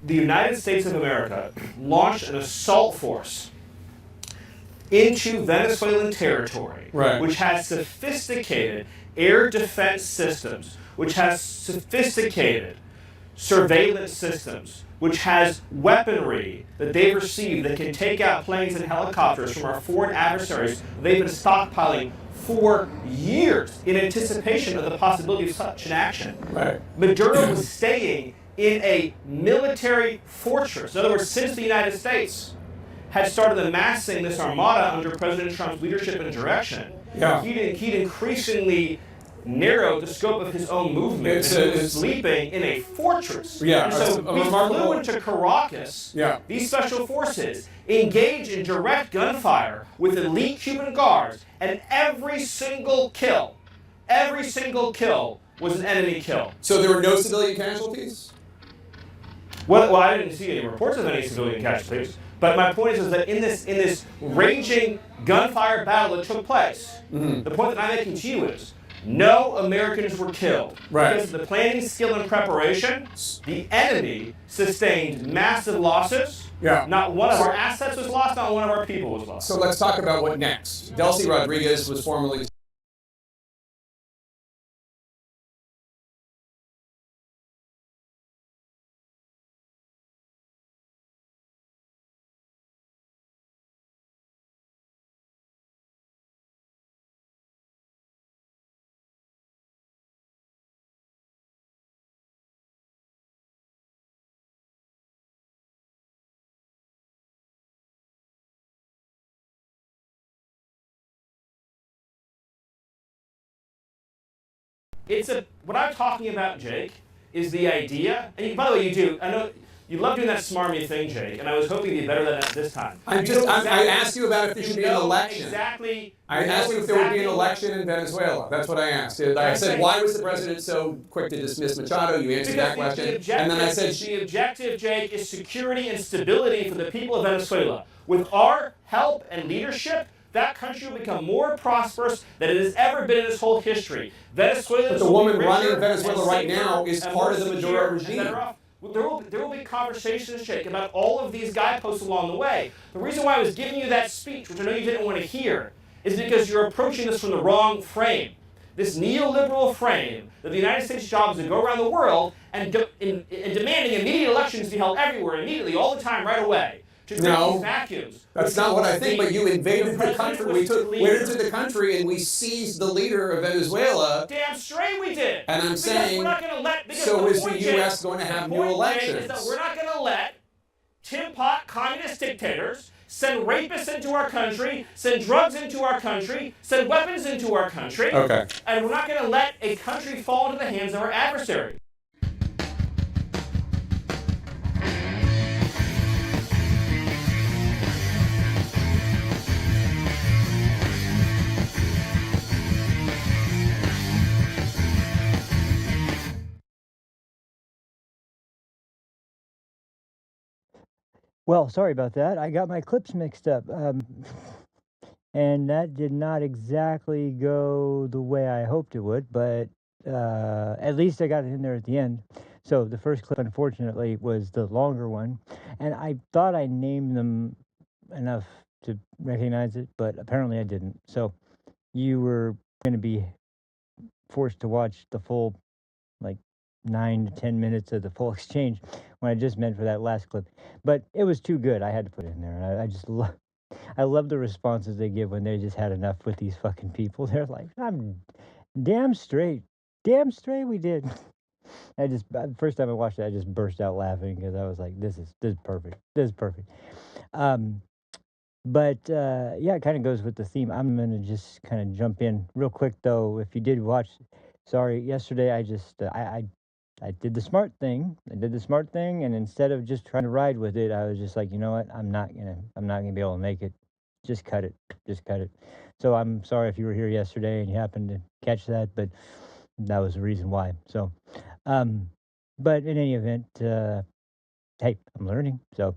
the United States of America launched an assault force into Venezuelan territory, Right. which has sophisticated air defense systems, which has sophisticated surveillance systems, which has weaponry that they've received that can take out planes and helicopters from our foreign adversaries they've been stockpiling for years in anticipation of the possibility of such an action. Right. Maduro was staying in a military fortress. In other words, since the United States had started amassing this armada under President Trump's leadership and direction, Yeah. he'd increasingly narrowed the scope of his own movement. He was sleeping in a fortress. Yeah, and so we flew into Caracas. Yeah. These special forces engaged in direct gunfire with elite Cuban guards, and every single kill was an enemy kill. So there were no civilian casualties? Well, I didn't see any reports of any civilian casualties. But my point is that in this raging gunfire battle that took place, the point that I'm making to you is no Americans were killed. Right. Because of the planning, skill, and preparation, the enemy sustained massive losses. Yeah. Not one of our assets was lost, not one of our people was lost. So let's talk about what next. Delcy Rodriguez was formerly What I'm talking about, Jake, is the idea, and by the way, you do, I know, you love doing that smarmy thing, Jake, and I was hoping you'd be better than that this time. I asked you about if there should be an election. Exactly. I asked you if there would be an election in Venezuela. That's what I asked. I said, why was the president so quick to dismiss Machado? You answered that question. And then I said, the objective, Jake, is security and stability for the people of Venezuela. With our help and leadership, that country will become more prosperous than it has ever been in its whole history. Venezuela. But the woman running Venezuela right now is part of the Maduro regime. There will be conversations, Jake, about all of these guideposts along the way. The reason why I was giving you that speech, which I know you didn't want to hear, is because you're approaching this from the wrong frame. This neoliberal frame that the United States' job is to go around the world and demanding immediate elections be held everywhere, immediately, all the time, right away. No, vacuums. That's not what I think, but you invaded the country. We went into the country and we seized the leader of Venezuela. Damn straight we did. And I'm saying, we're not gonna let, so is the U.S. going to have new elections? Is that we're not going to let tin pot communist dictators send rapists into our country, send drugs into our country, send weapons into our country. Okay. And we're not going to let a country fall into the hands of our adversary. Well, sorry about that. I got my clips mixed up. And that did not exactly go the way I hoped it would, but at least I got it in there at the end. So the first clip, unfortunately, was the longer one. And I thought I named them enough to recognize it, but apparently I didn't. So you were going to be forced to watch the full, like, 9 to 10 minutes of the full exchange when I just meant for that last clip. But it was too good. I had to put it in there. And I just I love the responses they give when they just had enough with these fucking people. They're like, I'm damn straight we did. First time I watched it, I just burst out laughing because I was like, this is perfect. This is perfect. But yeah, it kind of goes with the theme. I'm going to just kind of jump in real quick, though. If you did watch, sorry, yesterday I just, I did the smart thing. And instead of just trying to ride with it, I was just like, you know what? I'm not gonna be able to make it. Just cut it. So I'm sorry if you were here yesterday and you happened to catch that, but that was the reason why. So, but in any event, hey, I'm learning. So,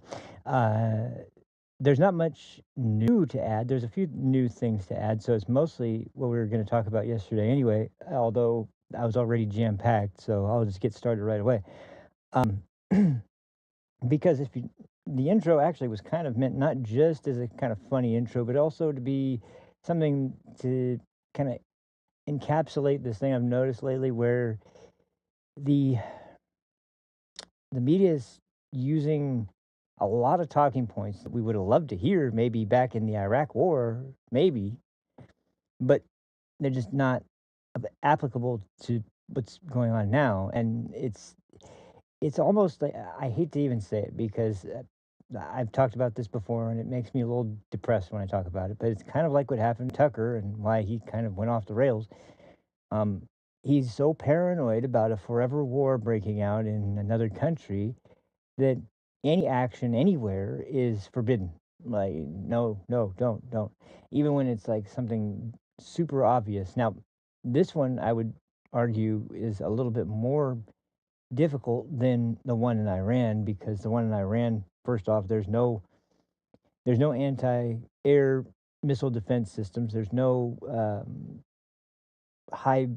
there's not much new to add. There's a few new things to add. So it's mostly what we were going to talk about yesterday anyway, although I was already jam-packed, so I'll just get started right away. because if you, the intro actually was kind of meant not just as a kind of funny intro, but also to be something to kind of encapsulate this thing I've noticed lately, where the the media is using a lot of talking points that we would have loved to hear maybe back in the Iraq War, maybe, but they're just not applicable to what's going on now. And it's almost like, I hate to even say it because I've talked about this before and it makes me a little depressed when I talk about it, but it's kind of like what happened to Tucker and why he kind of went off the rails. Um, he's so paranoid about a forever war breaking out in another country that any action anywhere is forbidden. Like, no, no, don't. Even when it's like something super obvious. Now, this one I would argue is a little bit more difficult than the one in Iran, because the one in Iran, first off, there's no anti-air missile defense systems. There's no high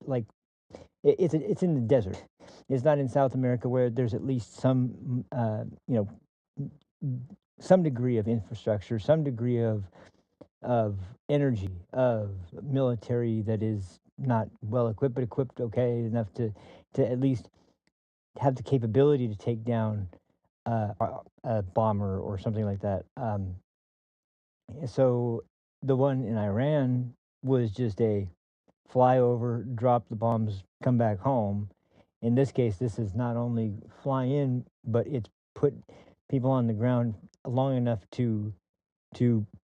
like it's in the desert. It's not in South America where there's at least some some degree of infrastructure, some degree of energy, of military that is not well equipped, but equipped okay enough to at least have the capability to take down a bomber or something like that. So the one in Iran was just a fly over, drop the bombs, come back home. In this case, this is not only fly in, but it's put people on the ground long enough to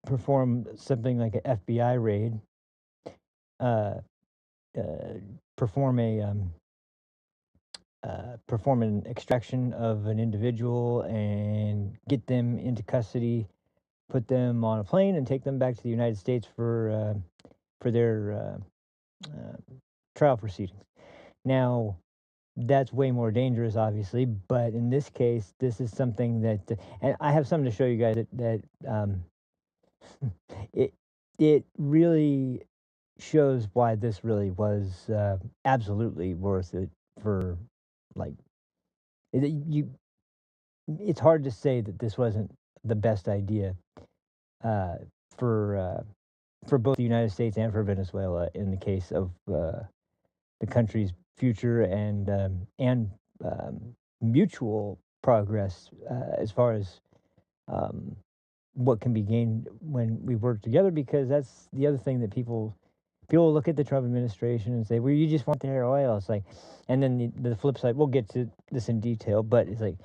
perform something like an FBI raid, uh, uh, perform a perform an extraction of an individual and get them into custody, put them on a plane, and take them back to the United States for their trial proceedings. Now, that's way more dangerous, obviously, but in this case, this is something that, and I have something to show you guys that it it really shows why this really was absolutely worth it for, like, you. It's hard to say that this wasn't the best idea uh, for uh, for both the United States and for Venezuela in the case of the country's future and mutual progress as far as um, what can be gained when we work together. Because that's the other thing that people look at the Trump administration and say, "Well, you just want their oil." It's like, and then the flip side. We'll get to this in detail, but it's like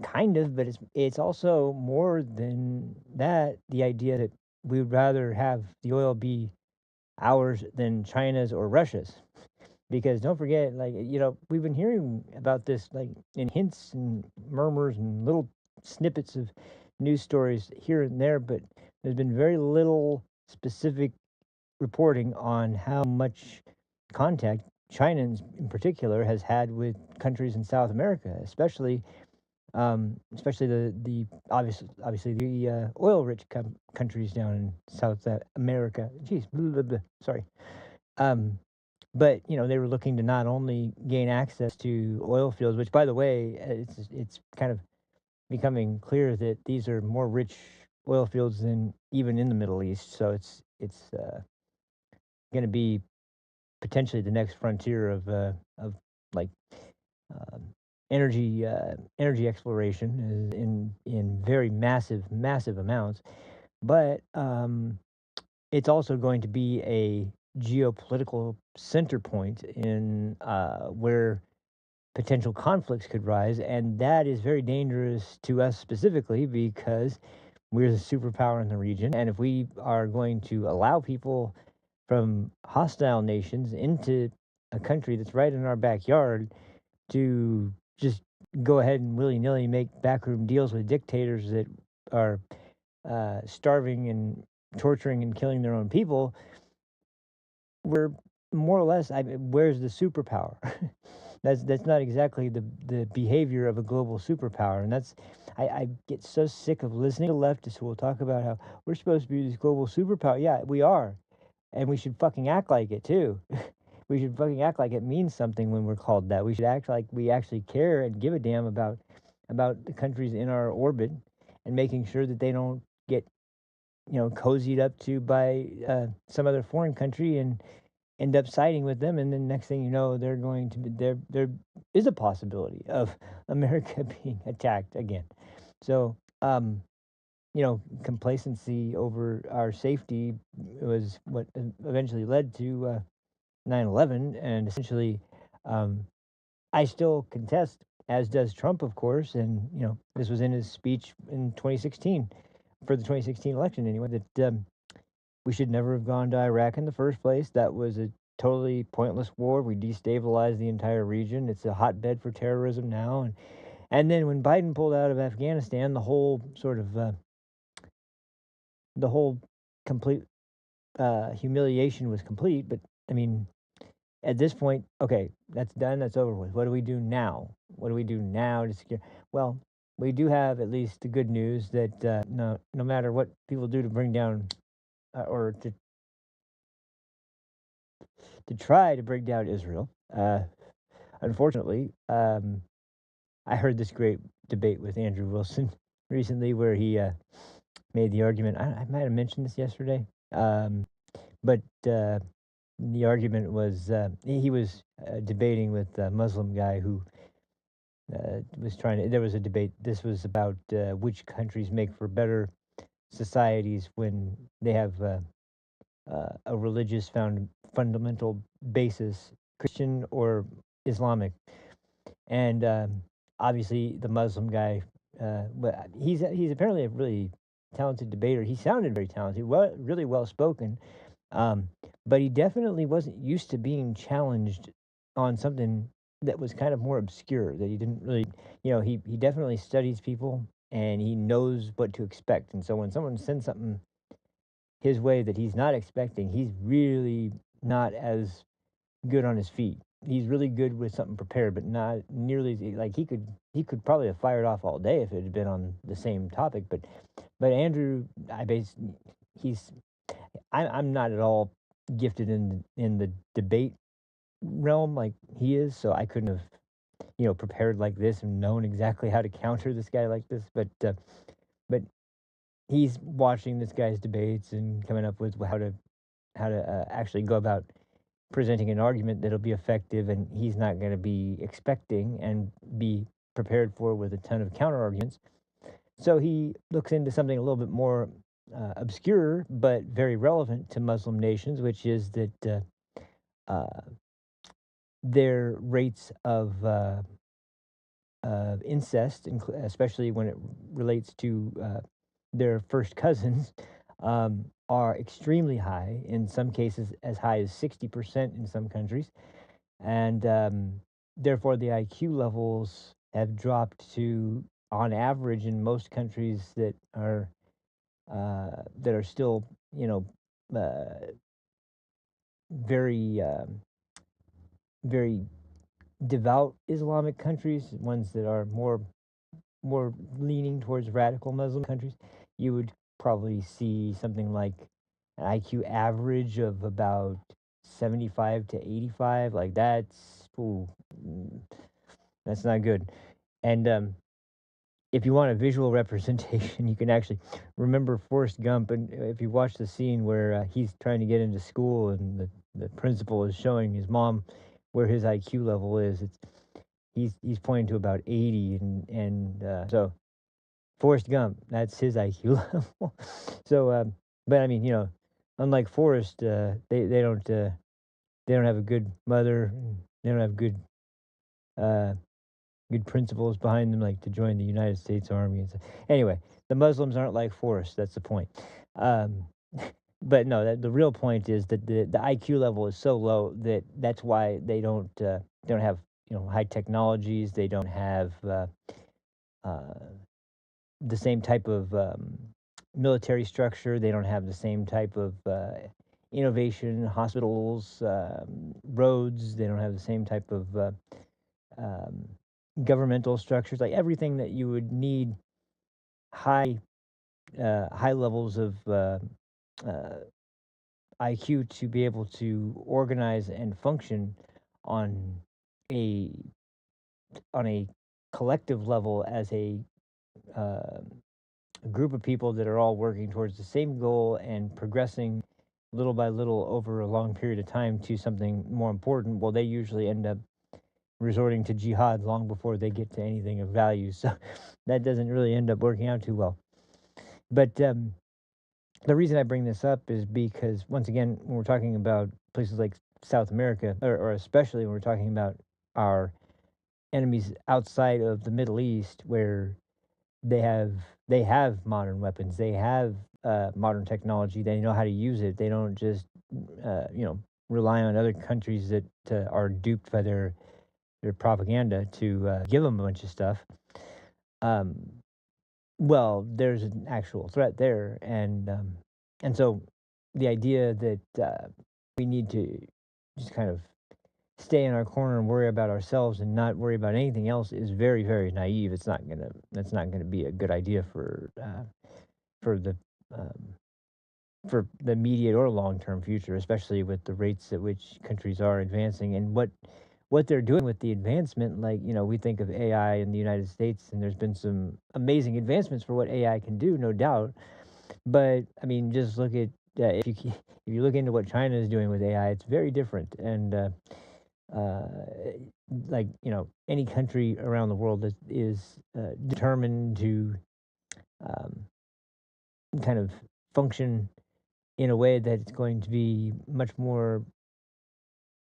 kind of, but it's also more than that. The idea that we would rather have the oil be ours than China's or Russia's. Because don't forget, like, we've been hearing about this, like, in hints and murmurs and little snippets of news stories here and there, but there's been very little specific reporting on how much contact China in particular has had with countries in South America, especially the obviously the oil rich countries down in South America. Jeez, blah, blah, blah, sorry. Um, but they were looking to not only gain access to oil fields, which, by the way, it's kind of becoming clear that these are more rich oil fields than even in the Middle East. So it's going to be potentially the next frontier of like um, energy exploration is in very massive amounts. But it's also going to be a geopolitical center point in where potential conflicts could rise, and that is very dangerous to us specifically because we're the superpower in the region. And if we are going to allow people from hostile nations into a country that's right in our backyard to just go ahead and willy-nilly make backroom deals with dictators that are starving and torturing and killing their own people, we're more or less. Where's the superpower? That's not exactly the behavior of a global superpower, and I get so sick of listening to leftists who will talk about how we're supposed to be this global superpower. Yeah, we are, and we should fucking act like it too. fucking act like it means something when we're called that. We should act like we actually care and give a damn about the countries in our orbit, and making sure that they don't get cozied up to by some other foreign country and end up siding with them, and then next thing you know, they're going to be there is a possibility of America being attacked again. So complacency over our safety was what eventually led to 9/11, and essentially, I still contest, as does Trump, of course, and this was in his speech in 2016 for the 2016 election anyway, that we should never have gone to Iraq in the first place. That was a totally pointless war. We destabilized the entire region. It's a hotbed for terrorism now, and then when Biden pulled out of Afghanistan, the whole sort of the whole complete humiliation was complete. But I mean, at this point, okay, that's done. That's over with. What do we do now? What do we do now to secure? Well, we do have at least the good news that no matter what people do to bring down or to try to bring down Israel, unfortunately, I heard this great debate with Andrew Wilson recently where he made the argument. I might have mentioned this yesterday, but the argument was he was debating with a Muslim guy who was trying to. There was a debate. This was about which countries make for better societies when they have a religious fundamental basis, Christian or Islamic. And obviously, the Muslim guy, but he's apparently a really talented debater. He sounded very talented, really well spoken, but he definitely wasn't used to being challenged on something that was kind of more obscure. That he didn't really, he definitely studies people and he knows what to expect. And so when someone sends something his way that he's not expecting, he's really not as good on his feet. He's really good with something prepared, but not nearly like he could probably have fired off all day if it had been on the same topic. But Andrew, I'm not at all gifted in the debate realm like he is, so I couldn't have prepared like this and known exactly how to counter this guy like this. But he's watching this guy's debates and coming up with how to actually go about presenting an argument that'll be effective, and he's not going to be expecting and be prepared for with a ton of counter arguments. So he looks into something a little bit more obscure but very relevant to Muslim nations, which is that their rates of incest, especially when it relates to their first cousins, are extremely high, in some cases as high as 60% in some countries. And therefore, the IQ levels have dropped to, on average, in most countries that are still, very, very devout Islamic countries, ones that are more leaning towards radical Muslim countries, you would probably see something like an IQ average of about 75 to 85. Like that's not good. And if you want a visual representation, you can actually remember Forrest Gump, and if you watch the scene where he's trying to get into school and the principal is showing his mom where his IQ level is, he's pointing to about 80, and so Forrest Gump, that's his IQ level. So, but I mean, unlike Forrest, they don't have a good mother, and they don't have good principles behind them, like to join the United States Army and stuff. Anyway, the Muslims aren't like Forrest. That's the point. Um, but no, the real point is that the IQ level is so low that's why they don't have high technologies. They don't have the same type of military structure. They don't have the same type of innovation, hospitals, roads. They don't have the same type of um, governmental structures. Like everything that you would need high levels of IQ to be able to organize and function on a a collective level as uh, a group of people that are all working towards the same goal and progressing little by little over a long period of time to something more important. Well, they usually end up resorting to jihad long before they get to anything of value. So that doesn't really end up working out too well. But the reason I bring this up is because, once again, when we're talking about places like South America, or especially when we're talking about our enemies outside of the Middle East, where they have they have modern weapons, they have modern technology, they know how to use it. They don't just rely on other countries that are duped by their propaganda to give them a bunch of stuff. Um, well, there's an actual threat there, and so the idea that we need to just kind of stay in our corner and worry about ourselves and not worry about anything else is very, very naive. That's not gonna be a good idea for the um, for the immediate or long term future, especially with the rates at which countries are advancing and what they're doing with the advancement. Like, we think of AI in the United States, and there's been some amazing advancements for what AI can do, no doubt. But I mean, just look at if you look into what China is doing with AI, it's very different. And uh, like, any country around the world that is determined to um, kind of function in a way that it's going to be much more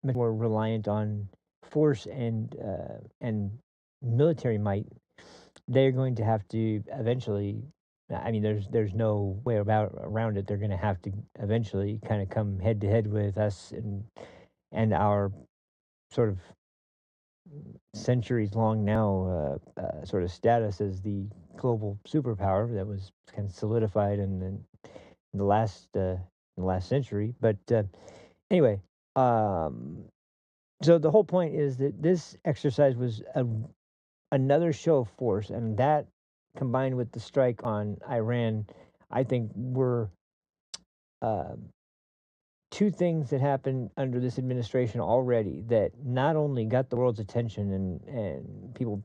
reliant on force and military might. They're going to have to eventually. I mean, there's no way around it. They're going to have to eventually kind of come head to head with us and our sort of centuries long now sort of status as the global superpower that was kind of solidified in the last century. But anyway, um, so the whole point is that this exercise was another show of force, and that combined with the strike on Iran, I think were uh, two things that happened under this administration already that not only got the world's attention and people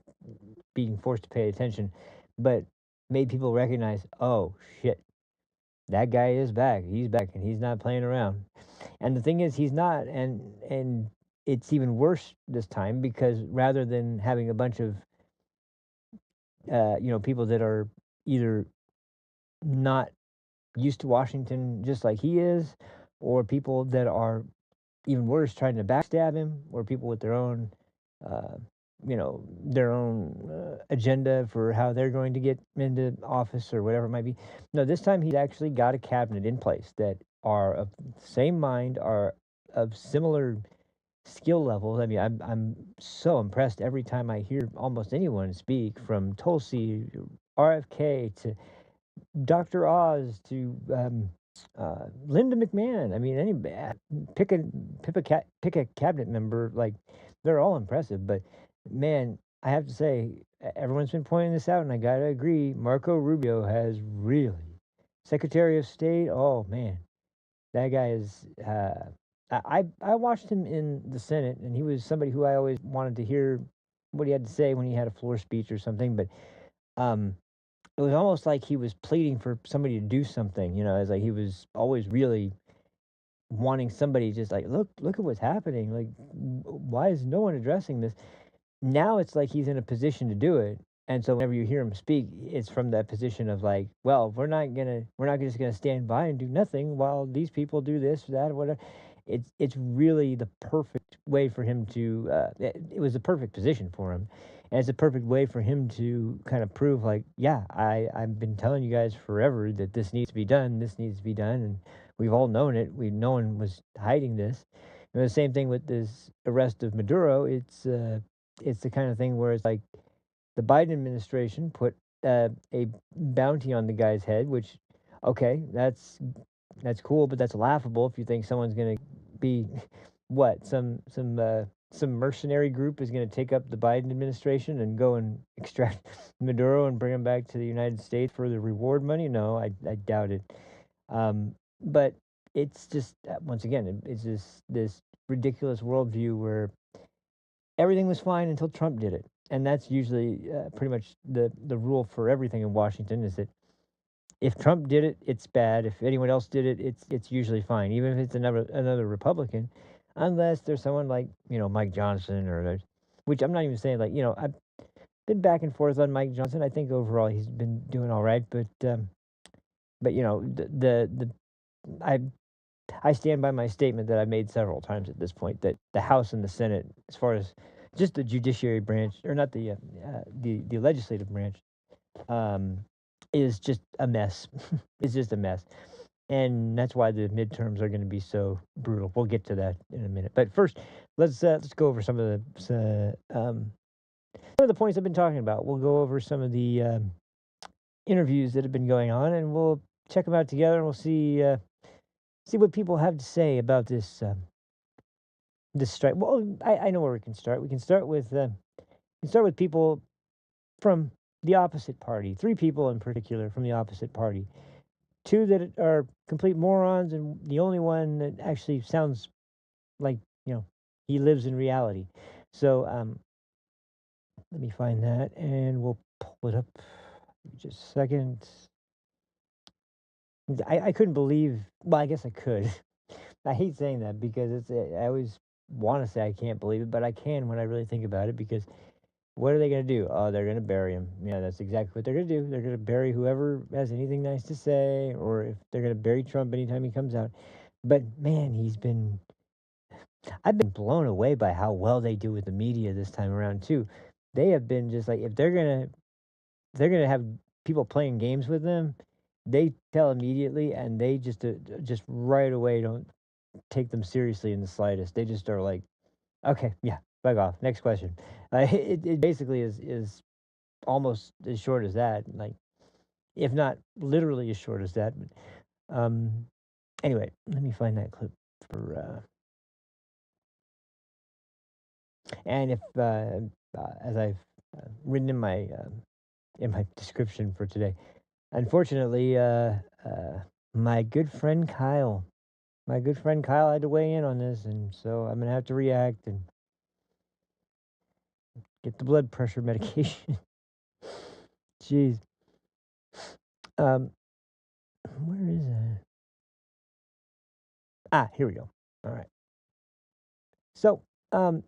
being forced to pay attention, but made people recognize, oh shit, that guy is back. He's back, and he's not playing around. And the thing is, he's not, and it's even worse this time because rather than having a bunch of people that are either not used to Washington just like he is, or people that are even worse trying to backstab him, or people with uh, their own agenda for how they're going to get into office or whatever it might be. No, this time he's actually got a cabinet in place that are of the same mind, are of similar skill levels. I mean, I'm so impressed every time I hear almost anyone speak, from Tulsi, RFK to Dr. Oz to Linda McMahon. I mean, pick a pick a cabinet member. Like, they're all impressive. But man, I have to say, everyone's been pointing this out, and I gotta agree. Marco Rubio has really Secretary of State. Oh man, that guy is. I watched him in the Senate, and he was somebody who I always wanted to hear what he had to say when he had a floor speech or something. But um, it was almost like he was pleading for somebody to do something. It's like he was always really wanting somebody, just like, look at what's happening. Like, why is no one addressing this? Now it's like he's in a position to do it. And so whenever you hear him speak, it's from that position of like, well, we're not just gonna stand by and do nothing while these people do this, that, or whatever. It's really the perfect way for him to. It was the perfect position for him, and it's a perfect way for him to kind of prove, like, yeah, I've been telling you guys forever that this needs to be done. This needs to be done, and we've all known it. No one was hiding this. And the same thing with this arrest of Maduro. It's the kind of thing where it's like the Biden administration put a bounty on the guy's head, which, okay, that's cool, but that's laughable if you think someone's gonna be what some mercenary group is gonna take up the Biden administration and go and extract Maduro and bring him back to the United States for the reward money. No, I doubt it. But it's just once again, it's this ridiculous worldview where everything was fine until Trump did it, and that's usually pretty much the rule for everything in Washington is that if Trump did it, it's bad. If anyone else did it, it's usually fine, even if it's another Republican, unless there's someone like Mike Johnson which I'm not even saying like I've been back and forth on Mike Johnson. I think overall he's been doing all right, but I I stand by my statement that I've made several times at this point that the House and the Senate, as far as just the judiciary branch, or not the legislative branch, um, is just a mess. It's just a mess, and that's why the midterms are going to be so brutal. We'll get to that in a minute, but first, let's go over some of the points I've been talking about. We'll go over some of the interviews that have been going on, and we'll check them out together, and we'll see what people have to say about this strike. Well, I know where we can start. We can start with people from the opposite party. Three people in particular from the opposite party. Two that are complete morons, and the only one that actually sounds like he lives in reality. So let me find that, and we'll pull it up. Just a second. I couldn't believe. Well, I guess I could. I hate saying that because I always want to say I can't believe it, but I can when I really think about it because what are they going to do? Oh, they're going to bury him. Yeah, that's exactly what they're going to do. They're going to bury whoever has anything nice to say, or if they're going to bury Trump anytime he comes out. But man, I've been blown away by how well they do with the media this time around too. They have been just like if they're gonna have people playing games with them, they tell immediately, and they just right away don't take them seriously in the slightest. They just are like, okay, yeah, bug off. Next question. It basically is almost as short as that, like if not literally as short as that. But anyway, let me find that clip for. And if as I've written in my description for today, unfortunately, my good friend Kyle, had to weigh in on this, and so I'm gonna have to react and get the blood pressure medication. Jeez. Um, where is that? Ah, here we go. All right. So, Do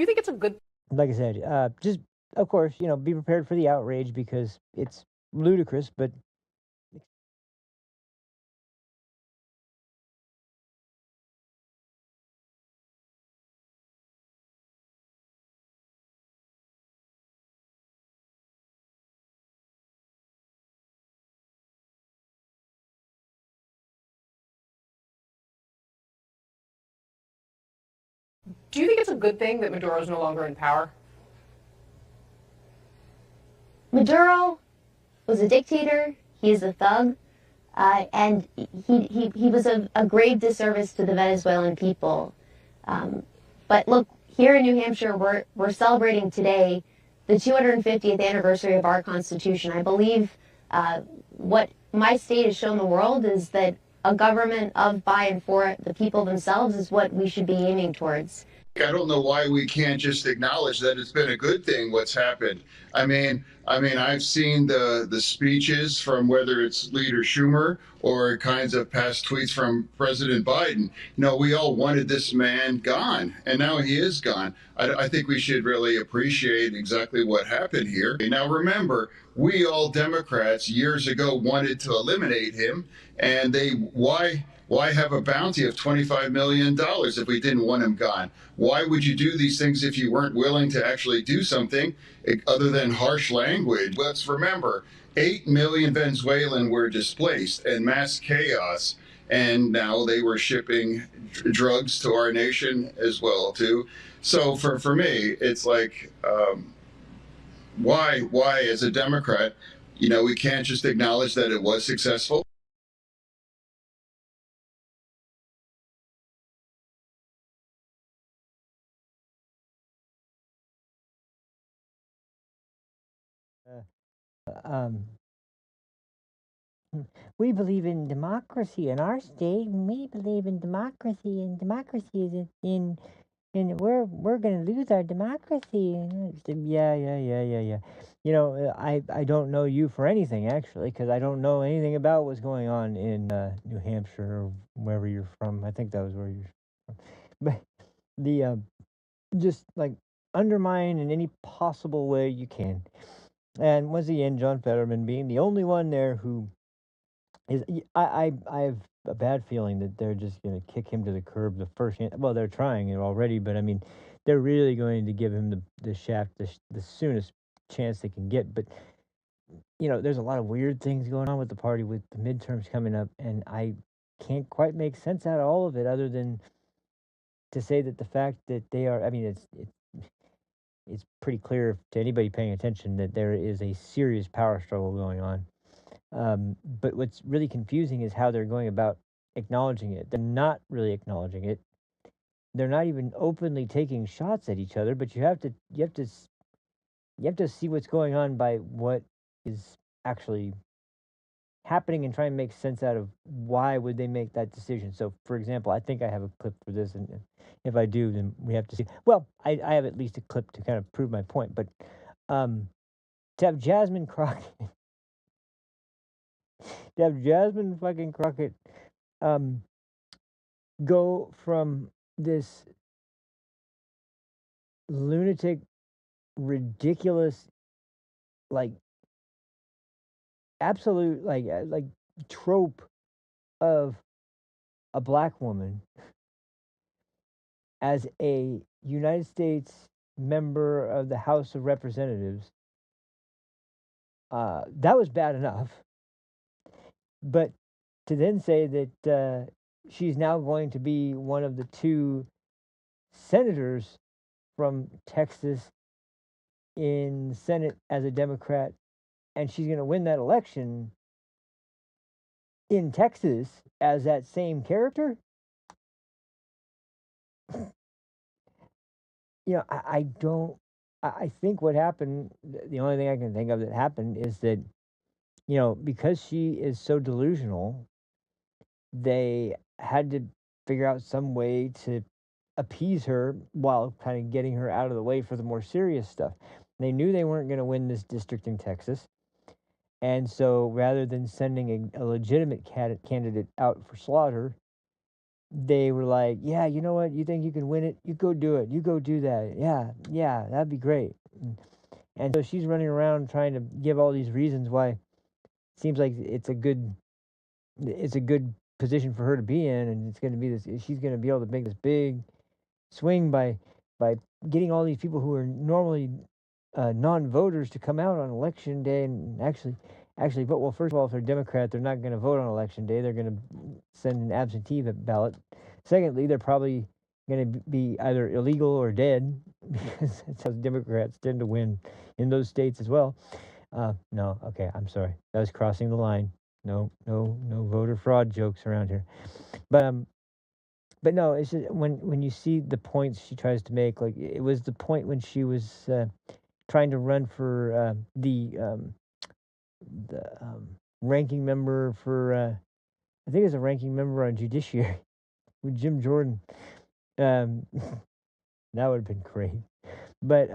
you think it's a good like I said, just of course, be prepared for the outrage because it's ludicrous, but do you think it's a good thing that Maduro's no longer in power? Maduro was a dictator. He is a thug. And he was a grave disservice to the Venezuelan people. But look, here in New Hampshire, we're celebrating today the 250th anniversary of our Constitution. I believe what my state has shown the world is that a government of, by, and for the people themselves is what we should be aiming towards. I don't know why we can't just acknowledge that it's been a good thing what's happened. I've seen the speeches from whether it's Leader Schumer or kinds of past tweets from President Biden. We all wanted this man gone, and now he is gone. I think we should really appreciate exactly what happened here. Now remember, we all Democrats years ago wanted to eliminate him, and why have a bounty of $25 million if we didn't want him gone? Why would you do these things if you weren't willing to actually do something other than harsh language? Let's remember, 8 million Venezuelans were displaced and mass chaos. And now they were shipping drugs to our nation as well, too. So for me, it's like, why as a Democrat, we can't just acknowledge that it was successful? um, we believe in democracy in our state. We believe in democracy, and democracy is and we're going to lose our democracy. And I said, yeah. I don't know you for anything actually, because I don't know anything about what's going on in New Hampshire or wherever you're from. I think that was where you're from. But the just like undermine in any possible way you can. And once again, John Fetterman being the only one there who is, I have a bad feeling that they're just going to kick him to the curb the first. Well, they're trying it already, but I mean, they're really going to give him the shaft the soonest chance they can get. But there's a lot of weird things going on with the party with the midterms coming up, and I can't quite make sense out of all of it, other than to say that the fact that they are. I mean, it's pretty clear to anybody paying attention that there is a serious power struggle going on. But what's really confusing is how they're going about acknowledging it. They're not really acknowledging it. They're not even openly taking shots at each other. But you have to see what's going on by what is actually happening and try and make sense out of why would they make that decision. So, for example, I think I have a clip for this, and if I do, then we have to see. Well, I have at least a clip to kind of prove my point. But to have Jasmine Crockett, fucking Crockett, go from this lunatic, ridiculous, like absolute, like trope of a black woman as a United States member of the House of Representatives. That was bad enough, but to then say that she's now going to be one of the two senators from Texas in the Senate as a Democrat, and she's going to win that election in Texas as that same character. I don't. I think what happened, the only thing I can think of that happened is that, because she is so delusional, they had to figure out some way to appease her while kind of getting her out of the way for the more serious stuff. They knew they weren't going to win this district in Texas. And so rather than sending a legitimate candidate out for slaughter, they were like, yeah, you know what? You think you can win it? You go do it. You go do that. Yeah, that'd be great. And so she's running around trying to give all these reasons why it seems like it's a good position for her to be in, and it's going to be this. She's going to be able to make this big swing by getting all these people who are normally non-voters to come out on election day and actually vote. Well, first of all, if they're Democrat, they're not going to vote on election day. They're going to send an absentee ballot. Secondly, they're probably going to be either illegal or dead, because that's how Democrats tend to win in those states as well. No, okay, I'm sorry. That was crossing the line. No voter fraud jokes around here. But no, it's just when you see the points she tries to make, like it was the point when she was trying to run for the ranking member for I think it's a ranking member on Judiciary with Jim Jordan. That would have been great. But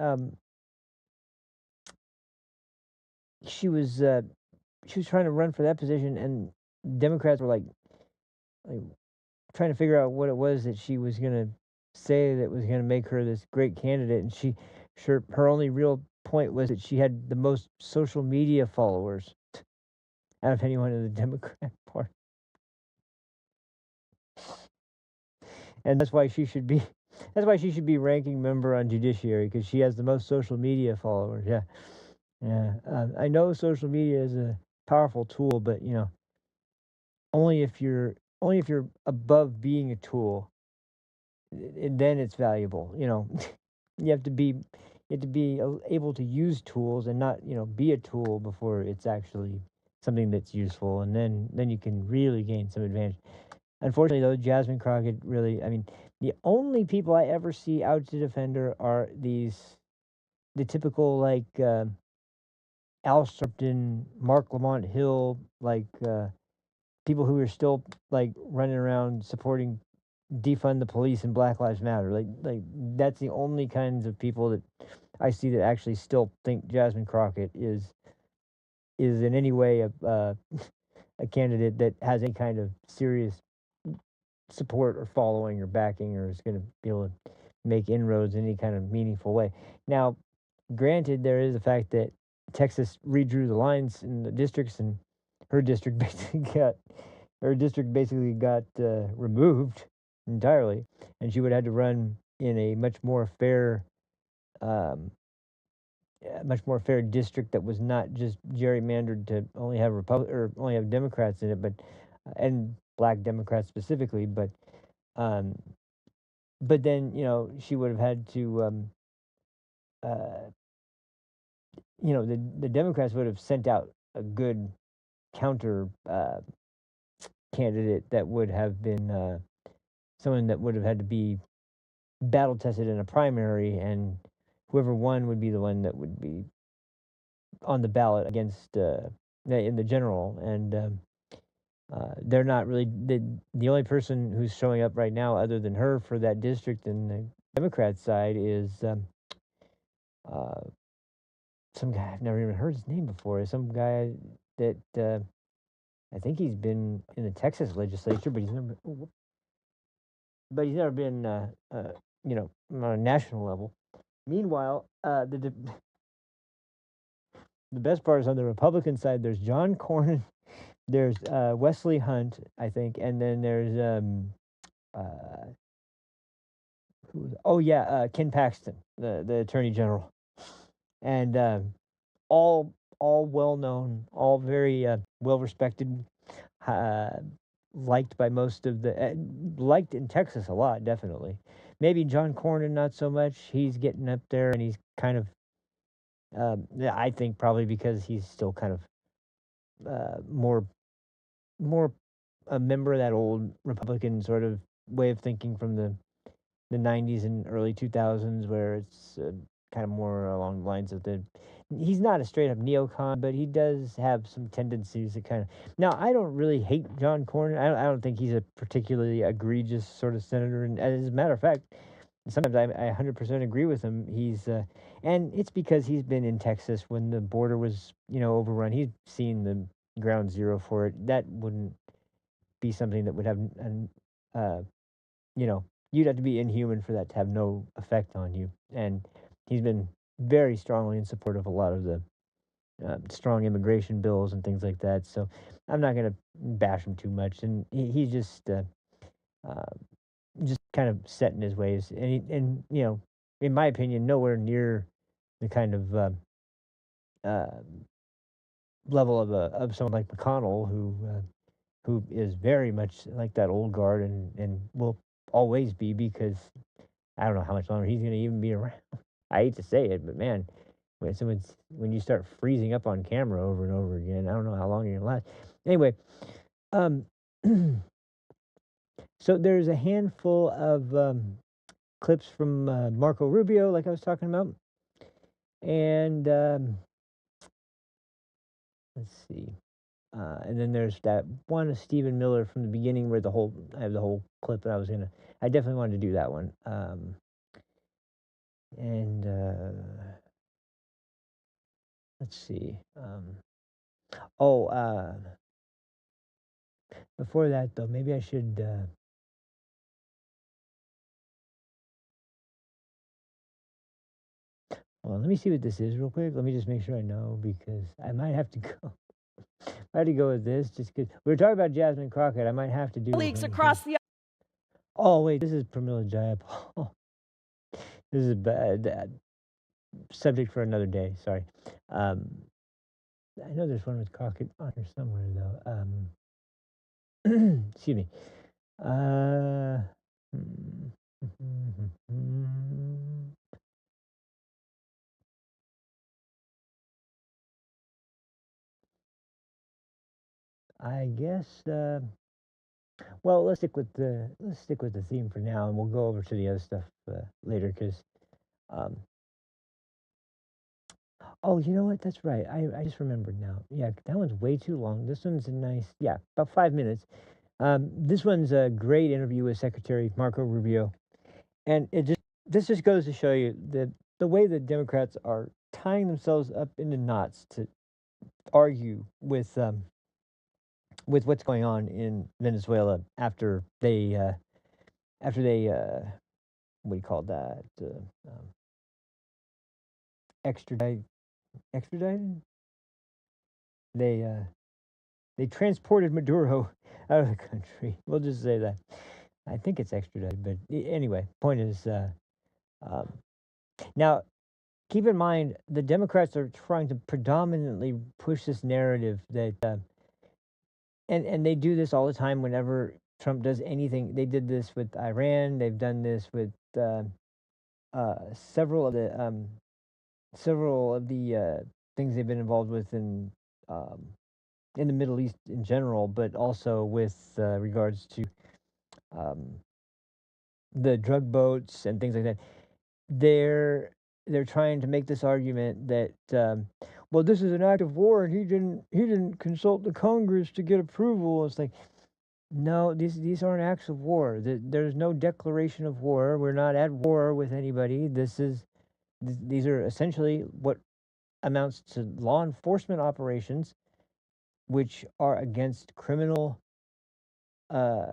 she was trying to run for that position, and Democrats were like trying to figure out what it was that she was going to say that was going to make her this great candidate. And her only real point was that she had the most social media followers out of anyone in the Democrat Party. And that's why she should be ranking member on Judiciary, because she has the most social media followers. Yeah. I know social media is a powerful tool, but only if you're above being a tool, then it's valuable. You have to be able to use tools and not be a tool before it's actually something that's useful, and then you can really gain some advantage. Unfortunately, though, Jasmine Crockett really, I mean, the only people I ever see out to defend her are the typical, like, Al Sharpton, Mark Lamont Hill, like people who are still like running around supporting defund the police and Black Lives Matter. Like that's the only kinds of people that I see that actually still think Jasmine Crockett is in any way a candidate that has any kind of serious support or following or backing or is going to be able to make inroads in any kind of meaningful way. Now, granted, there is the fact that Texas redrew the lines in the districts, and her district basically got removed entirely, and she would have had to run in a much more fair district that was not just gerrymandered to only have only have Democrats in it, but and black Democrats specifically. Um, but then she would have had to uh, the Democrats would have sent out a good counter candidate that would have been someone that would have had to be battle tested in a primary, and whoever won would be the one that would be on the ballot against in the general. And they're not really the only person who's showing up right now, other than her, for that district in the Democrat side is uh, some guy I've never even heard his name before. Some guy that I think he's been in the Texas legislature, but he's never been on a national level. Meanwhile, the best part is on the Republican side. There's John Cornyn, there's Wesley Hunt, I think, and then there's Ken Paxton, the Attorney General, and all well known, all very well respected, uh, liked by most of the liked in Texas a lot, definitely. Maybe John Cornyn not so much. He's getting up there, and he's kind of I think probably because he's still kind of more a member of that old Republican sort of way of thinking from the 90s and early 2000s, where it's kind of more along the lines of he's not a straight up neocon, but he does have some tendencies that kind of. Now, I don't really hate John Cornyn. I don't think he's a particularly egregious sort of senator. And as a matter of fact, sometimes I 100% agree with him. And it's because he's been in Texas when the border was, overrun. He's seen the ground zero for it. That wouldn't be something that would have uh, you know, you'd have to be inhuman for that to have no effect on you. And he's been very strongly in support of a lot of the strong immigration bills and things like that. So I'm not going to bash him too much. And he's uh, just kind of set in his ways. And in my opinion, nowhere near the kind of level of someone like McConnell, who is very much like that old guard and will always be, because I don't know how much longer he's going to even be around. I hate to say it, but man, when you start freezing up on camera over and over again, I don't know how long you're going to last. Anyway, um, so there's a handful of clips from Marco Rubio, like I was talking about, and let's see. And then there's that one of Stephen Miller from the beginning where I have the whole clip, and I definitely wanted to do that one. And let's see. Before that though, maybe I should. Well, let me see what this is real quick. Let me just make sure I know, because I might have to go. I had to go with this just because we were talking about Jasmine Crockett. I might have to do. Colleagues across the. Oh wait, this is Pramila Jayapal. This is a bad subject for another day. Sorry. I know there's one with Crockett on here somewhere though. Excuse me. I guess. Well, let's stick with the theme for now, and we'll go over to the other stuff later. Because, Oh, you know what? That's right. I just remembered now. Yeah, that one's way too long. This one's a nice, yeah, about 5 minutes. This one's a great interview with Secretary Marco Rubio, and this just goes to show you the way the Democrats are tying themselves up into knots to argue with what's going on in Venezuela after they what do you call that extradite extradited they transported Maduro out of the country. We'll just say that. I think it's extradited, but anyway, point is um, now keep in mind the Democrats are trying to predominantly push this narrative that and they do this all the time whenever Trump does anything. They did this with Iran. They've done this with several of the things they've been involved with um, in the Middle East in general, but also with regards to um, the drug boats and things like that. They're they're trying to make this argument that well, this is an act of war, and he didn't consult the Congress to get approval. It's like no, these aren't acts of war. There's no declaration of war. We're not at war with anybody. These are essentially what amounts to law enforcement operations, which are against criminal uh,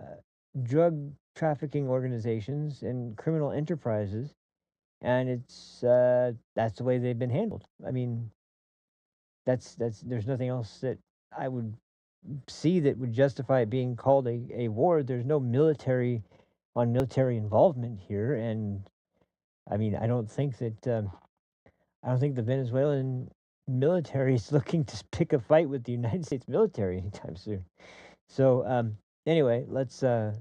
drug trafficking organizations and criminal enterprises, and it's that's the way they've been handled. I mean, that's there's nothing else that I would see that would justify it being called a war. There's no military involvement here, and I mean, I don't think the Venezuelan military is looking to pick a fight with the United States military anytime soon. So anyway, let's check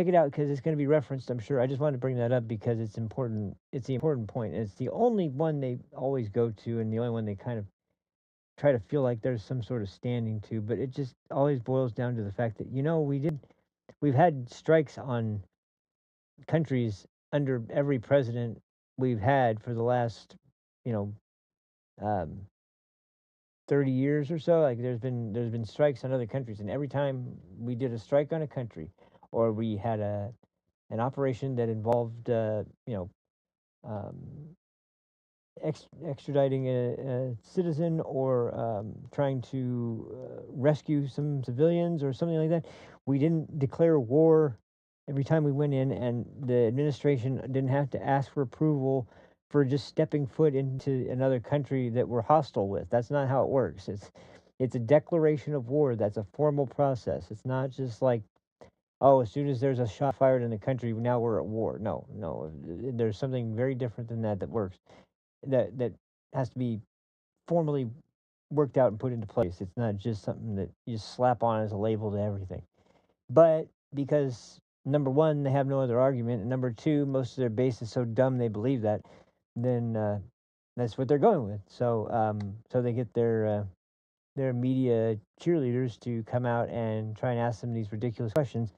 it out because it's going to be referenced, I'm sure. I just wanted to bring that up because it's important. It's the important point. It's the only one they always go to, and the only one they kind of try to feel like there's some sort of standing to. But it just always boils down to the fact that we've had strikes on countries under every president we've had for the last, you know, um, 30 years or so. Like there's been strikes on other countries, and every time we did a strike on a country, or we had an operation that involved um, extraditing a citizen or trying to rescue some civilians or something like that, we didn't declare war every time we went in, and the administration didn't have to ask for approval for just stepping foot into another country that we're hostile with. That's not how it works. It's a declaration of war. That's a formal process. It's not just like, oh, as soon as there's a shot fired in the country, now we're at war. No, no. There's something very different than that works. That has to be formally worked out and put into place. It's not just something that you just slap on as a label to everything. But because number one, they have no other argument, and number two, most of their base is so dumb they believe that, then that's what they're going with. So they get their media cheerleaders to come out and try and ask them these ridiculous questions.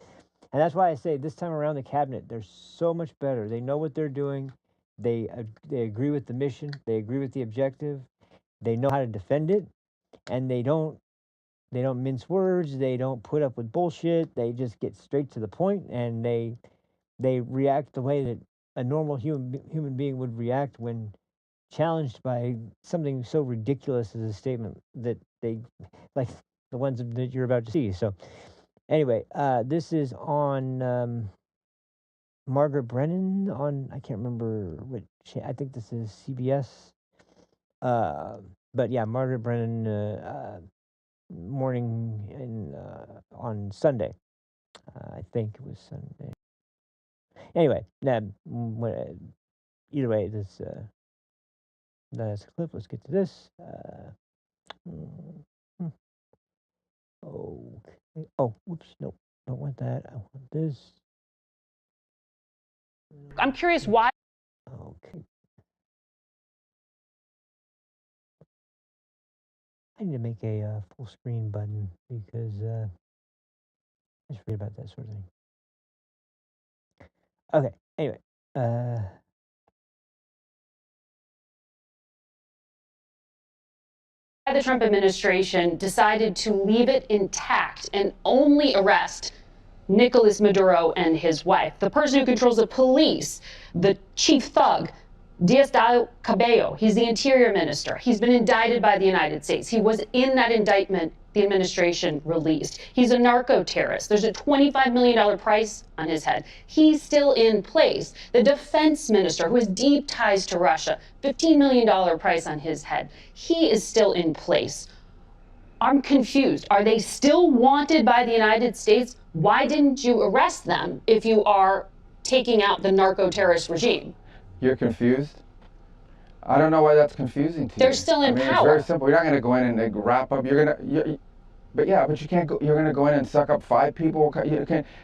And that's why I say this time around the cabinet, they're so much better. They know what they're doing. They agree with the mission. They agree with the objective. They know how to defend it, and they don't mince words. They don't put up with bullshit. They just get straight to the point, and they react the way that a normal human being would react when challenged by something so ridiculous as a statement that they like the ones that you're about to see. So anyway, this is on Margaret Brennan on I can't remember which. I think this is CBS. Uh, but yeah, Margaret Brennan morning on Sunday. I think it was Sunday. Anyway, either way, that's a clip. Let's get to this. Mm, okay. Oh, whoops. Nope. Don't want that. I want this. I'm curious why. Okay. I need to make a full screen button because I just forget about that sort of thing. Okay. Anyway, The Trump administration decided to leave it intact and only arrest Nicolas Maduro and his wife, the person who controls the police, the chief thug, Cabello. He's the interior minister. He's been indicted by the United States. He was in that indictment the administration released. He's a narco terrorist. There's a $25 million price on his head. He's still in place. The defense minister, who has deep ties to Russia, $15 million price on his head. He is still in place. I'm confused. Are they still wanted by the United States? Why didn't you arrest them if you are taking out the narco terrorist regime? You're confused? I don't know why that's confusing to you. They're still in power. power. It's very simple. You're not going to go in and wrap up. But you can't go. You're going to go in and suck up 5 people.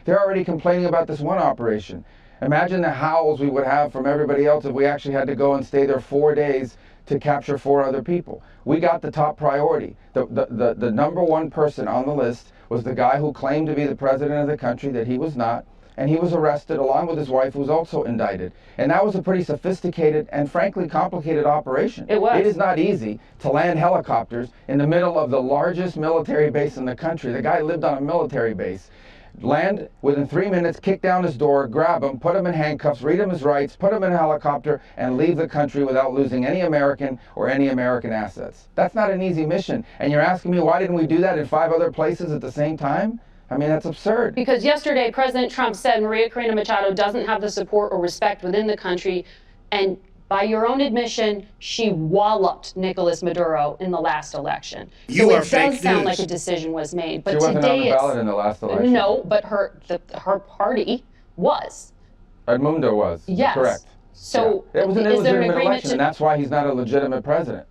They're already complaining about this one operation. Imagine the howls we would have from everybody else if we actually had to go and stay there 4 days to capture 4 other people. We got the top priority. The number one person on the list was the guy who claimed to be the president of the country that he was not. And he was arrested along with his wife, who was also indicted. And that was a pretty sophisticated and frankly complicated operation. It was. It is not easy to land helicopters in the middle of the largest military base in the country. The guy lived on a military base. Land within 3 minutes, kick down his door, grab him, put him in handcuffs, read him his rights, put him in a helicopter, and leave the country without losing any American or any American assets. That's not an easy mission. And you're asking me, why didn't we do that in 5 other places at the same time? I mean, that's absurd. Because yesterday, President Trump said Maria Corina Machado doesn't have the support or respect within the country. And by your own admission, she walloped Nicolas Maduro in the last election. You are it fake does sound news. like a decision was made. But She wasn't on today the ballot it's, in the last election. no, but her party was. Edmundo was. Yes. Correct. So yeah. It was an is there an illegitimate agreement election, and that's why he's not a legitimate president.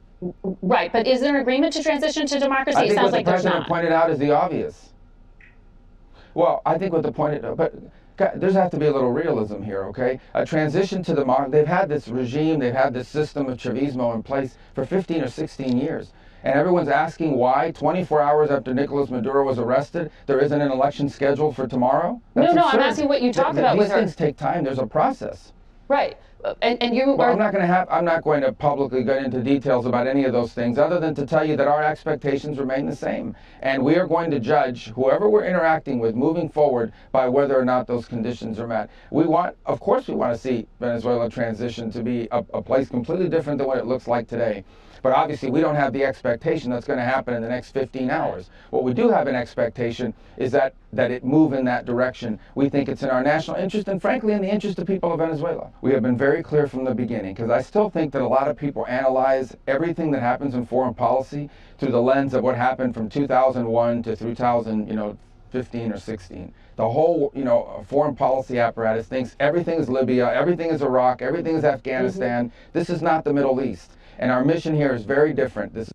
Right, but is there an agreement to transition to democracy? I It think sounds what the like there's president not. pointed out is the obvious. Well, I think what the point, but there's have to be a little realism here, okay? A transition to democracy. They've had this regime, they've had this system of Chavismo in place for 15 or 16 years. And everyone's asking why 24 hours after Nicolas Maduro was arrested, there isn't an election scheduled for tomorrow? That's No, absurd. I'm asking what you talked about with These her. things take time. There's a process. Right. And you Well, are. I'm not going to publicly get into details about any of those things, other than to tell you that our expectations remain the same. And we are going to judge whoever we're interacting with moving forward by whether or not those conditions are met. Of course we want to see Venezuela transition to be a place completely different than what it looks like today. But obviously we don't have the expectation that's going to happen in the next 15 hours. What we do have an expectation is that it move in that direction. We think it's in our national interest and frankly in the interest of people of Venezuela. We have been very clear from the beginning, because I still think that a lot of people analyze everything that happens in foreign policy through the lens of what happened from 2001 to 2015 or 16. The whole, foreign policy apparatus thinks everything is Libya, everything is Iraq, everything is Afghanistan. This is not the Middle East. And our mission here is very different. This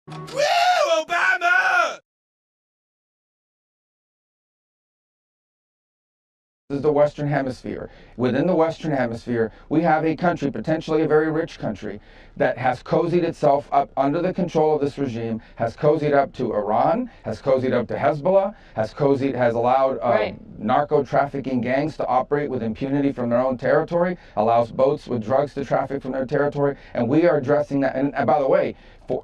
Woo, Obama! This is the Western Hemisphere. Within the Western Hemisphere, we have a country, potentially a very rich country, that has cozied itself up under the control of this regime, has cozied up to Iran, has cozied up to Hezbollah, has allowed narco trafficking gangs to operate with impunity from their own territory, allows boats with drugs to traffic from their territory, and we are addressing that. And by the way,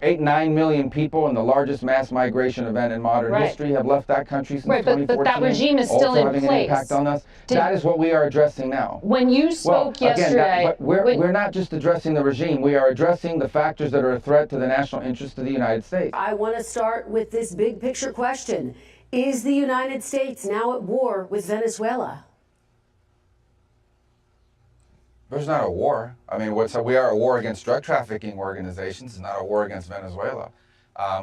9 million people in the largest mass migration event in modern history have left that country since 2014. But that regime is still in having place. An impact on us. That is what we are addressing now. When you spoke yesterday, but we're not just addressing the regime. We are addressing the factors that are a threat to the national interest of the United States. I want to start with this big picture question. Is the United States now at war with Venezuela? There's not a war. I mean, we are at war against drug trafficking organizations. It's not a war against Venezuela.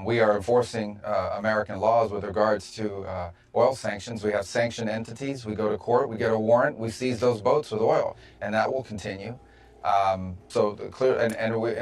We are enforcing American laws with regards to oil sanctions. We have sanctioned entities. We go to court. We get a warrant. We seize those boats with oil, and that will continue.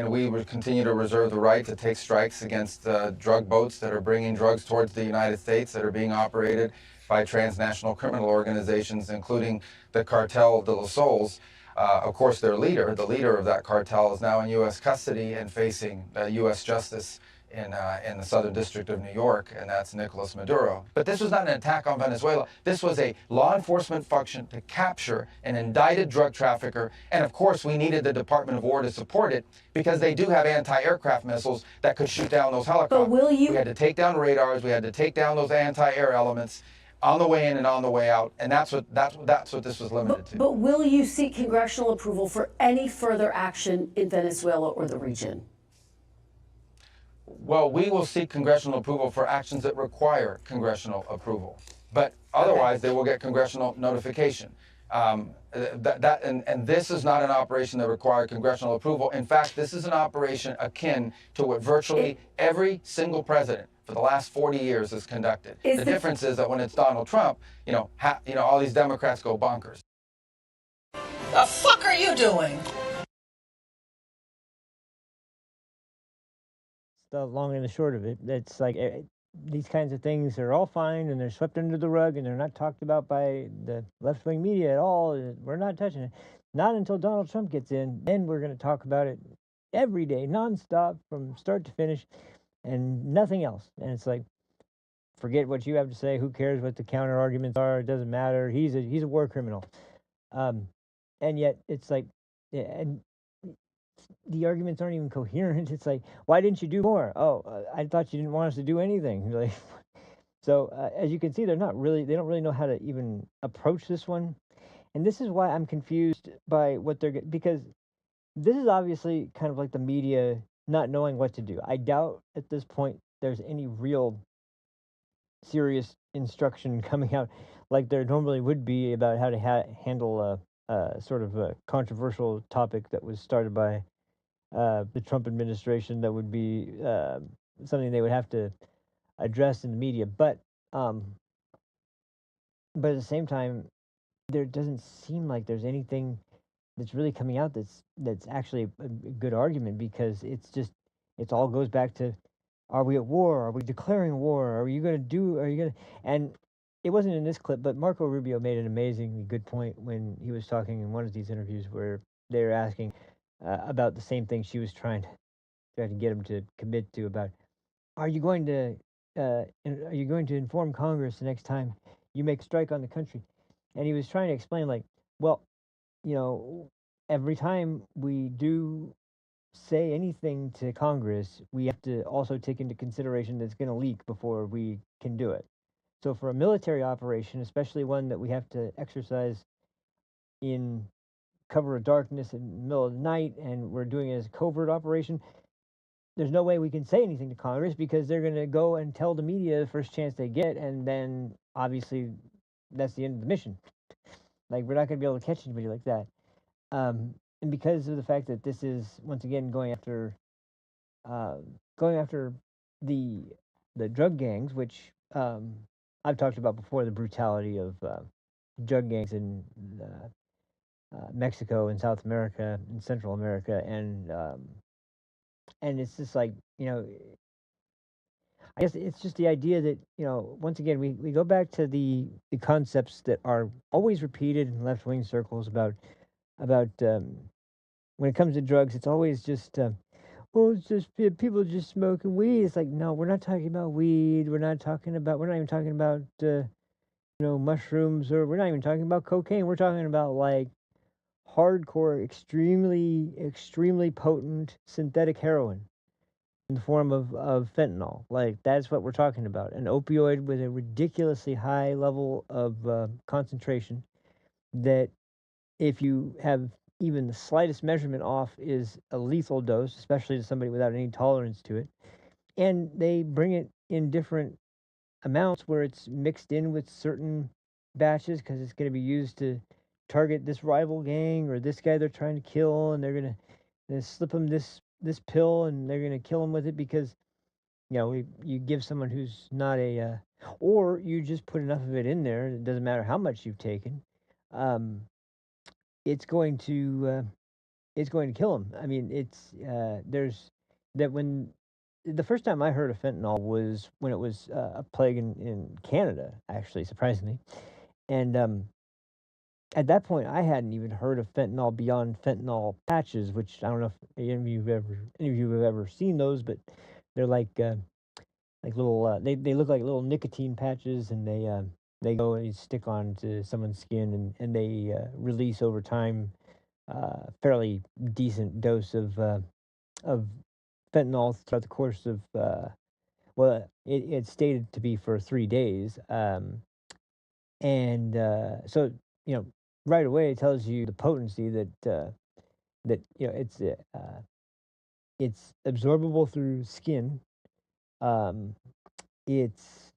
We would continue to reserve the right to take strikes against drug boats that are bringing drugs towards the United States that are being operated by transnational criminal organizations, including the cartel de los Sols. Of course, the leader of that cartel is now in U.S. custody and facing U.S. justice in the Southern District of New York, and that's Nicolas Maduro. But this was not an attack on Venezuela. This was a law enforcement function to capture an indicted drug trafficker, and of course we needed the Department of War to support it because they do have anti-aircraft missiles that could shoot down those helicopters. But will you? We had to take down radars. We had to take down those anti-air elements on the way in and on the way out, and that's what this was limited to. But will you seek congressional approval for any further action in Venezuela or the region? Well, we will seek congressional approval for actions that require congressional approval, but otherwise they will get congressional notification. And this is not an operation that required congressional approval. In fact, this is an operation akin to what virtually every single president for the last 40 years has conducted. The difference is that when it's Donald Trump, all these Democrats go bonkers. The fuck are you doing? The long and the short of it, it's like these kinds of things are all fine and they're swept under the rug and they're not talked about by the left-wing media at all. We're not touching it. Not until Donald Trump gets in, then we're going to talk about it every day, nonstop, from start to finish, and nothing else. And it's like, forget what you have to say. Who cares what the counter arguments are? It doesn't matter. He's a war criminal. And yet it's like, and the arguments aren't even coherent. It's like, why didn't you do more? Oh, I thought you didn't want us to do anything. Like, so as you can see, they don't really know how to even approach this one. And this is why I'm confused by what because this is obviously kind of like the media not knowing what to do. I doubt at this point there's any real serious instruction coming out like there normally would be about how to handle a sort of a controversial topic that was started by the Trump administration. That would be something they would have to address in the media. But at the same time, there doesn't seem like there's anything that's really coming out that's actually a good argument, because it all goes back to, are we at war? Are we declaring war? Are you going to? And it wasn't in this clip, but Marco Rubio made an amazingly good point when he was talking in one of these interviews where they were asking about the same thing she was trying to get him to commit to, about, are you going to inform Congress the next time you make a strike on the country? And he was trying to explain, like, well, every time we do say anything to Congress, we have to also take into consideration that it's going to leak before we can do it. So for a military operation, especially one that we have to exercise in cover of darkness in the middle of the night, and we're doing it as a covert operation, there's no way we can say anything to Congress, because they're going to go and tell the media the first chance they get, and then obviously that's the end of the mission. Like, we're not going to be able to catch anybody like that. And because of the fact that this is, once again, going after the drug gangs, which I've talked about before, the brutality of drug gangs in Mexico and South America and Central America, and it's just like, I guess it's just the idea that, once again, we go back to the concepts that are always repeated in left wing circles about when it comes to drugs. It's always just well, it's just people just smoking weed. It's like, no, we're not talking about weed. We're not even talking about mushrooms, or we're not even talking about cocaine. We're talking about like hardcore, extremely potent synthetic heroin in the form of fentanyl. Like, that's what we're talking about. An opioid with a ridiculously high level of concentration that, if you have even the slightest measurement off, is a lethal dose, especially to somebody without any tolerance to it. And they bring it in different amounts where it's mixed in with certain batches because it's going to be used to target this rival gang or this guy they're trying to kill, and they're going to slip them this pill, and they're going to kill him with it because you give someone who's not or you just put enough of it in there. It doesn't matter how much you've taken. It's going to kill them. I mean, there's that when the first time I heard of fentanyl was when it was a plague in Canada, actually, surprisingly. And at that point, I hadn't even heard of fentanyl beyond fentanyl patches, which I don't know if any of you have ever seen those, but they're like little. They look like little nicotine patches, and they go and stick onto someone's skin, and they release over time fairly decent dose of fentanyl throughout the course of well, it's stated to be for 3 days, and so right away it tells you the potency that it's absorbable through skin. It's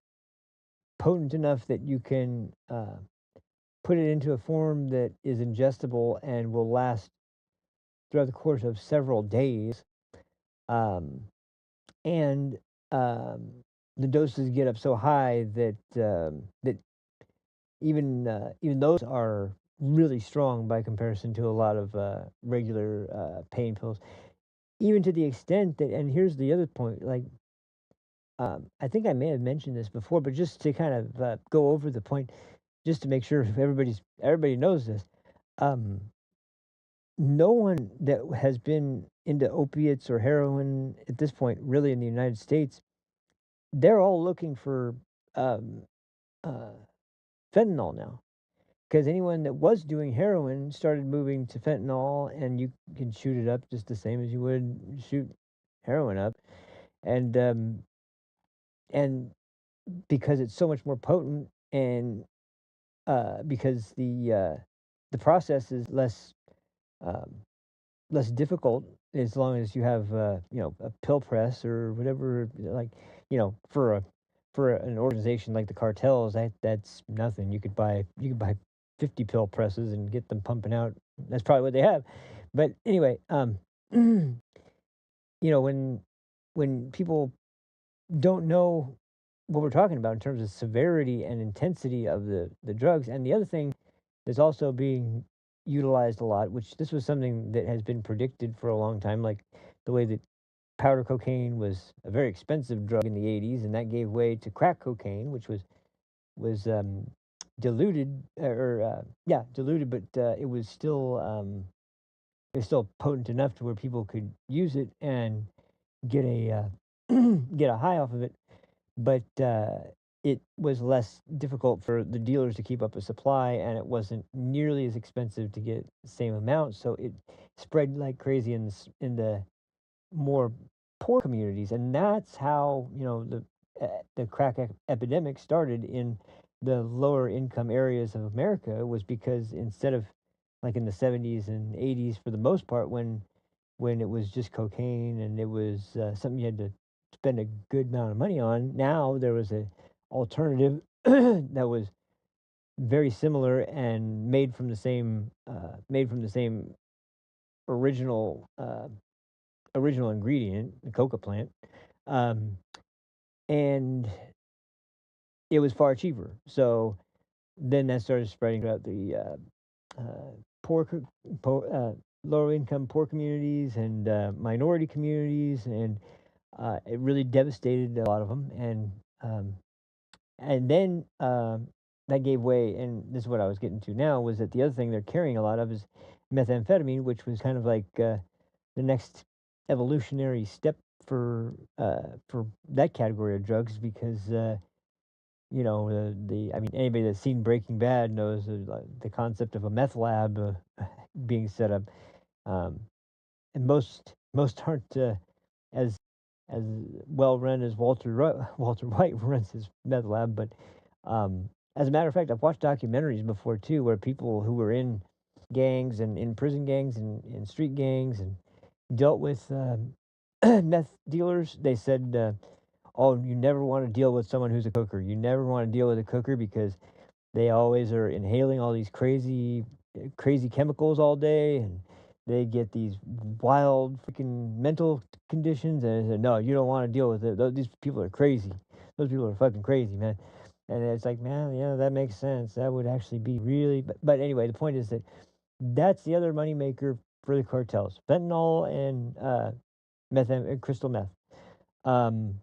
potent enough that you can put it into a form that is ingestible and will last throughout the course of several days. Um, and the doses get up so high that even those are really strong by comparison to a lot of regular pain pills. Even to the extent that, and here's the other point, like I think I may have mentioned this before, but just to kind of go over the point, just to make sure everybody knows this. No one that has been into opiates or heroin at this point, really in the United States, they're all looking for um, uh, fentanyl now. Because anyone that was doing heroin started moving to fentanyl, and you can shoot it up just the same as you would shoot heroin up, and because it's so much more potent, and because the process is um, less difficult, as long as you have a pill press or whatever, like for an organization like the cartels, that's nothing. You could buy 50 pill presses and get them pumping out. That's probably what they have. But anyway, when people don't know what we're talking about in terms of severity and intensity of the drugs. And the other thing that's also being utilized a lot, which this was something that has been predicted for a long time, like the way that powder cocaine was a very expensive drug in the 80s, and that gave way to crack cocaine, which was diluted, diluted, but it was still potent enough to where people could use it and get a get a high off of it, but it was less difficult for the dealers to keep up a supply, and it wasn't nearly as expensive to get the same amount. So it spread like crazy in the more poor communities, and that's how the crack epidemic started in the lower income areas of America. Was because instead of, like, in the 70s and 80s, for the most part, when it was just cocaine and it was something you had to spend a good amount of money on, now there was a alternative that was very similar and made from the same original original ingredient, the coca plant, um, and it was far cheaper. So then that started spreading throughout the poor, lower income poor communities and minority communities, and It really devastated a lot of them, and then that gave way. And this is what I was getting to now, was that the other thing they're carrying a lot of is methamphetamine, which was kind of like the next evolutionary step for that category of drugs, because I mean, anybody that's seen Breaking Bad knows like, the concept of a meth lab being set up, um, and most aren't as as well run as Walter White runs his meth lab. But as a matter of fact, I've watched documentaries before too, where people who were in gangs and in prison gangs and in street gangs and dealt with meth dealers. They said, "Oh, you never want to deal with someone who's a cooker. You never want to deal with a cooker because they always are inhaling all these crazy chemicals all day, and they get these wild freaking mental conditions." And I said, "No, you don't want to deal with it. These people are crazy. Those people are fucking crazy, man." And it's like, man, yeah, that makes sense. That would actually be really. But anyway, the point is that that's the other moneymaker for the cartels: fentanyl and crystal meth. Um,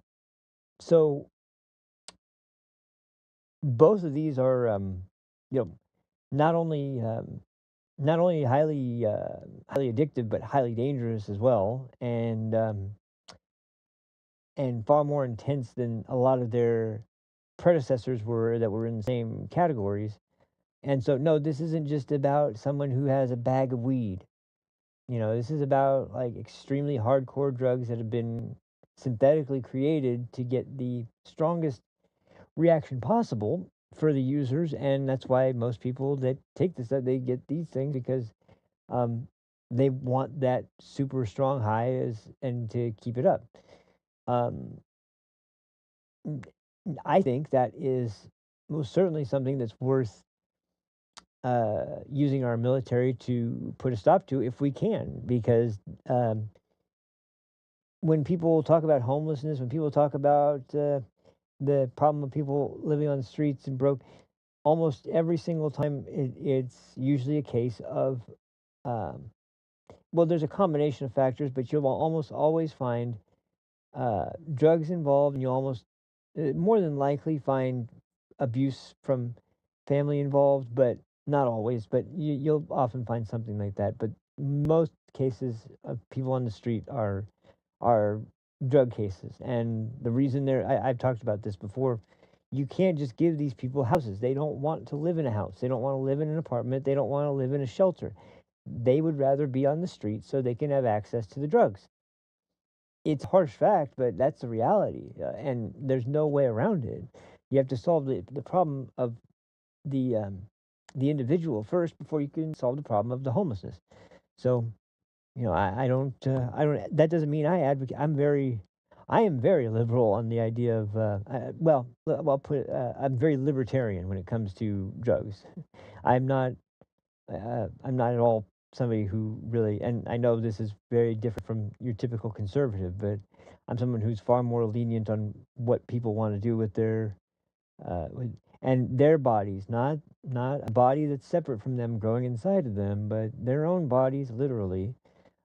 so both of these are, you know, not only highly addictive, but highly dangerous as well, and far more intense than a lot of their predecessors were that were in the same categories. And so, no, this isn't just about someone who has a bag of weed. This is about like extremely hardcore drugs that have been synthetically created to get the strongest reaction possible for the users. And that's why most people that take this, that they get these things because um, they want that super strong high and to keep it up. Um, I think that is most certainly something that's worth using our military to put a stop to if we can, because when people talk about homelessness, when people talk about the problem of people living on the streets and broke, almost every single time it's usually a case of, um, well, there's a combination of factors, but you'll almost always find drugs involved, and you almost more than likely find abuse from family involved, but not always. But you'll often find something like that. But most cases of people on the street are drug cases, and the reason I've talked about this before. You can't just give these people houses. They don't want to live in a house. They don't want to live in an apartment. They don't want to live in a shelter. They would rather be on the street so they can have access to the drugs. It's a harsh fact, but that's the reality, and there's no way around it. You have to solve the problem of the um, the individual first before you can solve the problem of the homelessness. So, I don't. That doesn't mean I advocate. I am very liberal on the idea of. I'm very libertarian when it comes to drugs. I'm not. I'm not at all somebody who really, and I know this is very different from your typical conservative, but I'm someone who's far more lenient on what people want to do with their, and their bodies, not a body that's separate from them growing inside of them, but their own bodies, literally.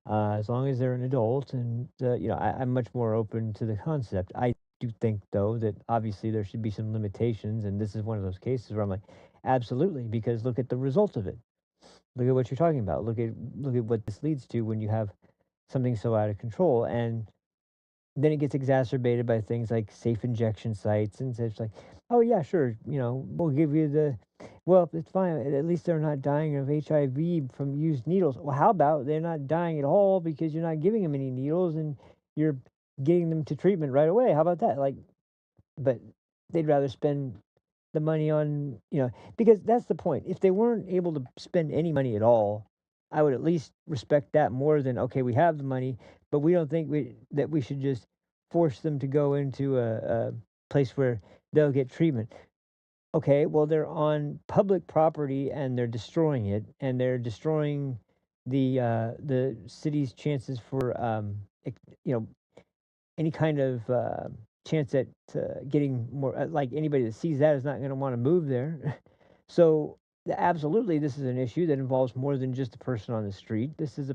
As long as they're an adult, and I'm much more open to the concept. I do think, though, that obviously there should be some limitations, and this is one of those cases where I'm like, absolutely, because look at the result of it. Look at what you're talking about. Look at what this leads to when you have something so out of control, and then it gets exacerbated by things like safe injection sites, and so it's like, oh yeah, sure, we'll give you well, it's fine. At least they're not dying of HIV from used needles. Well, how about they're not dying at all because you're not giving them any needles and you're getting them to treatment right away? How about that? Like, but they'd rather spend the money on, because that's the point. If they weren't able to spend any money at all, I would at least respect that more than, okay, we have the money, but we don't think that we should just force them to go into a place where they'll get treatment. Okay, well, they're on public property and they're destroying it, and they're destroying the city's chances for you know any kind of chance at getting more, like anybody that sees that is not going to want to move there. So absolutely, this is an issue that involves more than just the person on the street. This is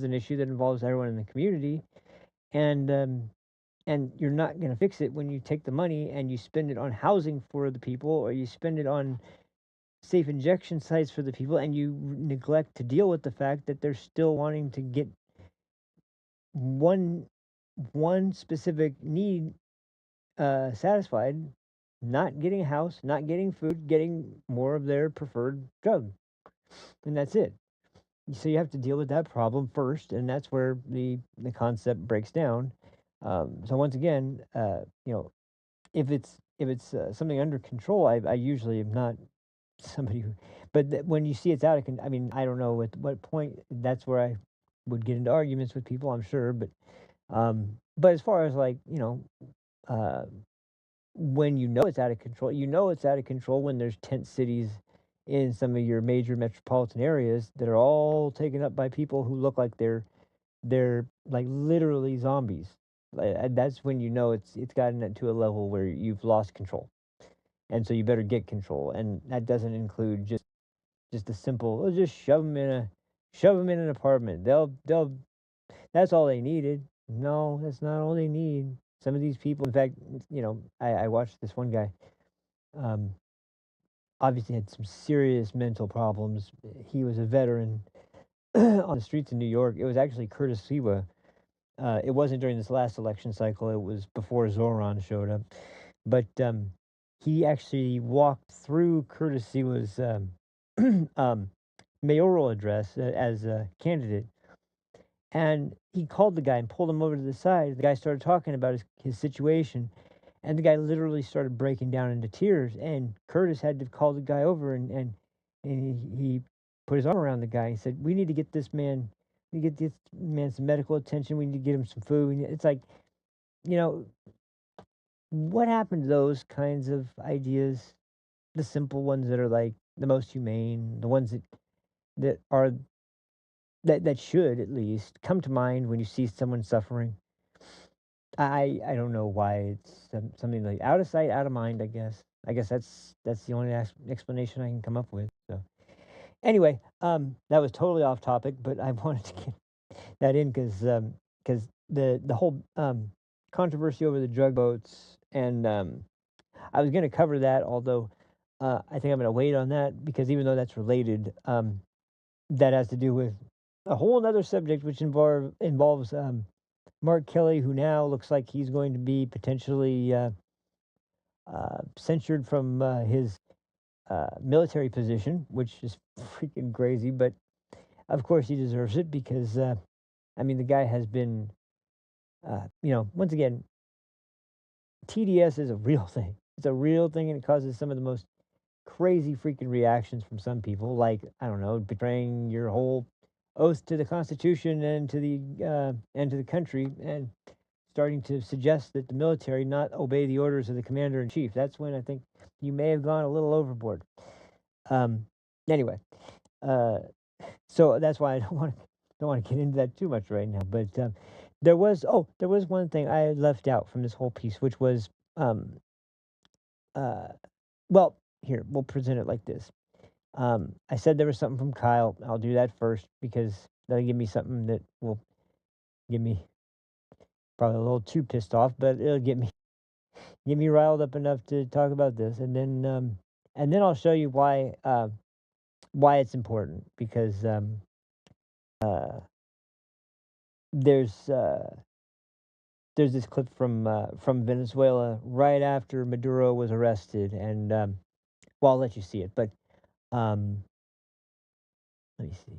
an issue that involves everyone in the community, and and you're not going to fix it when you take the money and you spend it on housing for the people, or you spend it on safe injection sites for the people, and you neglect to deal with the fact that they're still wanting to get one specific need satisfied, not getting a house, not getting food, getting more of their preferred drug, and that's it. So you have to deal with that problem first, and that's where the concept breaks down. So once again, if it's something under control, I usually am not somebody who, but when you see it's out of I mean, I don't know at what point that's where I would get into arguments with people, I'm sure, but as far as like, uh, when you know it's out of control, it's out of control when there's tent cities in some of your major metropolitan areas that are all taken up by people who look like they're like literally zombies. That's when you know it's gotten to a level where you've lost control, and so you better get control. And that doesn't include just a simple, oh, just shove them in an apartment. They'll that's all they needed. No, that's not all they need. Some of these people, in fact, I watched this one guy. Um, Obviously had some serious mental problems. He was a veteran on the streets in New York. It was actually Curtis Sewa. It wasn't during this last election cycle. It was before Zoran showed up. But he actually walked through Curtis Sewa's mayoral address as a candidate. And he called the guy and pulled him over to the side. The guy started talking about his situation. And the guy literally started breaking down into tears. And Curtis had to call the guy over, and he put his arm around the guy. He said, "We need to get this man, we need to get this man some medical attention. We need to get him some food." And it's like, you know, what happened to those kinds of ideas? The simple ones that are like the most humane, the ones that are that should at least come to mind when you see someone suffering. I don't know why it's something like out of sight, out of mind. I guess that's the only explanation I can come up with. So anyway, that was totally off topic, but I wanted to get that in because the whole controversy over the drug boats, and I was going to cover that, although I think I'm going to wait on that because even though that's related, that has to do with a whole other subject which involves Mark Kelly, who now looks like he's going to be potentially censured from his military position, which is freaking crazy. But of course, he deserves it because, I mean, the guy has been, once again, TDS is a real thing. It's a real thing, and it causes some of the most crazy freaking reactions from some people, like, I don't know, betraying your whole oath to the Constitution and to the country, and starting to suggest that the military not obey the orders of the commander in chief. That's when I think you may have gone a little overboard. Anyway, uh, so that's why I don't want to get into that too much right now. But there was one thing I had left out from this whole piece, which was uh, well, here we'll present it like this. I said there was something from Kyle. I'll do that first because that'll give me something that will get me probably a little too pissed off, but it'll get me riled up enough to talk about this, and then I'll show you why it's important because uh, there's there's this clip from Venezuela right after Maduro was arrested, and well, I'll let you see it, but um, let me see.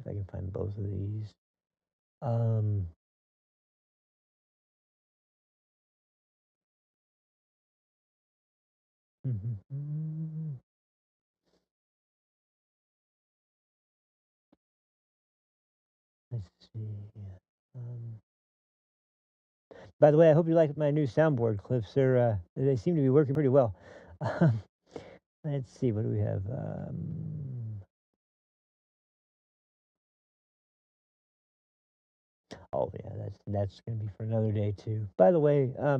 If I can find both of these. Um, let's see. Um, by the way, I hope you like my new soundboard clips. They seem to be working pretty well. Um, let's see. What do we have? Oh yeah, that's gonna be for another day too. By the way, I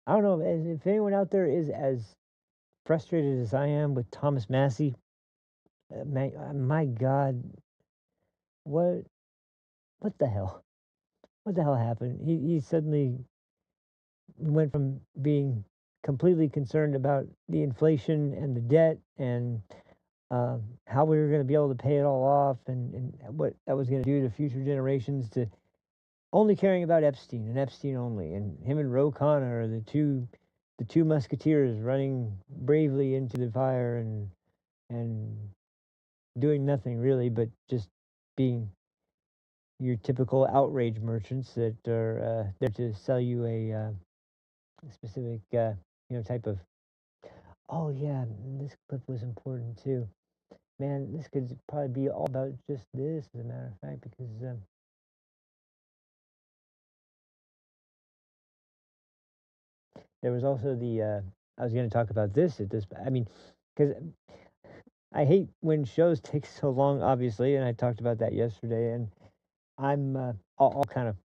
don't know if anyone out there is as frustrated as I am with Thomas Massey, my God, what what the hell? What the hell happened? He suddenly went from being completely concerned about the inflation and the debt and how we were going to be able to pay it all off and what that was going to do to future generations to only caring about Epstein and Epstein only. And him and Ro Khanna are the two musketeers running bravely into the fire and doing nothing really but just being your typical outrage merchants that are there to sell you a specific type of. Oh yeah, this clip was important too. Man, this could probably be all about just this, as a matter of fact, because there was also the. I was going to talk about this at this. I mean, because I hate when shows take so long, obviously, and I talked about that yesterday. And I'll kind of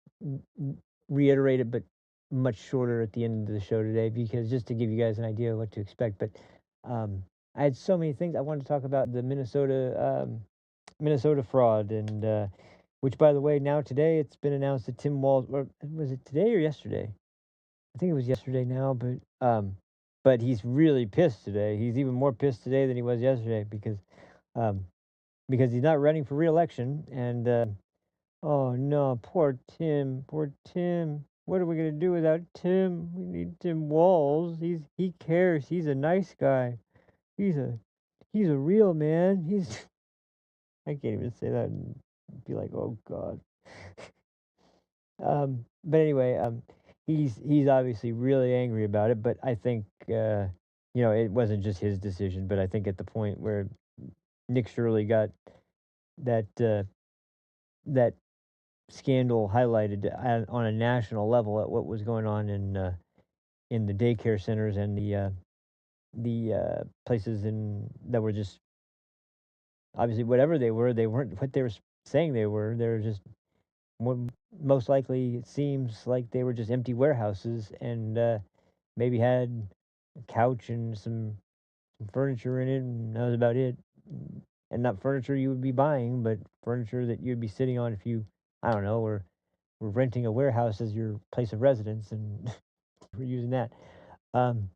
reiterate it, but much shorter at the end of the show today, because just to give you guys an idea of what to expect. But I had so many things I wanted to talk about the Minnesota fraud, and which, by the way, now today it's been announced that Tim Walz, or was it today or yesterday? I think it was yesterday now, but he's really pissed today. He's even more pissed today than he was yesterday um, because he's not running for re-election, and oh no, poor Tim, poor Tim. What are we gonna do without Tim? We need Tim Walz. He cares. He's a nice guy. He's a he's a real man. He's I can't even say that and be like, oh God. But anyway, he's obviously really angry about it. But I think it wasn't just his decision. But I think at the point where Nick Shirley got that scandal highlighted on a national level at what was going on in the daycare centers and the places that were just obviously whatever they weren't what they were saying they were. They were just most likely it seems like they were just empty warehouses and maybe had a couch and some furniture in it, and that was about it. And not furniture you would be buying, but furniture that you'd be sitting on if you, I don't know, were renting a warehouse as your place of residence and we're using that. Um,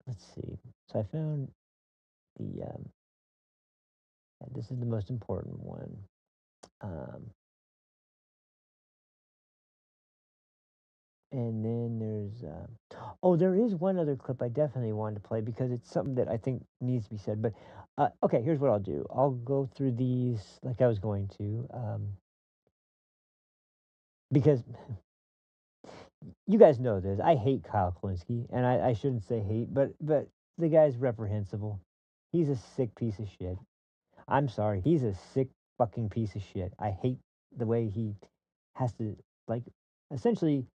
let's see. So I found this is the most important one. And then there is one other clip I definitely wanted to play because it's something that I think needs to be said. But okay, here's what I'll do. I'll go through these like I was going to, because you guys know this. I hate Kyle Kalinske, and I shouldn't say hate, but the guy's reprehensible. He's a sick piece of shit. I'm sorry, he's a sick fucking piece of shit. I hate the way he has to like essentially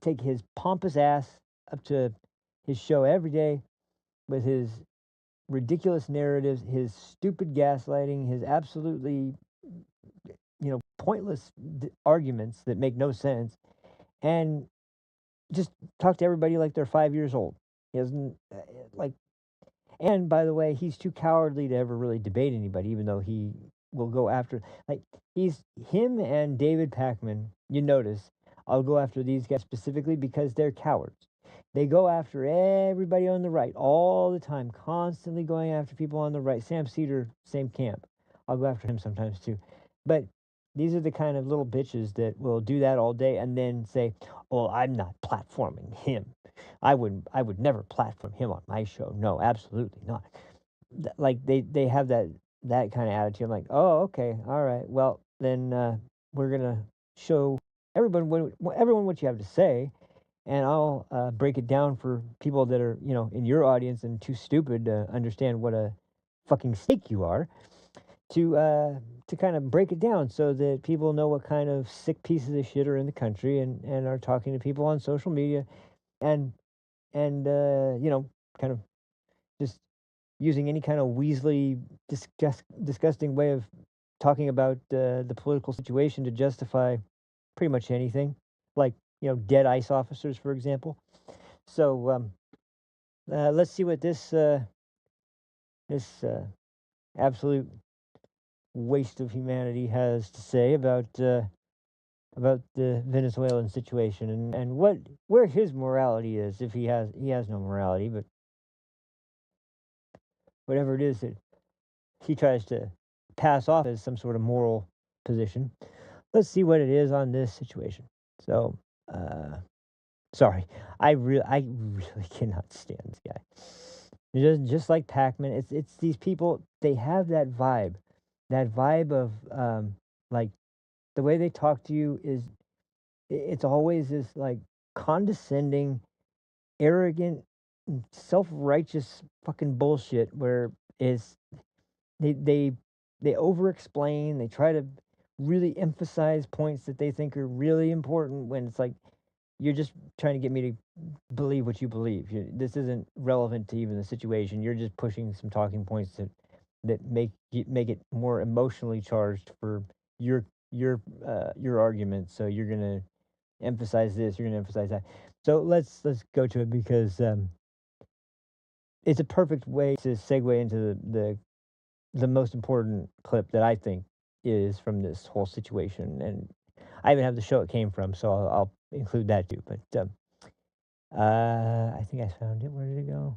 take his pompous ass up to his show every day with his ridiculous narratives, his stupid gaslighting, his absolutely, pointless arguments that make no sense, and just talk to everybody like they're 5 years old. He doesn't like. And by the way, he's too cowardly to ever really debate anybody, even though he will go after. Like he's him and David Pakman. You notice I'll go after these guys specifically because they're cowards. They go after everybody on the right all the time, constantly going after people on the right. Sam Cedar, same camp. I'll go after him sometimes too. But these are the kind of little bitches that will do that all day and then say, "Oh, I'm not platforming him. I would never platform him on my show. No, absolutely not." Like they have that kind of attitude. I'm like, "Oh, okay, all right. Well, then we're gonna show everyone what you have to say, and I'll break it down for people that are in your audience and too stupid to understand what a fucking snake you are to kind of break it down so that people know what kind of sick pieces of shit are in the country and are talking to people on social media and kind of just using any kind of weaselly disgusting way of talking about the political situation to justify pretty much anything, like dead ICE officers, for example. So let's see what this absolute waste of humanity has to say about the Venezuelan situation and where his morality is, if he has no morality, but whatever it is that he tries to pass off as some sort of moral position. Let's see what it is on this situation. So, sorry, I really cannot stand this guy. Just like Pac-Man, it's these people. They have that vibe of like the way they talk to you is it's always this like condescending, arrogant, self-righteous fucking bullshit where is they they they over explain, they try to really emphasize points that they think are really important when it's like you're just trying to get me to believe what you believe. This isn't relevant to even the situation. You're just pushing some talking points that make it more emotionally charged for your your argument. So you're gonna emphasize this. You're gonna emphasize that. So let's go to it because it's a perfect way to segue into the most important clip that I think is from this whole situation. And I even have the show it came from, so I'll include that too. But I think I found it. Where did it go?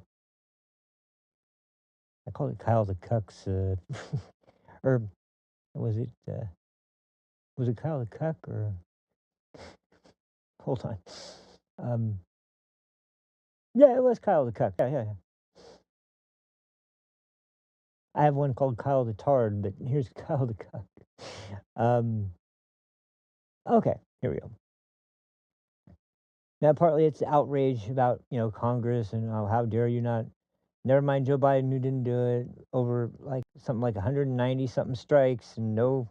I called it Kyle the Cuck's, or was it Kyle the Cuck or? Hold on. Yeah, it was Kyle the Cuck. Yeah. I have one called Kyle the Tard, but here's Kyle the Cuck. Okay, here we go. Now, partly it's outrage about Congress and how dare you not. Never mind Joe Biden who didn't do it over like something like 190 something strikes and no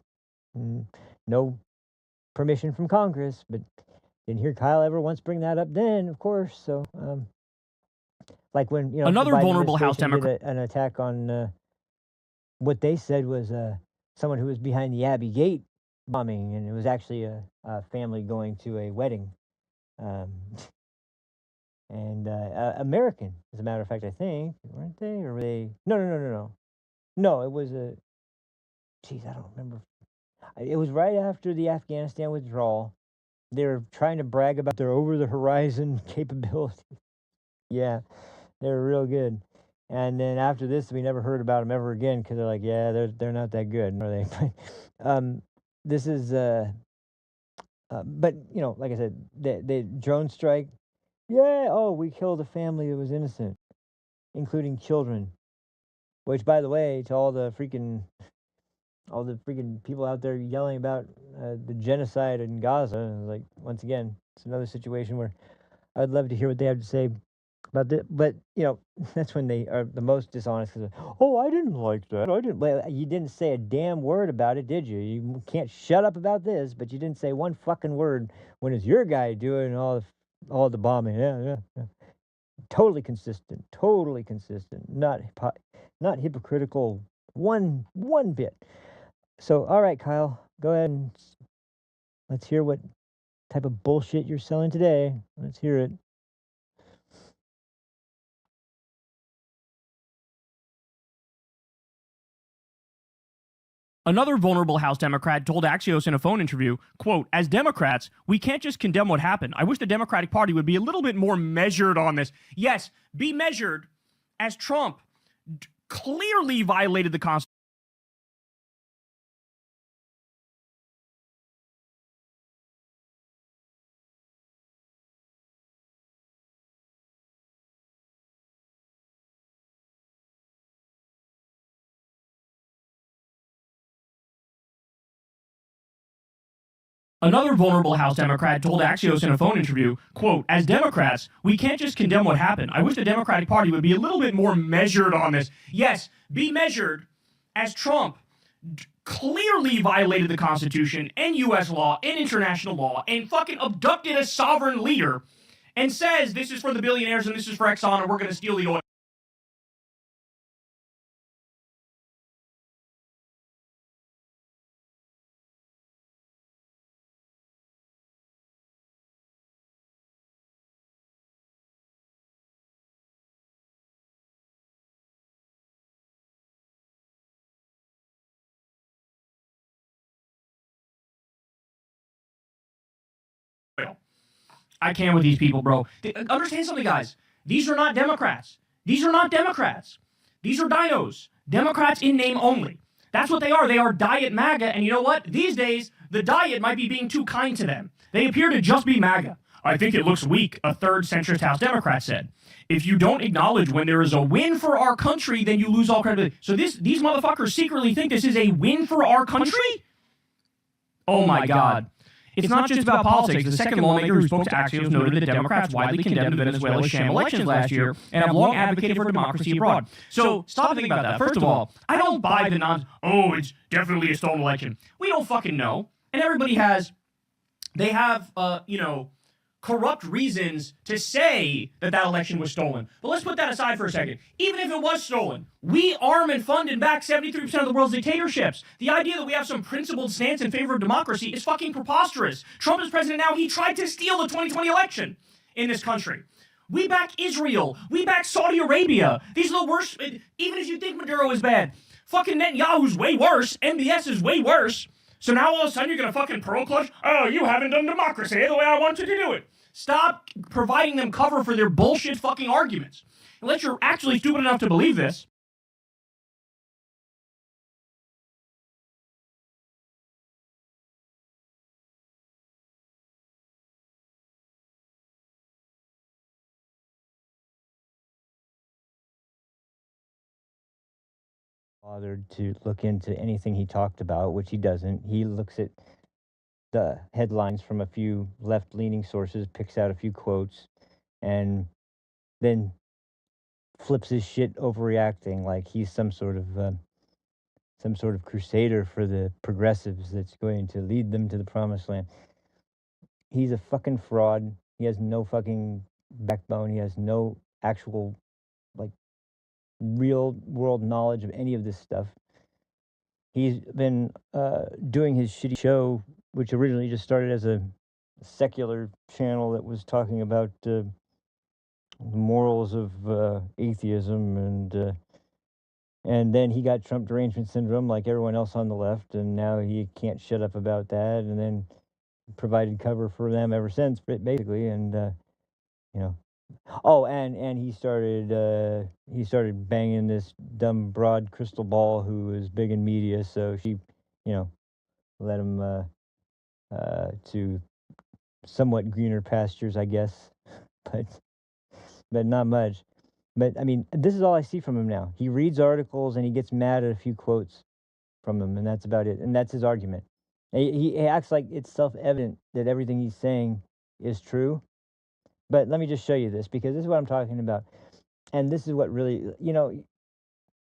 permission from Congress. But didn't hear Kyle ever once bring that up then, of course. So like when Another the Biden vulnerable House administration Democrat. did an attack on what they said was someone who was behind the Abbey Gate bombing, and it was actually a family going to a wedding. Um, and American, as a matter of fact, I think, weren't they? Or were they? No. No, it was a. Geez, I don't remember. It was right after the Afghanistan withdrawal. They were trying to brag about their over-the-horizon capability. Yeah, they were real good. And then after this, we never heard about them ever again because they're like, yeah, they're not that good, are they? This is, but like I said, the drone strike. Yeah, oh, we killed a family that was innocent, including children. Which, by the way, to all the freaking people out there yelling about the genocide in Gaza, like once again, it's another situation where I'd love to hear what they have to say about this. But that's when they are the most dishonest. 'Cause, oh, I didn't like that. I didn't. Well, you didn't say a damn word about it, did you? You can't shut up about this, but you didn't say one fucking word when it's your guy doing all the bombing. Yeah. Totally consistent. Totally consistent. Not hypocritical. One bit. So, all right, Kyle, go ahead and let's hear what type of bullshit you're selling today. Let's hear it. Another vulnerable House Democrat told Axios in a phone interview, quote, as Democrats, we can't just condemn what happened. I wish the Democratic Party would be a little bit more measured on this. Yes, be measured as Trump clearly violated the Constitution. Another vulnerable House Democrat told Axios in a phone interview, quote, as Democrats, we can't just condemn what happened. I wish the Democratic Party would be a little bit more measured on this. Yes, be measured as Trump clearly violated the Constitution and U.S. law and international law and fucking abducted a sovereign leader and says this is for the billionaires and this is for Exxon and we're going to steal the oil. I can't with these people, bro. Understand something, guys. These are not Democrats. These are not Democrats. These are dinos. Democrats in name only. That's what they are. They are diet MAGA, and you know what? These days, the diet might be being too kind to them. They appear to just be MAGA. I think it looks weak, a third centrist House Democrat said. If you don't acknowledge when there is a win for our country, then you lose all credibility. So these motherfuckers secretly think this is a win for our country? Oh my God. It's not just about politics. The second lawmaker who spoke to Axios noted that Democrats widely condemned Venezuela's sham elections last year and have long advocated for democracy abroad. So stop thinking about that. First of all, I don't buy the it's definitely a stolen election. We don't fucking know. And everybody they have corrupt reasons to say that election was stolen. But let's put that aside for a second. Even if it was stolen, we arm and fund and back 73% of the world's dictatorships. The idea that we have some principled stance in favor of democracy is fucking preposterous. Trump is president now. He tried to steal the 2020 election in this country. We back Israel. We back Saudi Arabia. These are the worst. Even if you think Maduro is bad, fucking Netanyahu's way worse. MBS is way worse. So now all of a sudden you're going to fucking pearl clutch? Oh, you haven't done democracy the way I want you to do it. Stop providing them cover for their bullshit fucking arguments. Unless you're actually stupid enough to believe this. Bothered to look into anything he talked about, which he doesn't. He looks at the headlines from a few left-leaning sources, picks out a few quotes, and then flips his shit overreacting like he's some sort of crusader for the progressives that's going to lead them to the promised land. He's a fucking fraud. He has no fucking backbone. He has no actual real world knowledge of any of this stuff. He's been doing his shitty show, which originally just started as a secular channel that was talking about the morals of atheism, and then he got Trump derangement syndrome like everyone else on the left, and now he can't shut up about that, and then provided cover for them ever since, basically, and oh, and he started banging this dumb broad crystal ball who is big in media, so she led him to somewhat greener pastures, I guess, but not much. But I mean, this is all I see from him now. He reads articles and he gets mad at a few quotes from them, and that's about it. And that's his argument. He acts like it's self-evident that everything he's saying is true. But let me just show you this, because this is what I'm talking about. And this is what really,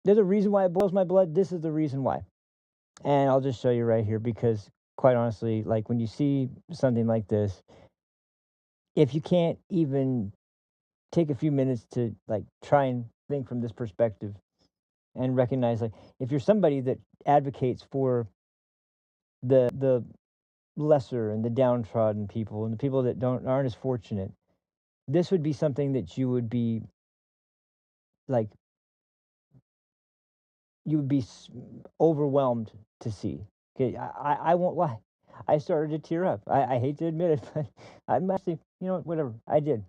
there's a reason why it boils my blood. This is the reason why. And I'll just show you right here, because quite honestly, like when you see something like this, if you can't even take a few minutes to try and think from this perspective and recognize, if you're somebody that advocates for the lesser and the downtrodden people and the people that aren't as fortunate, this would be something that you would be overwhelmed to see. Okay, I won't lie. I started to tear up. I hate to admit it, but I'm actually, whatever. I did.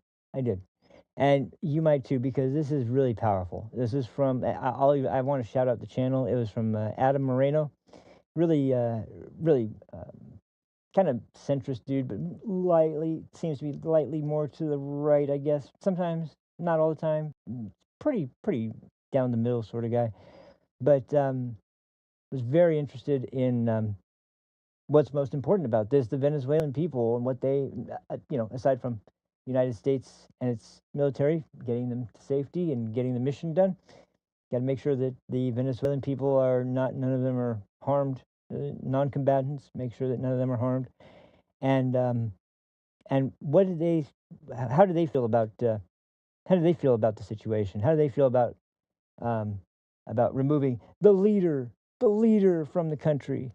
And you might too, because this is really powerful. This is from, I want to shout out the channel. It was from Adam Moreno. Really kind of centrist dude, but seems to be lightly more to the right, I guess. Sometimes, not all the time. Pretty down the middle sort of guy. But was very interested in what's most important about this, the Venezuelan people, and what they, aside from the United States and its military, getting them to safety and getting the mission done, got to make sure that the Venezuelan people none of them are harmed, non-combatants, make sure that none of them are harmed. And how do they feel about the situation? How do they feel about removing the leader from the country?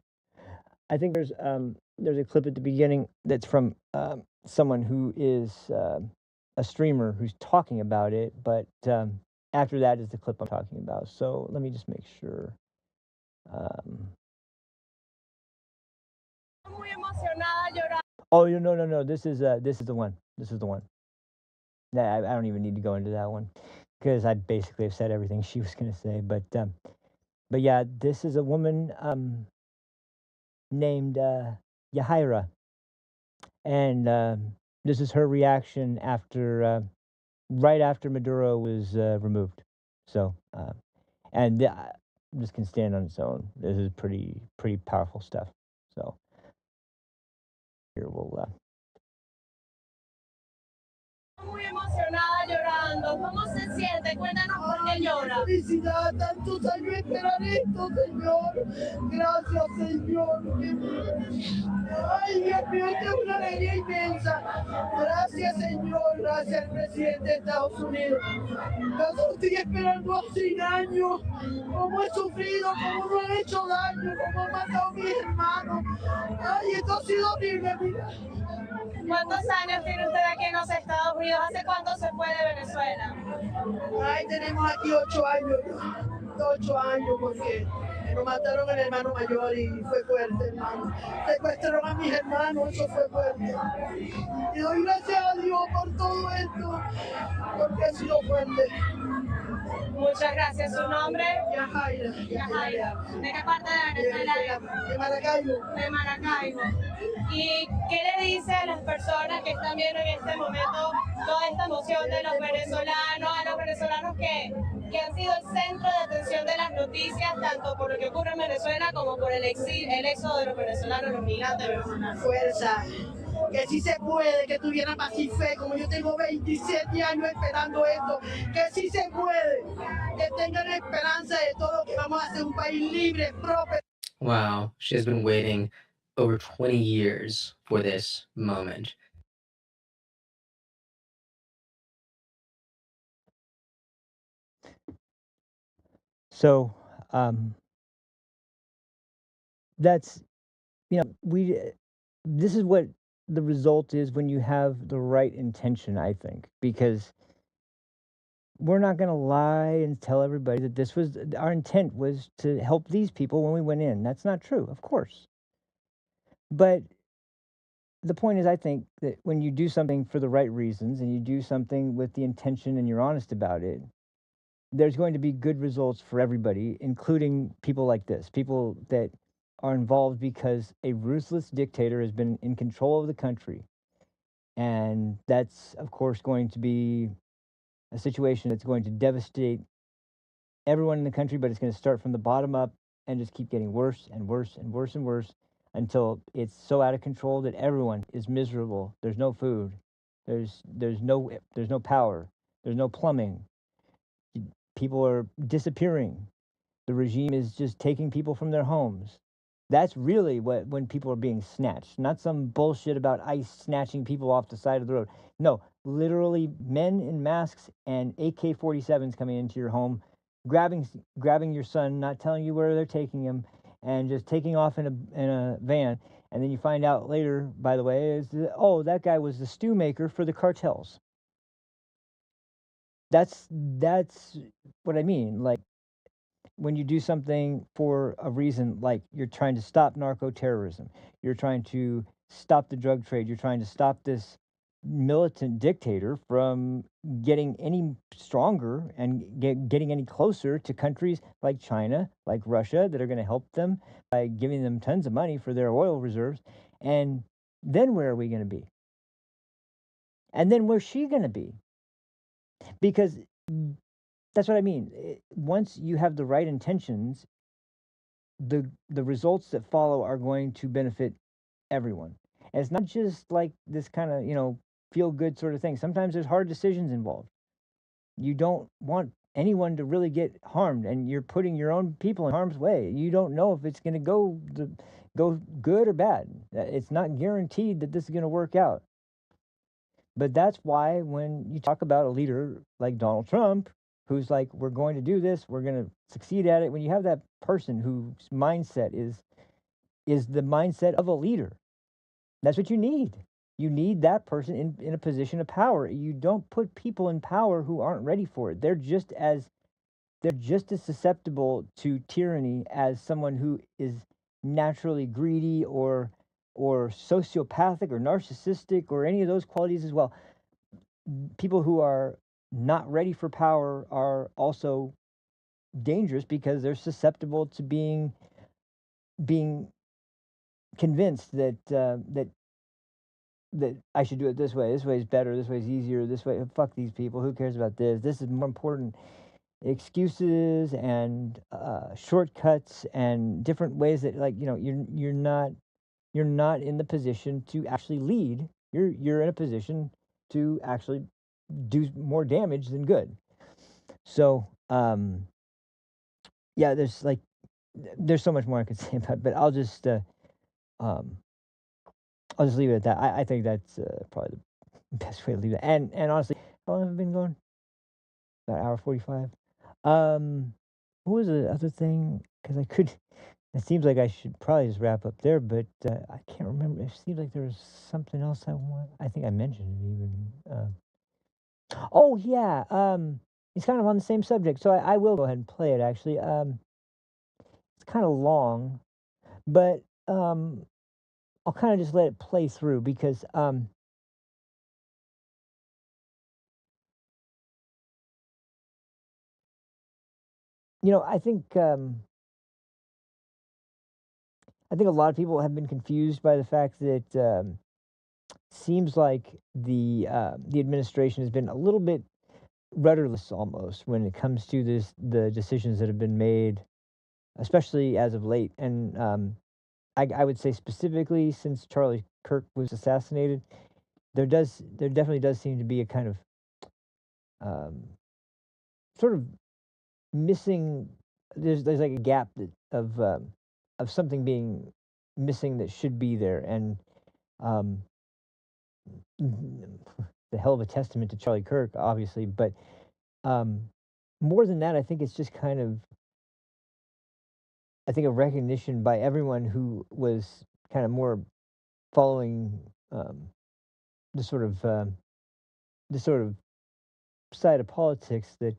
I think there's a clip at the beginning that's from someone who is a streamer who's talking about it, but after that is the clip I'm talking about. So let me just make sure. Oh, no. This is the one. This is the one. I don't even need to go into that one because I basically have said everything she was going to say. But yeah, this is a woman named Yahaira, and this is her reaction after right after Maduro was removed. So, and this can stand on its own. This is pretty powerful stuff. So here we'll. Muy emocionada llorando. ¿Cómo se siente? Cuéntanos por qué llora. Felicidad, tantos años esperar esto, Señor. Gracias, Señor. Ay, Dios mío, esta es una alegría inmensa. Gracias, Señor. Gracias al presidente de Estados Unidos. Yo solo estoy esperando hace años. Cómo he sufrido, cómo no he hecho daño, cómo han matado a mis hermanos. Ay, esto ha sido horrible, mira. ¿Cuántos años tiene usted aquí en los Estados Unidos? ¿Hace cuánto se fue de Venezuela? Ay, tenemos aquí 8 años, 8 años, porque nos mataron al hermano mayor y fue fuerte, hermano. Secuestraron a mis hermanos, eso fue fuerte. Y doy gracias a Dios por todo esto, porque ha sido fuerte. Muchas gracias. ¿Su nombre? Yahaira. Yahaira. ¿De qué parte de Venezuela? De Maracaibo. De Maracaibo. ¿Y qué le dice a las personas que están viendo en este momento toda esta emoción de los venezolanos, a los venezolanos que han sido el centro de atención de las noticias, tanto por lo que ocurre en Venezuela como por el éxodo de los venezolanos, los migrantes venezolanos? Fuerza. Que sí se puede, que tuvieran paz y fe, como yo tengo 27 años esperando esto, que sí se puede, que tengan esperanza de todo, que vamos a ser un país libre, próspero. Wow, she has been waiting over 20 years for this moment. So that's, this is what the result is when you have the right intention, I think, because we're not going to lie and tell everybody that this was our intent was to help these people when we went in. That's not true, of course. But the point is, I think that when you do something for the right reasons and you do something with the intention and you're honest about it, there's going to be good results for everybody, including people like this, people that are involved because a ruthless dictator has been in control of the country. And that's, of course, going to be a situation that's going to devastate everyone in the country, but it's going to start from the bottom up and just keep getting worse and worse and worse and worse until it's so out of control that everyone is miserable. There's no food. There's no power. There's no plumbing. People are disappearing. The regime is just taking people from their homes. That's really when people are being snatched, not some bullshit about ICE snatching people off the side of the road. No, literally men in masks and AK-47s coming into your home, grabbing your son, not telling you where they're taking him, and just taking off in a van. And then you find out later, by the way, that guy was the stew maker for the cartels. That's what I mean. Like, when you do something for a reason, like you're trying to stop narco-terrorism, you're trying to stop the drug trade, you're trying to stop this militant dictator from getting any stronger and getting any closer to countries like China, like Russia, that are going to help them by giving them tons of money for their oil reserves. And then where are we going to be? And then where's she going to be? Because that's what I mean. Once you have the right intentions, the results that follow are going to benefit everyone. And it's not just like this kind of, feel good sort of thing. Sometimes there's hard decisions involved. You don't want anyone to really get harmed, and you're putting your own people in harm's way. You don't know if it's going to go good or bad. It's not guaranteed that this is going to work out. But that's why when you talk about a leader like Donald Trump, who's like, we're going to do this, we're going to succeed at it. When you have that person whose mindset is the mindset of a leader, that's what you need. You need that person in a position of power. You don't put people in power who aren't ready for it. They're just as susceptible to tyranny as someone who is naturally greedy or sociopathic or narcissistic or any of those qualities as well. people who are not ready for power are also dangerous because they're susceptible to being convinced that that I should do it this way. This way is better. This way is easier. This way, fuck these people. Who cares about this? This is more important. Excuses and shortcuts and different ways that, like, you're not in the position to actually lead. You're in a position to actually do more damage than good. So yeah, there's so much more I could say about it, but um I'll just leave it at that. I think that's probably the best way to leave it. And honestly, how long have I been going? About hour 45. What was the other thing? Because I could. It seems like I should probably just wrap up there, but I can't remember. It seems like there was something else I want. I think I mentioned it even. Oh yeah. It's kind of on the same subject, so I will go ahead and play it. Actually, it's kind of long, but I'll kind of just let it play through because I think a lot of people have been confused by the fact that seems like the administration has been a little bit rudderless almost when it comes to the decisions that have been made, especially as of late. And I would say specifically since Charlie Kirk was assassinated, there definitely does seem to be a kind of um, sort of missing. There's like a gap of something being missing that should be there, and um, the hell of a testament to Charlie Kirk, obviously. But um, more than that, I think it's just kind of I think a recognition by everyone who was kind of more following the sort of the sort of side of politics that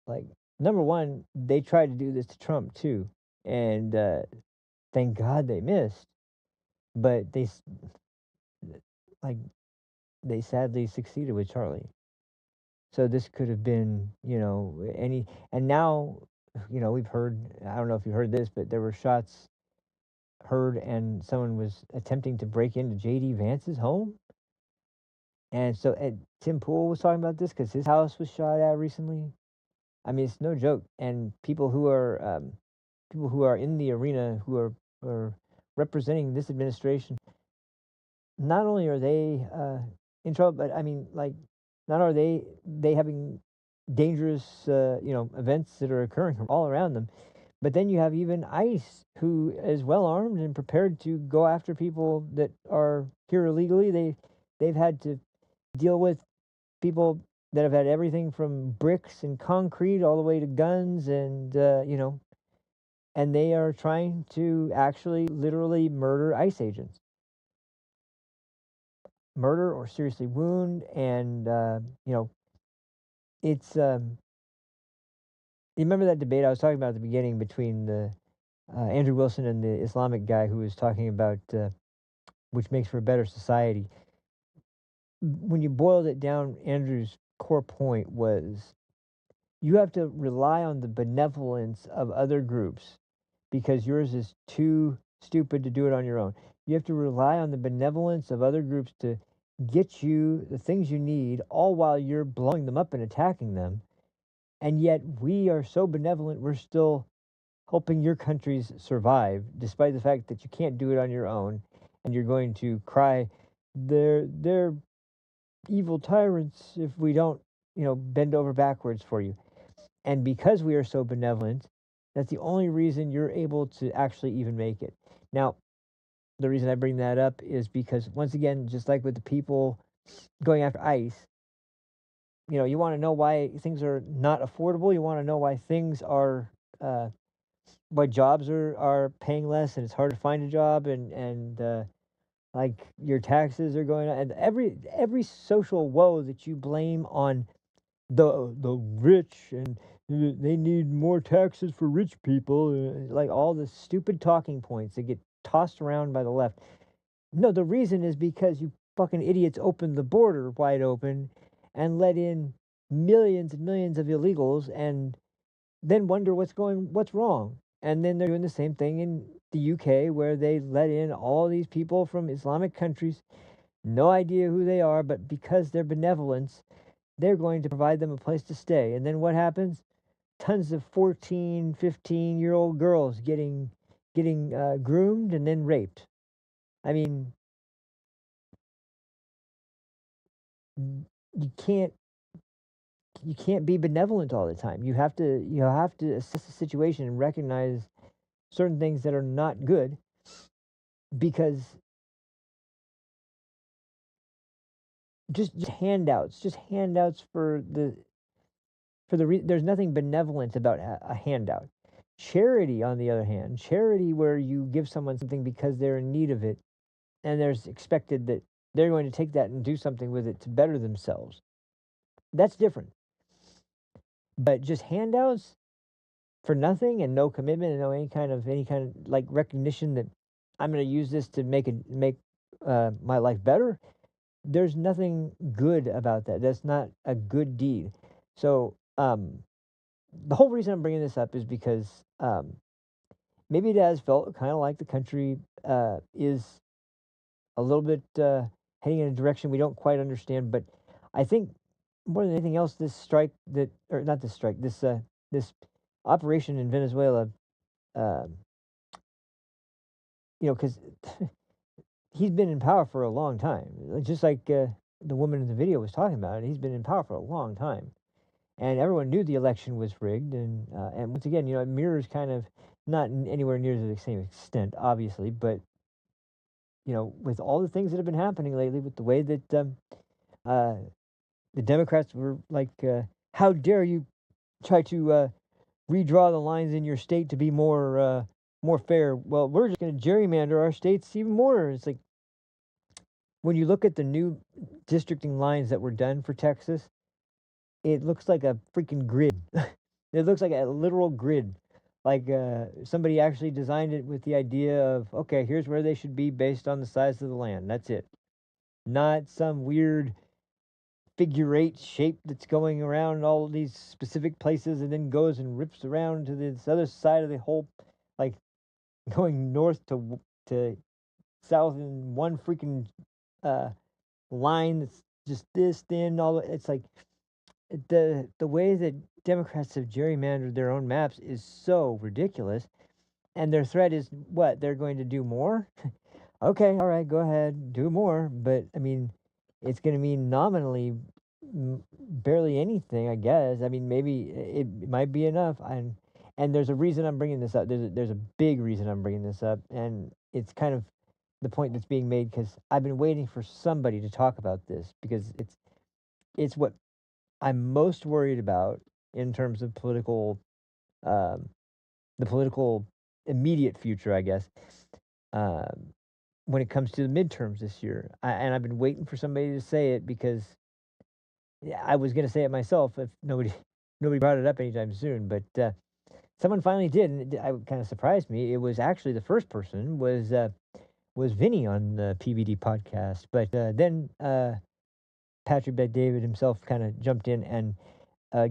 like number one, they tried to do this to Trump too, and thank God they missed, but like they sadly succeeded with Charlie. So this could have been, any, and now, we've heard. I don't know if you heard this, but there were shots heard, and someone was attempting to break into JD Vance's home, and so Tim Pool was talking about this because his house was shot at recently. I mean, it's no joke, and people who are in the arena who are representing this administration, not only are they in trouble, but I mean, like, not are they having dangerous, events that are occurring all around them, but then you have even ICE, who is well armed and prepared to go after people that are here illegally. They've had to deal with people that have had everything from bricks and concrete all the way to guns, and and they are trying to actually literally murder ICE agents, murder or seriously wound, and it's you remember that debate I was talking about at the beginning between the Andrew Wilson and the Islamic guy who was talking about which makes for a better society. When you boiled it down, Andrew's core point was you have to rely on the benevolence of other groups because yours is too stupid to do it on your own. You have to rely on the benevolence of other groups to get you the things you need, all while you're blowing them up and attacking them. And yet we are so benevolent, we're still helping your countries survive, despite the fact that you can't do it on your own, and you're going to cry, they're evil tyrants if we don't, bend over backwards for you. And because we are so benevolent, that's the only reason you're able to actually even make it. Now, the reason I bring that up is because, once again, just like with the people going after ICE, you want to know why things are not affordable. You want to know why things are, why jobs are paying less, and it's hard to find a job, and like your taxes are going up, and every social woe that you blame on the rich, and they need more taxes for rich people, like all the stupid talking points that get tossed around by the left. No, the reason is because you fucking idiots opened the border wide open and let in millions and millions of illegals and then wonder what's wrong. And then they're doing the same thing in the UK where they let in all these people from Islamic countries, no idea who they are, but because they're benevolence, they're going to provide them a place to stay. And then what happens? Tons of 14, 15-year-old girls getting groomed and then raped. I mean, you can't be benevolent all the time. You have to assess the situation and recognize certain things that are not good, because just handouts for there's nothing benevolent about a handout. Charity, on the other hand, charity where you give someone something because they're in need of it, and there's expected that they're going to take that and do something with it to better themselves. That's different. But just handouts for nothing and no commitment and no any kind of like recognition that I'm going to use this to make my life better. There's nothing good about that. That's not a good deed. So the whole reason I'm bringing this up is because maybe it has felt kind of like the country is a little bit heading in a direction we don't quite understand. But I think more than anything else, this strike or not this strike, this operation in Venezuela, because he's been in power for a long time, just like the woman in the video was talking about. He's been in power for a long time, and everyone knew the election was rigged. And once again, it mirrors kind of not anywhere near to the same extent, obviously, but with all the things that have been happening lately, with the way that the Democrats were like, "How dare you try to redraw the lines in your state to be more fair?" Well, we're just going to gerrymander our states even more. It's like when you look at the new districting lines that were done for Texas, it looks like a freaking grid. It looks like a literal grid. Like somebody actually designed it with the idea of, okay, here's where they should be based on the size of the land. That's it. Not some weird figure eight shape that's going around all these specific places and then goes and rips around to this other side of the whole, like going north to south in one freaking line that's just this thin. It's like the way that Democrats have gerrymandered their own maps is so ridiculous, and their threat is what they're going to do more. Okay, all right, go ahead, do more, but I mean, it's going to mean nominally barely anything, I guess. I mean, maybe it might be enough, and there's a reason I'm bringing this up. There's a big reason I'm bringing this up, and it's kind of the point that's being made because I've been waiting for somebody to talk about this because it's what I'm most worried about in terms of um, the political immediate future, I guess, when it comes to the midterms this year. And I've been waiting for somebody to say it because I was going to say it myself if nobody brought it up anytime soon. But someone finally did, and it kind of surprised me. It was actually the first person was Vinny on the PBD podcast, but then Patrick Bet David himself kind of jumped in and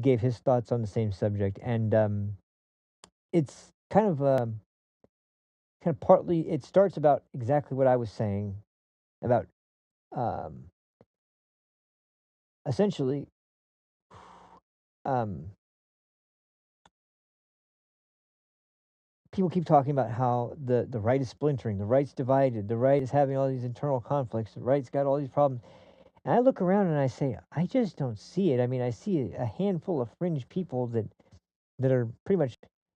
gave his thoughts on the same subject, and it's kind of partly it starts about exactly what I was saying about um, essentially um, people keep talking about how the right is splintering, the right's divided, the right is having all these internal conflicts, the right's got all these problems. And I look around and I say, I just don't see it. I mean, I see a handful of fringe people that are pretty much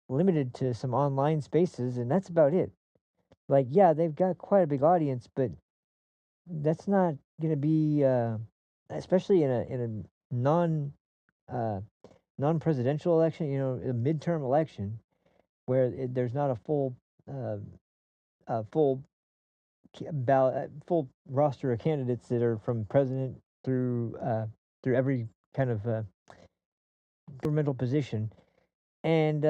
limited to some online spaces, and that's about it. Like, yeah, they've got quite a big audience, but that's not going to be, especially in a uh, non-presidential election, a midterm election, where there's not uh, a full roster of candidates that are from president through every kind of governmental position, and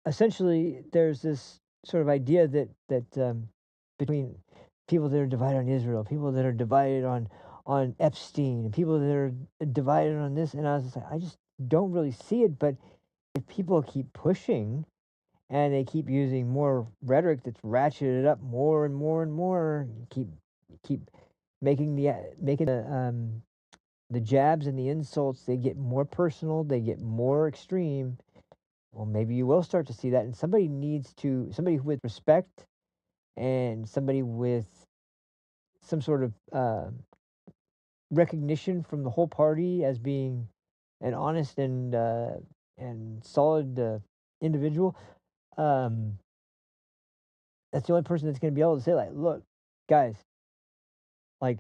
essentially there's this sort of idea that between people that are divided on Israel, people that are divided on Epstein, and people that are divided on this. And I was just like, I just don't really see it. But if people keep pushing and they keep using more rhetoric that's ratcheted up more and more and more, keep making the jabs and the insults, they get more personal, they get more extreme. Well, maybe you will start to see that, and somebody with respect and somebody with some sort of recognition from the whole party as being an honest and solid individual. That's the only person that's going to be able to say, like, look, guys, like,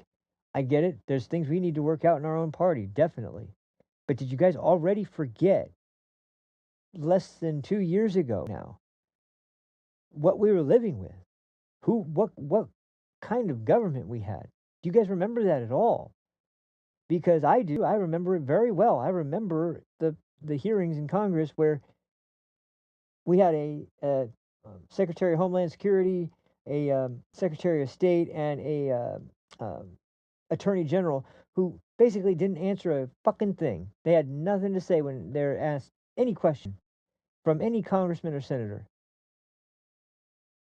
I get it. There's things we need to work out in our own party, definitely. But did you guys already forget less than 2 years ago now what we were living with? What kind of government we had? Do you guys remember that at all? Because I do. I remember it very well. I remember the hearings in Congress where we had a Secretary of Homeland Security, a Secretary of State, and a Attorney General who basically didn't answer a fucking thing. They had nothing to say when they're asked any question from any congressman or senator.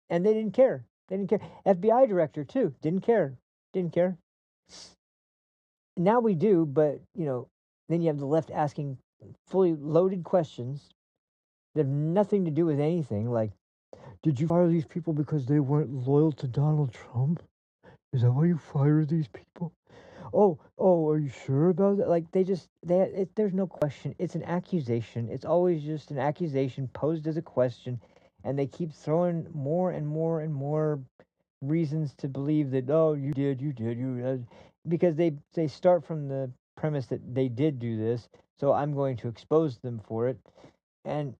And they didn't care. They didn't care. FBI director, too, didn't care. Didn't care. Now we do, but, then you have the left asking fully loaded questions that have nothing to do with anything. Like, did you fire these people because they weren't loyal to Donald Trump? Is that why you fired these people? Oh, are you sure about that? Like, there's no question. It's an accusation. It's always just an accusation posed as a question, and they keep throwing more and more and more reasons to believe that, oh, you did, because they start from the premise that they did do this, so I'm going to expose them for it, and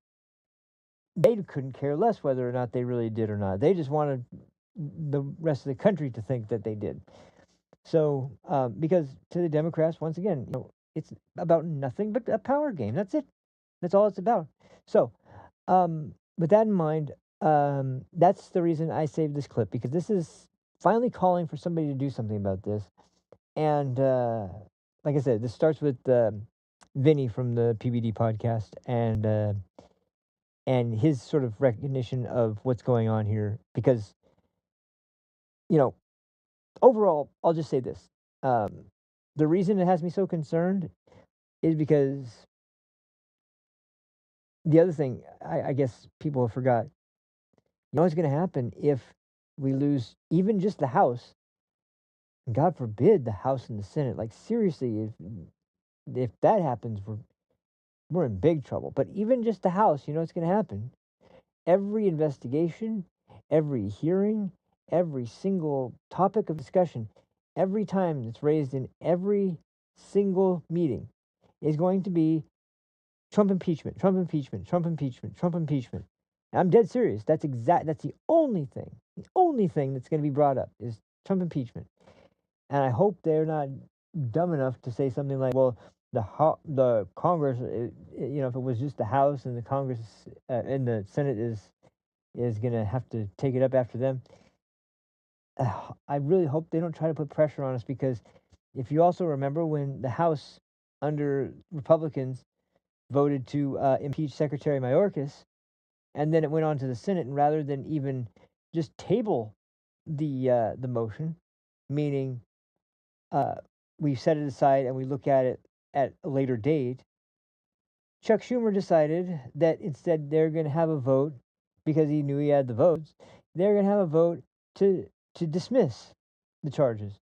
they couldn't care less whether or not they really did or not. They just wanted the rest of the country to think that they did. So, because to the Democrats, once again, it's about nothing but a power game. That's it. That's all it's about. So, with that in mind, that's the reason I saved this clip, because this is finally calling for somebody to do something about this. And like I said, this starts with Vinny from the PBD podcast and his sort of recognition of what's going on here. Because, overall, I'll just say this. The reason it has me so concerned is because the other thing I guess people have forgot. What's going to happen if we lose even just the House? God forbid the House and the Senate. Like, seriously, if that happens, we're in big trouble. But even just the House, what's going to happen? Every investigation, every hearing, every single topic of discussion, every time that's raised in every single meeting is going to be Trump impeachment, Trump impeachment, Trump impeachment, Trump impeachment. And I'm dead serious. That's the only thing that's going to be brought up is Trump impeachment. And I hope they're not dumb enough to say something like, well, the Congress, if it was just the House and the Congress and the Senate is going to have to take it up after them. I really hope they don't try to put pressure on us, because if you also remember when the House under Republicans voted to impeach Secretary Mayorkas, and then it went on to the Senate, and rather than even just table the motion, meaning we set it aside and we look at it at a later date, Chuck Schumer decided that instead they're going to have a vote, because he knew he had the votes. They're going to have a vote to dismiss the charges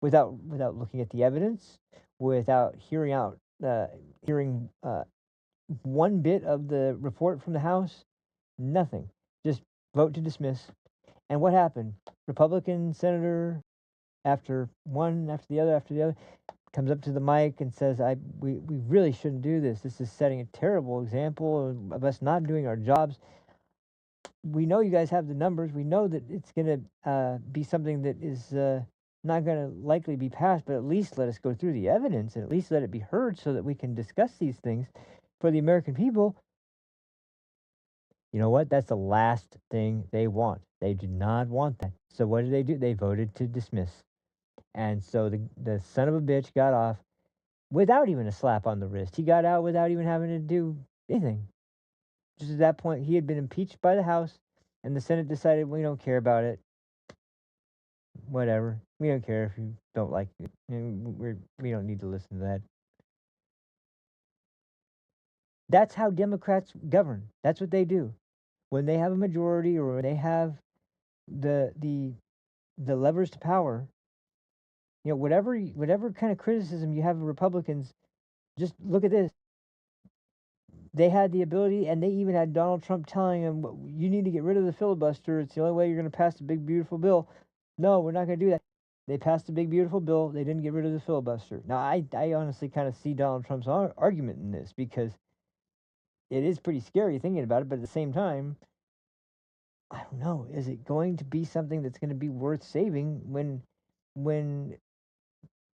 without looking at the evidence, without hearing one bit of the report from the House, nothing. Just vote to dismiss. And what happened? Republican senator, after the other, comes up to the mic and says, we really shouldn't do this. This is setting a terrible example of us not doing our jobs. We know you guys have the numbers. We know that it's going to be something that is not going to likely be passed, but at least let us go through the evidence and at least let it be heard so that we can discuss these things for the American people. You know what? That's the last thing they want. They did not want that. So what did they do? They voted to dismiss. And so the son of a bitch got off without even a slap on the wrist. He got out without even having to do anything. Just at that point, he had been impeached by the House, and the Senate decided, we don't care about it. Whatever. We don't care if you don't like it. We don't need to listen to that. That's how Democrats govern. That's what they do. When they have a majority or when they have the levers to power, whatever kind of criticism you have of Republicans, just look at this. They had the ability, and they even had Donald Trump telling them, you need to get rid of the filibuster. It's the only way you're going to pass the big, beautiful bill. No, we're not going to do that. They passed the big, beautiful bill. They didn't get rid of the filibuster. Now, I honestly kind of see Donald Trump's argument in this, because it is pretty scary thinking about it, but at the same time, I don't know. Is it going to be something that's going to be worth saving when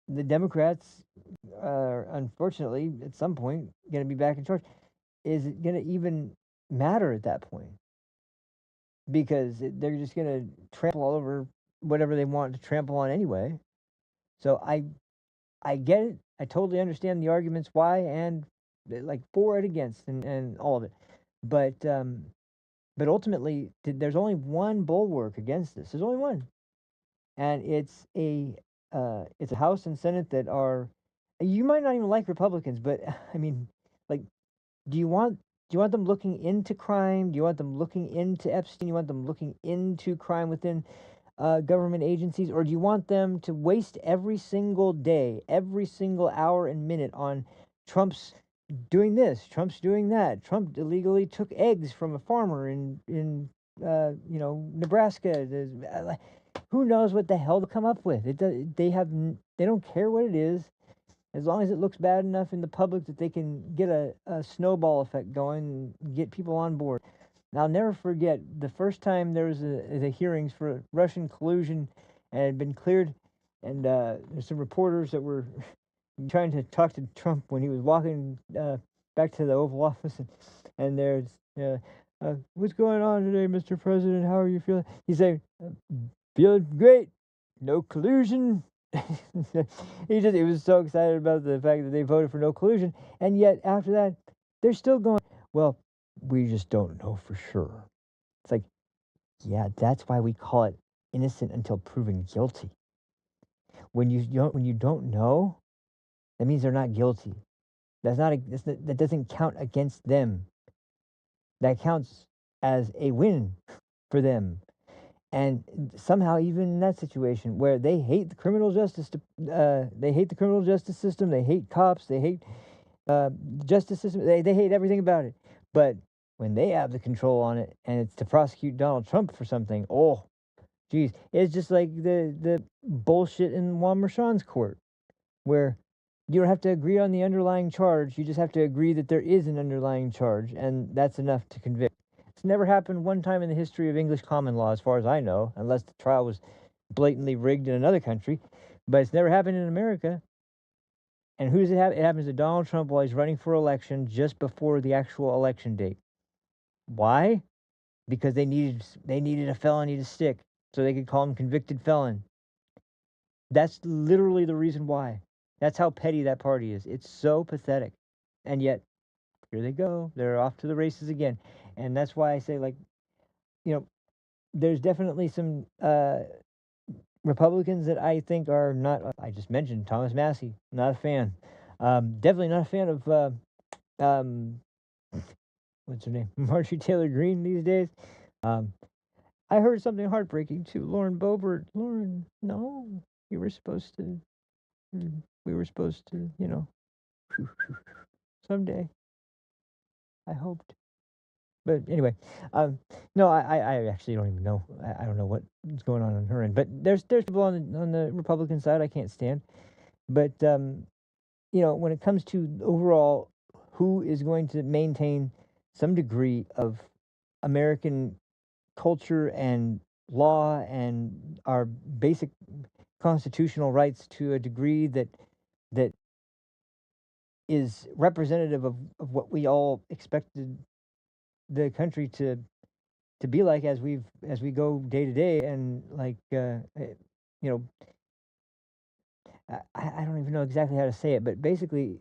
the Democrats are, unfortunately, at some point, going to be back in charge? Is it going to even matter at that point? Because they're just going to trample all over whatever they want to trample on anyway. So I get it. I totally understand the arguments why, and like for and against, and all of it. But ultimately, there's only one bulwark against this. There's only one, and it's a House and Senate that are. You might not even like Republicans, but I mean, like, do you want them looking into crime? Do you want them looking into Epstein? Do you want them looking into crime within government agencies, or do you want them to waste every single day, every single hour and minute on Trump's doing this, Trump's doing that? Trump illegally took eggs from a farmer in Nebraska. Who knows what the hell to come up with? They don't care what it is, as long as it looks bad enough in the public that they can get a snowball effect going and get people on board. And I'll never forget the first time there was the hearings for Russian collusion, and it had been cleared, and there's some reporters that were trying to talk to Trump when he was walking back to the Oval Office, and there's what's going on today, Mr. President? How are you feeling? He's saying, feeling great, no collusion. He was so excited about the fact that they voted for no collusion, and yet after that, they're still going, well, we just don't know for sure. It's like, yeah, that's why we call it innocent until proven guilty. When you don't know, that means they're not guilty. That doesn't count against them. That counts as a win for them. And somehow, even in that situation where they hate the criminal justice, they hate the criminal justice system, they hate cops, they hate justice system, they hate everything about it. But when they have the control on it, and it's to prosecute Donald Trump for something, oh, geez, it's just like the bullshit in Juan Merchan's court, where you don't have to agree on the underlying charge, you just have to agree that there is an underlying charge, and that's enough to convict. It's never happened one time in the history of English common law, as far as I know, unless the trial was blatantly rigged in another country. But it's never happened in America. And who does it happen? It happens to Donald Trump while he's running for election just before the actual election date. Why? Because they needed a felony to stick, so they could call him convicted felon. That's literally the reason why. That's how petty that party is. It's so pathetic. And yet, here they go. They're off to the races again. And that's why I say, like, there's definitely some Republicans that I think are not. I just mentioned Thomas Massey. Not a fan. Definitely not a fan of what's her name? Marjorie Taylor Greene these days. I heard something heartbreaking too. Lauren Boebert. Lauren, no, we were supposed to, someday. I hoped. But anyway, no, I actually don't even know. I don't know what's going on her end. But there's people on the Republican side I can't stand. But when it comes to overall, who is going to maintain some degree of American culture and law and our basic constitutional rights to a degree that is representative of what we all expected the country to to be like as we go day to day, and like you know, I don't even know exactly how to say it, but basically,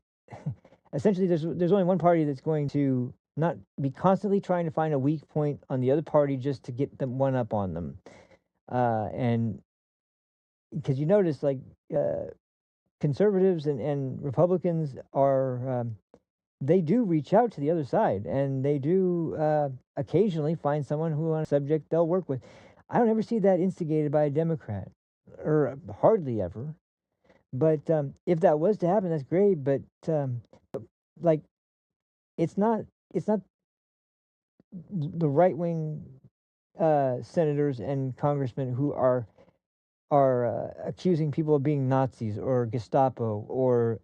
essentially, there's only one party that's going to not be constantly trying to find a weak point on the other party just to get them one up on them, and because you notice like conservatives and Republicans are they do reach out to the other side, and they do occasionally find someone who on a subject they'll work with. I don't ever see that instigated by a Democrat, or hardly ever. But if that was to happen, that's great. But like, it's not the right wing senators and congressmen who are accusing people of being Nazis or Gestapo or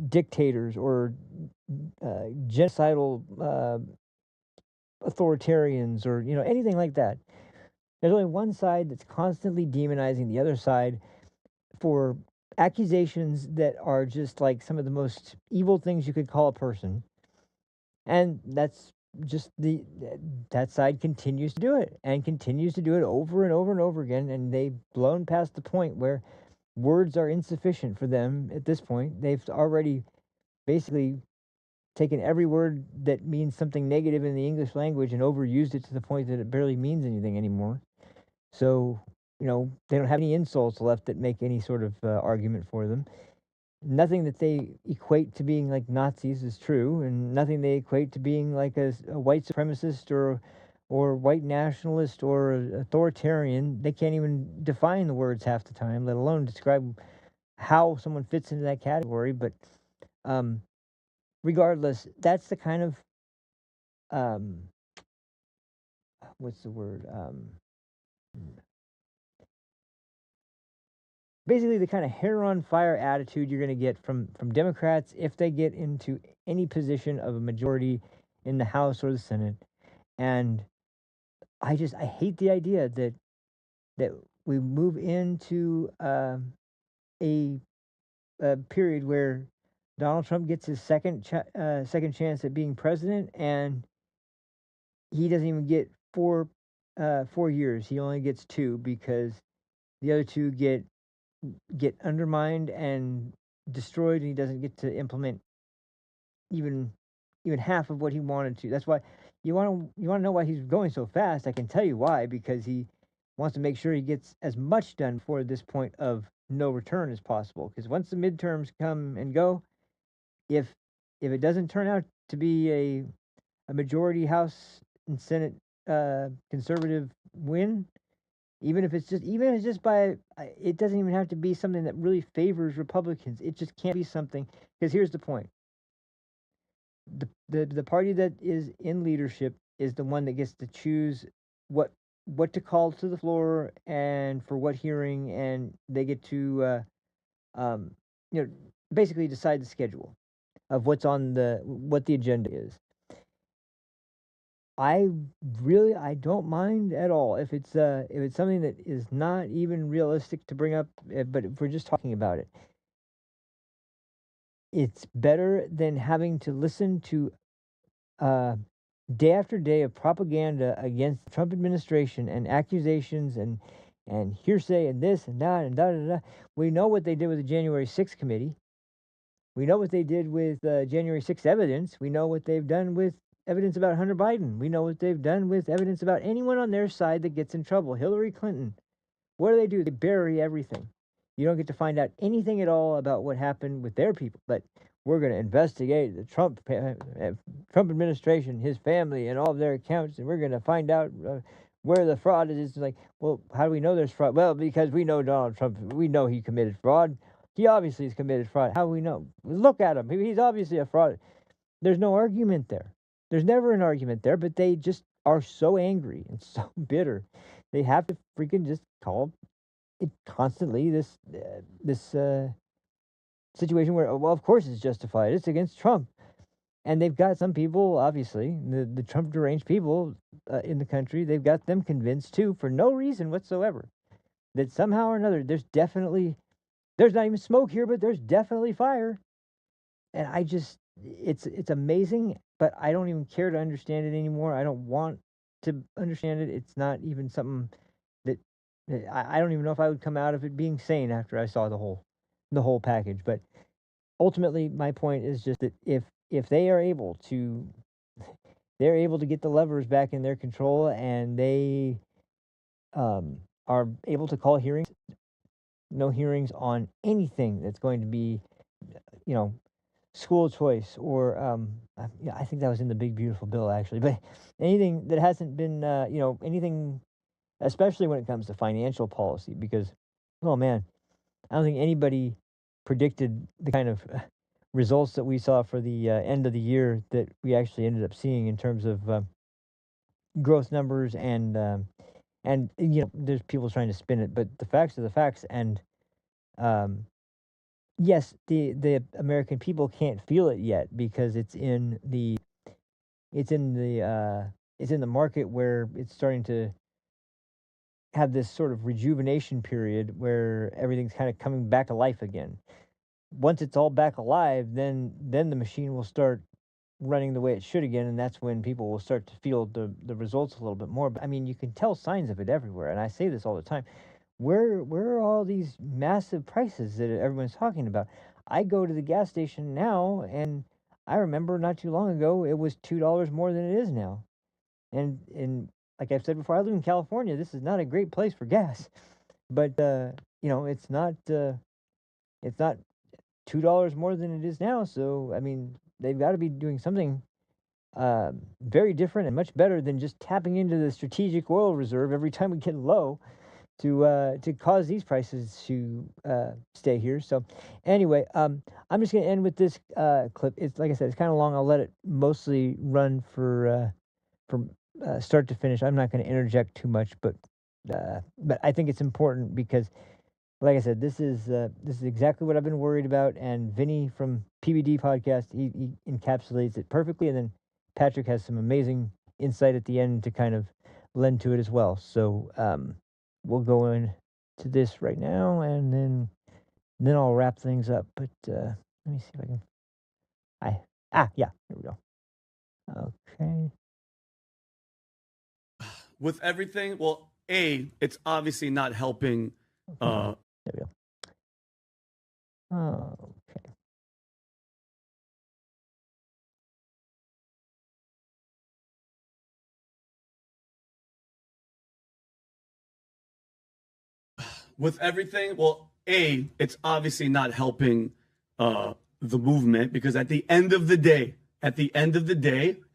dictators or genocidal authoritarians, or anything like that. There's only one side that's constantly demonizing the other side for accusations that are just like some of the most evil things you could call a person, and that's just that side continues to do it and continues to do it over and over and over again, and they've blown past the point where words are insufficient for them. At this point, they've already basically taken every word that means something negative in the English language and overused it to the point that it barely means anything anymore. So, they don't have any insults left that make any sort of argument for them. Nothing that they equate to being like Nazis is true, and nothing they equate to being like a white supremacist or white nationalist or authoritarian. They can't even define the words half the time, let alone describe how someone fits into that category. But regardless, that's the kind of what's the word? Basically, the kind of hair on fire attitude you're going to get from Democrats if they get into any position of a majority in the House or the Senate. And I hate the idea that we move into a period where Donald Trump gets his second chance at being president, and he doesn't even get 4 years. He only gets 2 because the other 2 get undermined and destroyed, and he doesn't get to implement even half of what he wanted to. That's why you want to know why he's going so fast. I can tell you why, because he wants to make sure he gets as much done before this point of no return as possible. Because once the midterms come and go, if it doesn't turn out to be a majority House and Senate conservative win, even if it's just by, it doesn't even have to be something that really favors Republicans. It just can't be something, because here's the point. The party that is in leadership is the one that gets to choose what to call to the floor and for what hearing, and they get to basically decide the schedule of what the agenda is. I don't mind at all if it's something that is not even realistic to bring up, but if we're just talking about it, it's better than having to listen to day after day of propaganda against the Trump administration and accusations and hearsay and this and that and da da da. We know what they did with the January 6th committee. We know what they did with January 6th evidence. We know what they've done with evidence about Hunter Biden. We know what they've done with evidence about anyone on their side that gets in trouble. Hillary Clinton. What do? They bury everything. You don't get to find out anything at all about what happened with their people. But we're going to investigate the Trump administration, his family, and all of their accounts, and we're going to find out where the fraud is. It's like, well, how do we know there's fraud? Well, because we know Donald Trump. We know he committed fraud. He obviously has committed fraud. How do we know? Look at him. He's obviously a fraud. There's no argument there. There's never an argument there, but they just are so angry and so bitter. They have to freaking just call it constantly this situation where, well, of course it's justified. It's against Trump. And they've got some people, obviously, the Trump deranged people in the country, they've got them convinced too, for no reason whatsoever, that somehow or another there's not even smoke here, but there's definitely fire. And it's amazing but I don't even care to understand it anymore. I don't want to understand it. It's not even something that I don't even know if I would come out of it being sane after I saw the whole package. But ultimately, my point is just that if they are able to, they're able to get the levers back in their control, and they are able to call hearings, no hearings on anything that's going to be, you know, school choice or yeah, I think that was in the big beautiful bill actually, but anything that hasn't been you know, anything, especially when it comes to financial policy, because oh man, I don't think anybody predicted the kind of results that we saw for the end of the year that we actually ended up seeing in terms of growth numbers, and you know, there's people trying to spin it, but the facts are the facts. And um, yes, the American people can't feel it yet because it's in the it's in the market where it's starting to have this sort of rejuvenation period where everything's kind of coming back to life again. Once it's all back alive, then the machine will start running the way it should again, and that's when people will start to feel the results a little bit more. But I mean, you can tell signs of it everywhere, and I say this all the time. Where are all these massive prices that everyone's talking about? I go to the gas station now, and I remember not too long ago it was $2 more than it is now. And like I've said before, I live in California. This is not a great place for gas, but you know, it's not $2 more than it is now. So I mean, they've got to be doing something very different and much better than just tapping into the strategic oil reserve every time we get low to cause these prices to stay here. So anyway, I'm just going to end with this clip. It's like I said, it's kind of long. I'll let it mostly run for from start to finish. I'm not going to interject too much, but I think it's important because, like I said, this is exactly what I've been worried about. And Vinny from PBD podcast, he encapsulates it perfectly. And then Patrick has some amazing insight at the end to kind of lend to it as well. So we'll go into this right now, and then I'll wrap things up. But let me see if I can. Yeah, here we go. Okay. With everything, well, it's obviously not helping. There we go. Okay. With everything, well, it's obviously not helping the movement, because at the end of the day, and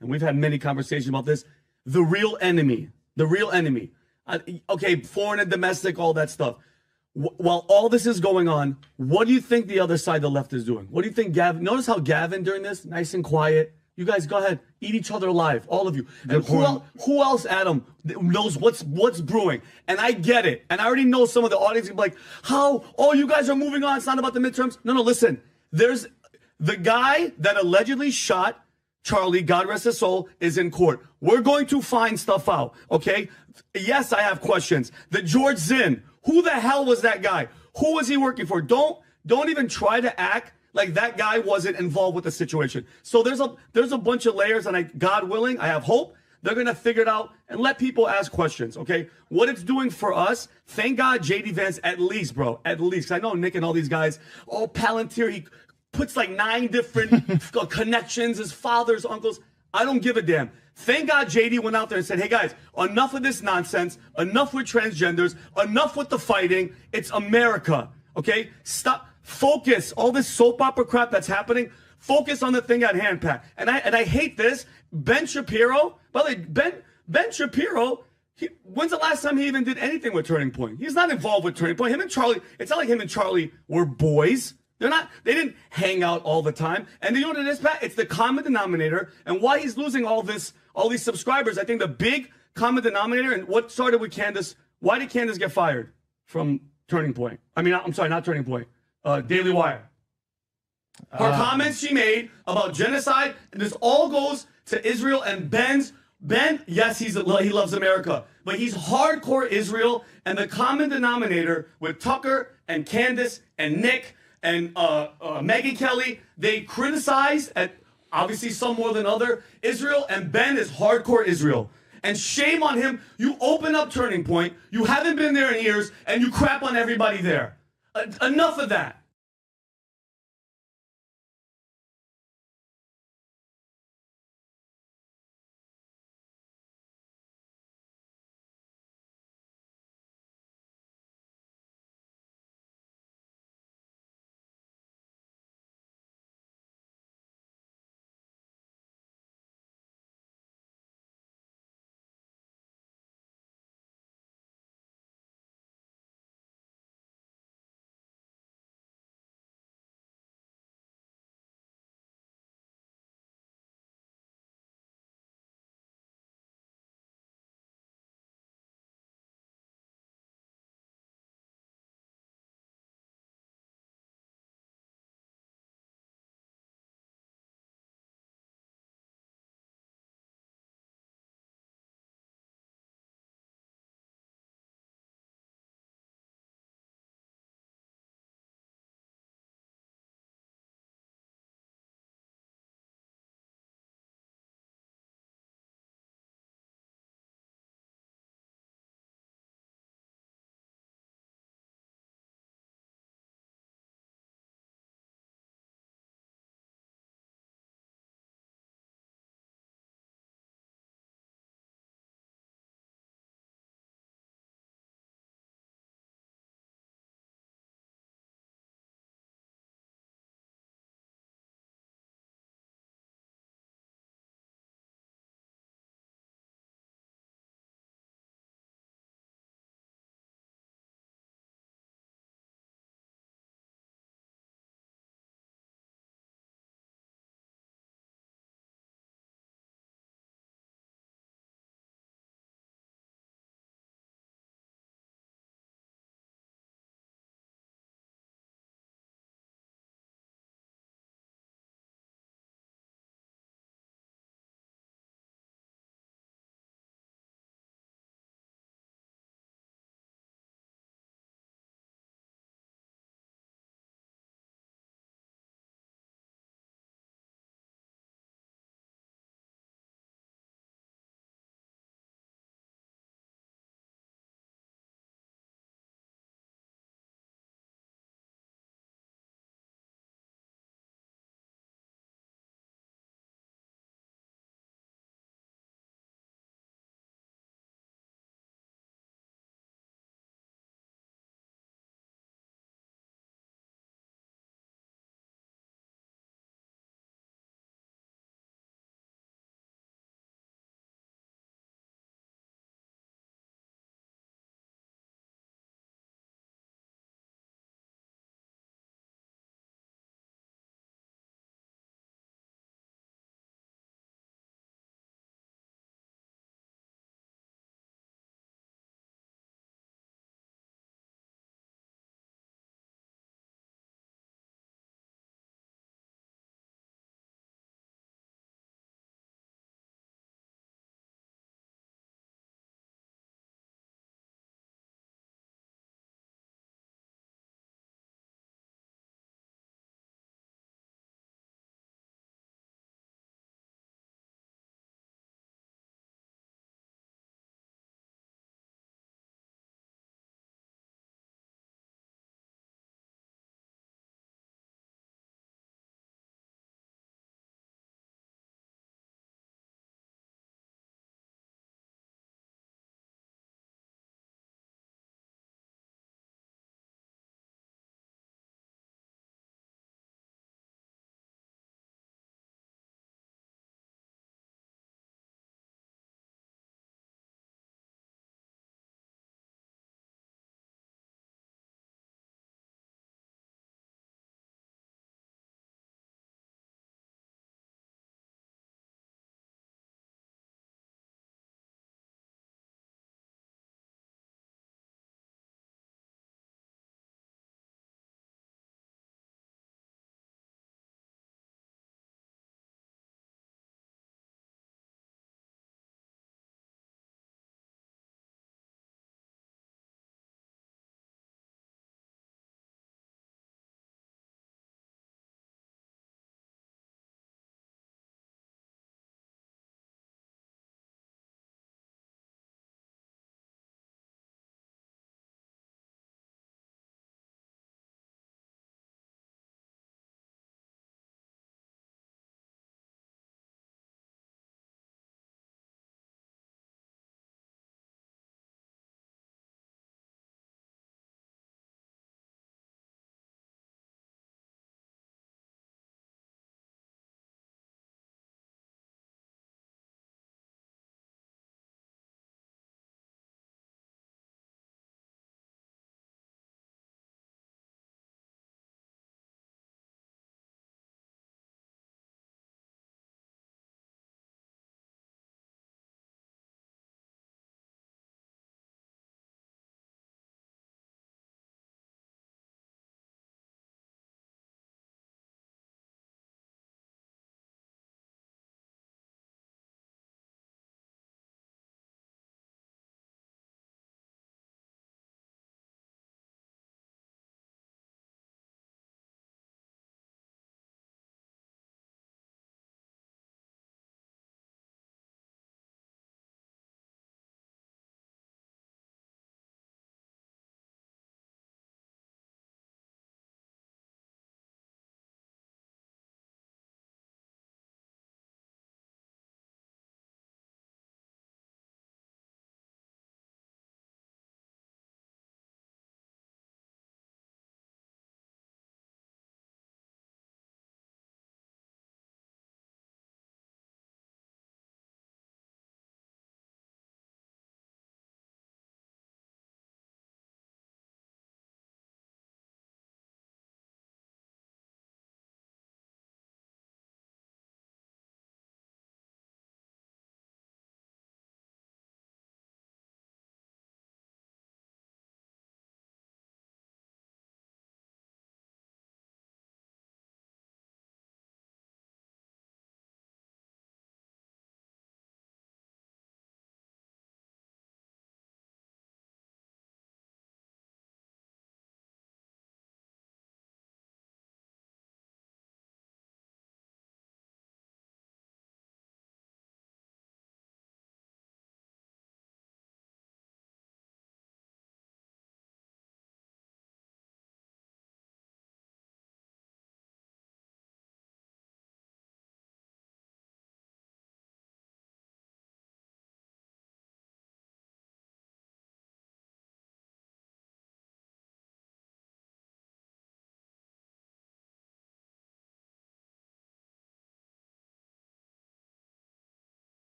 we've had many conversations about this, the real enemy, okay, foreign and domestic, all that stuff. While all this is going on, what do you think the other side, the left, is doing? What do you think Gavin? Notice how Gavin during this, nice and quiet. You guys go ahead, eat each other alive, all of you. And who else, Adam, knows what's brewing? And I get it. And I already know some of the audience will be like, how? Oh, you guys are moving on. It's not about the midterms. No, listen. There's the guy that allegedly shot Charlie, God rest his soul, is in court. We're going to find stuff out, okay? Yes, I have questions. The George Zinn, who the hell was that guy? Who was he working for? Don't even try to act like that guy wasn't involved with the situation. So there's a bunch of layers, and God willing, I have hope they're gonna figure it out and let people ask questions, okay? What it's doing for us, thank God JD Vance, at least, bro, at least. I know Nick and all these guys, Palantir, he puts like 9 different connections, his father's uncles. I don't give a damn. Thank God JD went out there and said, hey guys, enough of this nonsense, enough with transgenders, enough with the fighting. It's America, okay? Stop, focus, all this soap opera crap that's happening, focus on the thing at hand, Pat. And I hate this. Ben Shapiro, by the way, Ben Shapiro, when's the last time he even did anything with Turning Point? He's not involved with Turning Point. Him and Charlie, it's not like him and Charlie were boys. They didn't hang out all the time. And you know what it is, Pat? It's the common denominator, and why he's losing all these subscribers. I think the big common denominator, and what started with Candace, why did Candace get fired from Turning Point? I mean, I'm sorry, not Turning Point, Daily Wire. Her comments she made about genocide, and this all goes to Israel, and Ben, yes, he loves America, but he's hardcore Israel, and the common denominator with Tucker and Candace and Nick and Megyn Kelly, they criticized at Obviously, some more than other Israel, and Ben is hardcore Israel. And shame on him. You open up Turning Point. You haven't been there in years, and you crap on everybody there. Enough of that.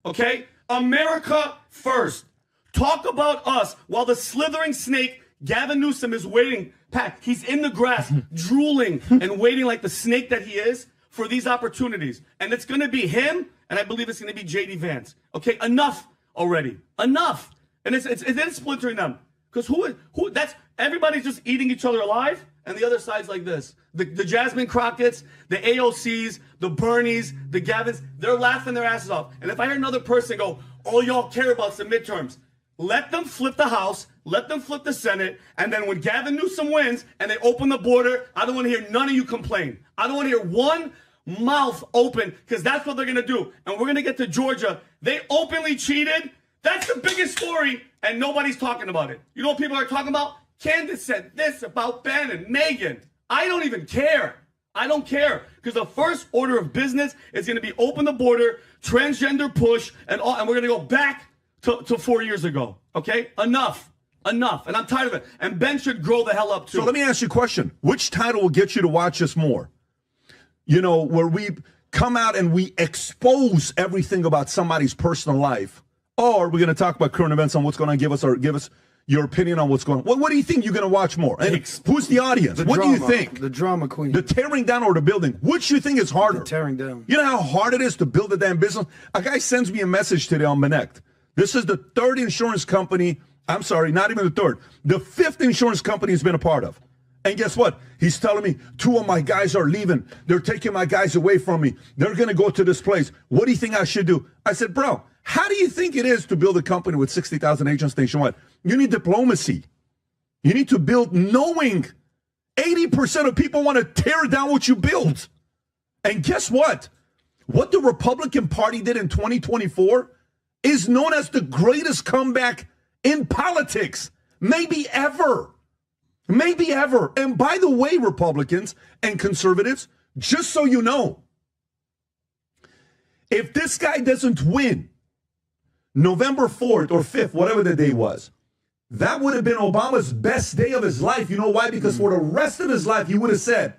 Okay? America first. Talk about us while the slithering snake, Gavin Newsom, is waiting. Pat, he's in the grass, drooling and waiting like the snake that he is for these opportunities. And it's going to be him, and I believe it's going to be J.D. Vance. Okay? Enough already. Enough. And it's splintering them. Because that's everybody's just eating each other alive, and the other side's like this. The Jasmine Crockett's, the AOC's, the Bernies, the Gavins, they're laughing their asses off. And if I hear another person go, all y'all care about some midterms, let them flip the House, let them flip the Senate, and then when Gavin Newsom wins and they open the border, I don't want to hear none of you complain. I don't want to hear one mouth open, because that's what they're going to do. And we're going to get to Georgia. They openly cheated. That's the biggest story, and nobody's talking about it. You know what people are talking about? Candace said this about Ben and Megan. I don't even care. I don't care, because the first order of business is going to be open the border, transgender push, and we're going to go back to 4 years ago. Okay? Enough. Enough. And I'm tired of it. And Ben should grow the hell up, too. So let me ask you a question. Which title will get you to watch us more? You know, where we come out and we expose everything about somebody's personal life, or we're going to talk about current events on what's going on, give us your opinion on what's going on. What do you think you're going to watch more? And who's the audience? What do you think? The drama queen. The tearing down or the building? Which do you think is harder? The tearing down. You know how hard it is to build a damn business? A guy sends me a message today on Connect. This is the third insurance company. I'm sorry, not even the third. The fifth insurance company he's been a part of. And guess what? He's telling me 2 of my guys are leaving. They're taking my guys away from me. They're going to go to this place. What do you think I should do? I said, bro, how do you think it is to build a company with 60,000 agents nationwide? You need diplomacy. You need to build knowing 80% of people want to tear down what you built. And guess what? What the Republican Party did in 2024 is known as the greatest comeback in politics, maybe ever. Maybe ever. And by the way, Republicans and conservatives, just so you know, if this guy doesn't win November 4th or 5th, whatever the day was, that would have been Obama's best day of his life. You know why? Because for the rest of his life, he would have said,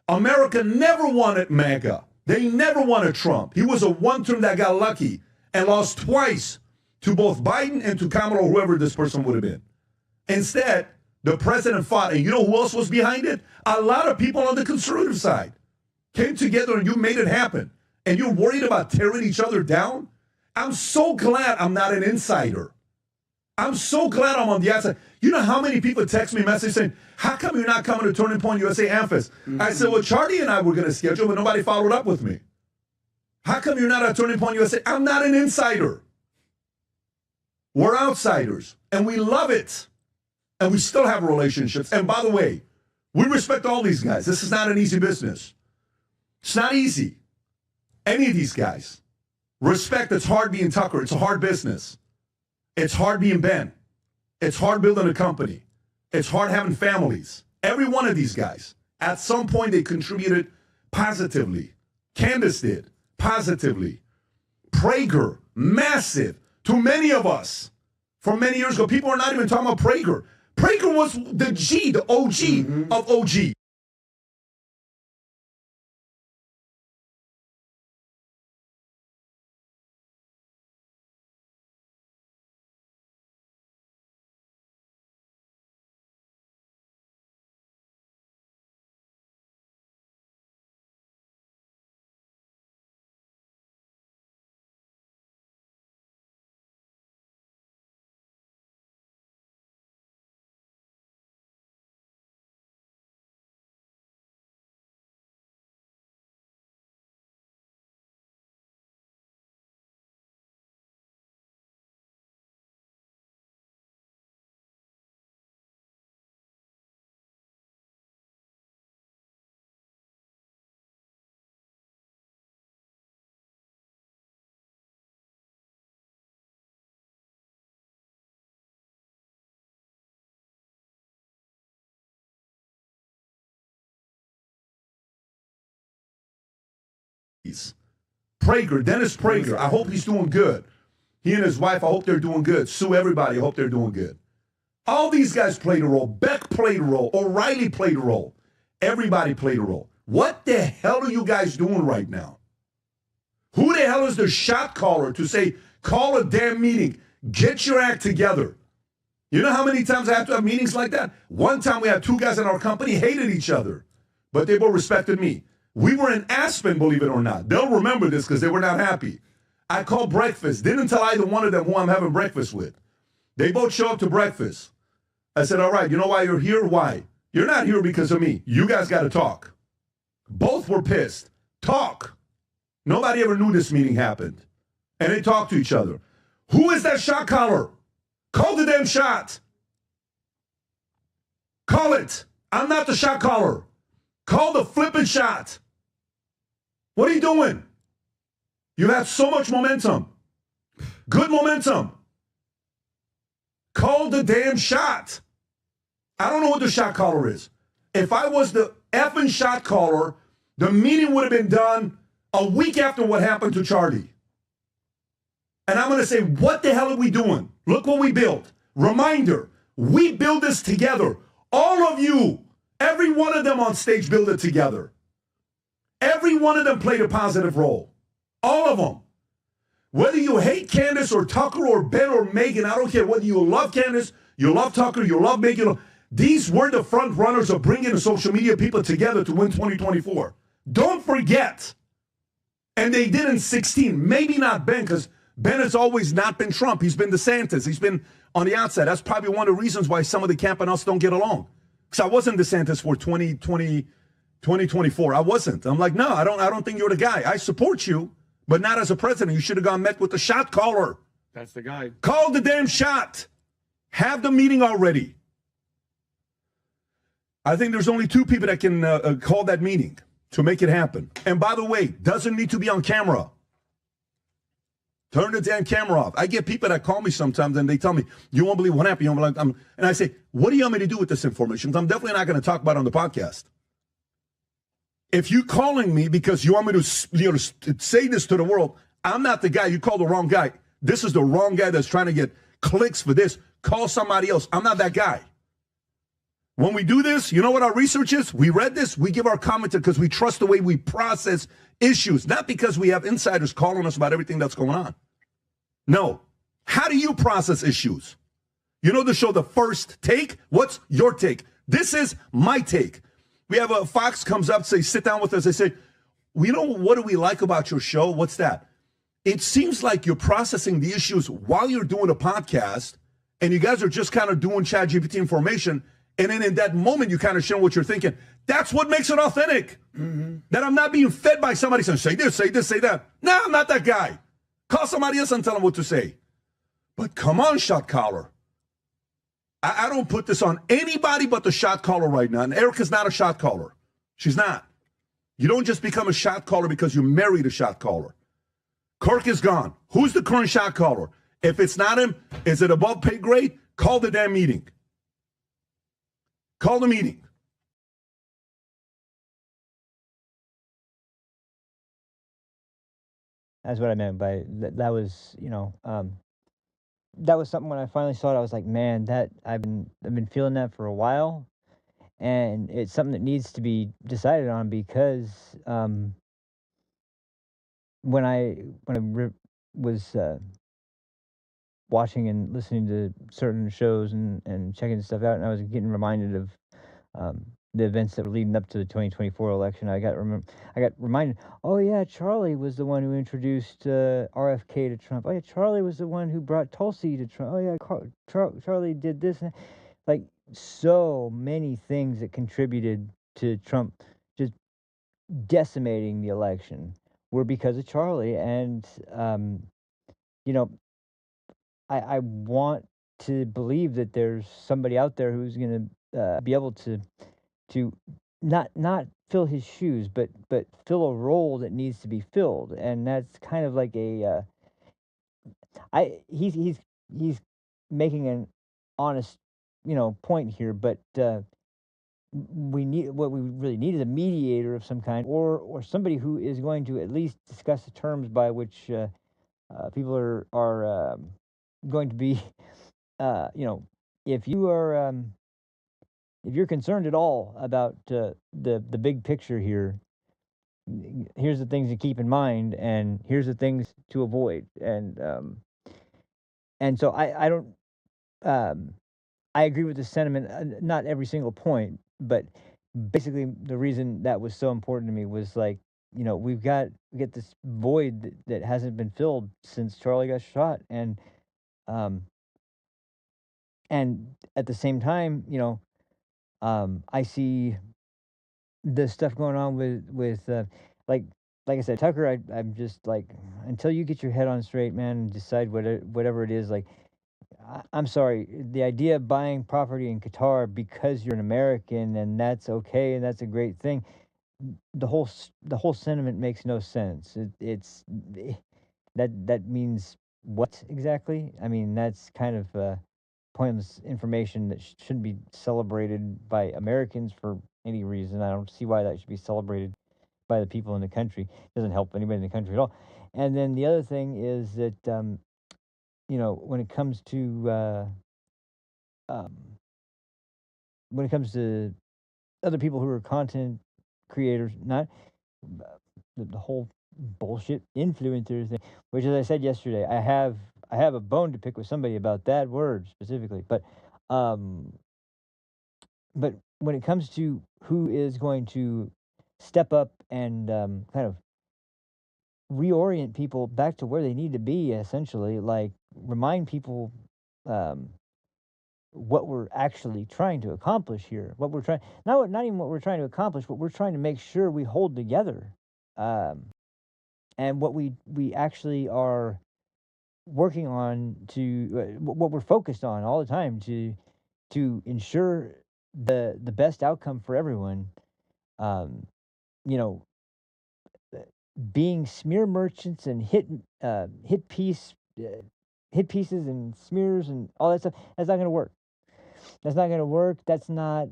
America never wanted MAGA. They never wanted Trump. He was a one-term that got lucky and lost twice to both Biden and to Kamala, or whoever this person would have been. Instead, the president fought, and you know who else was behind it? A lot of people on the conservative side came together and you made it happen. And you're worried about tearing each other down? I'm so glad I'm not an insider. I'm so glad I'm on the outside. You know how many people text me a message saying, how come you're not coming to Turning Point USA Amphis? I said, well, Charlie and I were going to schedule, but nobody followed up with me. How come you're not at Turning Point USA? I'm not an insider. We're outsiders, and we love it. And we still have relationships. And by the way, we respect all these guys. This is not an easy business. It's not easy. Any of these guys. Respect, it's hard being Tucker. It's a hard business. It's hard being Ben. It's hard building a company. It's hard having families. Every one of these guys, at some point, they contributed positively. Candace did, positively. Prager, massive, to many of us. From many years ago, people are not even talking about Prager. Prager was the G, the OG of OG. Prager, Dennis Prager, I hope he's doing good. He and his wife, I hope they're doing good. Sue everybody, I hope they're doing good. All these guys played a role. Beck played a role. O'Reilly played a role. Everybody played a role. What the hell are you guys doing right now? Who the hell is the shot caller to say Call a damn meeting. Get your act together. You know how many times I have to have meetings like that? One time we had two guys in our company hated each other, but they both respected me. We were in Aspen, believe it or not. They'll remember this because they were not happy. I called breakfast. Didn't tell either one of them who I'm having breakfast with. They both show up to breakfast. I said, all right, you know why you're here? Why? You're not here because of me. You guys got to talk. Both were pissed. Talk. Nobody ever knew this meeting happened. And they talked to each other. Who is that shot caller? Call the damn shot. Call it. I'm not the shot caller. Call the flipping shot. What are you doing? You have so much momentum. Good momentum. Call the damn shot. I don't know what the shot caller is. If I was the effing shot caller, the meeting would have been done a week after what happened to Charlie. And I'm going to say, what the hell are we doing? Look what we built. Reminder, we build this together. All of you, every one of them on stage build it together. Every one of them played a positive role. All of them. Whether you hate Candace or Tucker or Ben or Megan, I don't care. Whether you love Candace, you love Tucker, you love Megan. These were the front runners of bringing the social media people together to win 2024. Don't forget. And they did in 16. Maybe not Ben, because Ben has always not been Trump. He's been DeSantis. He's been on the outside. That's probably one of the reasons why some of the camp and us don't get along. Because I wasn't DeSantis for 2024. I wasn't. I'm like, no, I don't think you're the guy. I support you, but not as a president. You should have gone met with the shot caller. That's the guy. Call the damn shot. Have the meeting already. I think there's only two people that can call that meeting to make it happen. And by the way, doesn't need to be on camera. Turn the damn camera off. I get people that call me sometimes and they tell me, you won't believe what happened. And I say, what do you want me to do with this information? I'm definitely not going to talk about it on the podcast. If you're calling me because you want me to say this to the world, I'm not the guy. You call the wrong guy. This is the wrong guy that's trying to get clicks for this. Call somebody else. I'm not that guy. When we do this, you know what our research is? We read this. We give our comment because we trust the way we process issues, not because we have insiders calling us about everything that's going on. No. How do you process issues? You know the show, The First Take? What's your take? This is my take. We have a Fox comes up, say, sit down with us. They say, well, you know, what do we like about your show? What's that? It seems like you're processing the issues while you're doing a podcast, and you guys are just kind of doing ChatGPT information, and then in that moment, you kind of share what you're thinking. That's what makes it authentic. Mm-hmm. That I'm not being fed by somebody saying, say this, say that. No, I'm not that guy. Call somebody else and tell them what to say. But come on, shot caller. I don't put this on anybody but the shot caller right now. And Erica's not a shot caller. She's not. You don't just become a shot caller because you married a shot caller. Kirk is gone. Who's the current shot caller? If it's not him, is it above pay grade? Call the damn meeting. Call the meeting. That's what I meant by that was, that was something when I finally saw it, I was like, man, that I've been feeling that for a while, and it's something that needs to be decided on because when I was watching and listening to certain shows and checking stuff out, and I was getting reminded of the events that were leading up to the 2024 election, I got reminded, oh yeah, Charlie was the one who introduced RFK to Trump. Oh yeah, Charlie was the one who brought Tulsi to Trump. Oh yeah, Charlie did this. And like so many things that contributed to Trump just decimating the election were because of Charlie. And, I want to believe that there's somebody out there who's going to be able to not fill his shoes, but fill a role that needs to be filled, and that's kind of like he's making an honest point here, but we really need is a mediator of some kind, or somebody who is going to at least discuss the terms by which people are going to be if you are if you're concerned at all about the big picture here, here's the things to keep in mind, and here's the things to avoid. And and so I don't. I agree with the sentiment, not every single point, but basically the reason that was so important to me was like, we get this void that hasn't been filled since Charlie got shot, um, and at the same time, I see the stuff going on with like like I said, Tucker. I'm just like, until you get your head on straight, man, and decide whatever it is, like. I'm sorry. The idea of buying property in Qatar because you're an American and that's okay and that's a great thing. The whole sentiment makes no sense. It's that means what exactly? I mean, that's kind of pointless information that shouldn't be celebrated by Americans for any reason. I don't see why that should be celebrated by the people in the country. It doesn't help anybody in the country at all. And then the other thing is that when it comes to um, when it comes to other people who are content creators, not the whole bullshit influencers thing, which, as I said yesterday, I have a bone to pick with somebody about that word specifically, um, but when it comes to who is going to step up and kind of reorient people back to where they need to be, essentially, like remind people um, what we're actually trying to accomplish here. What we're trying not even what we're trying to accomplish, but we're trying to make sure we hold together. And what we actually are working on to what we're focused on all the time to ensure the best outcome for everyone. Um, you know, being smear merchants and hit pieces and smears and all that stuff. That's not going to work. That's not going to work. That's not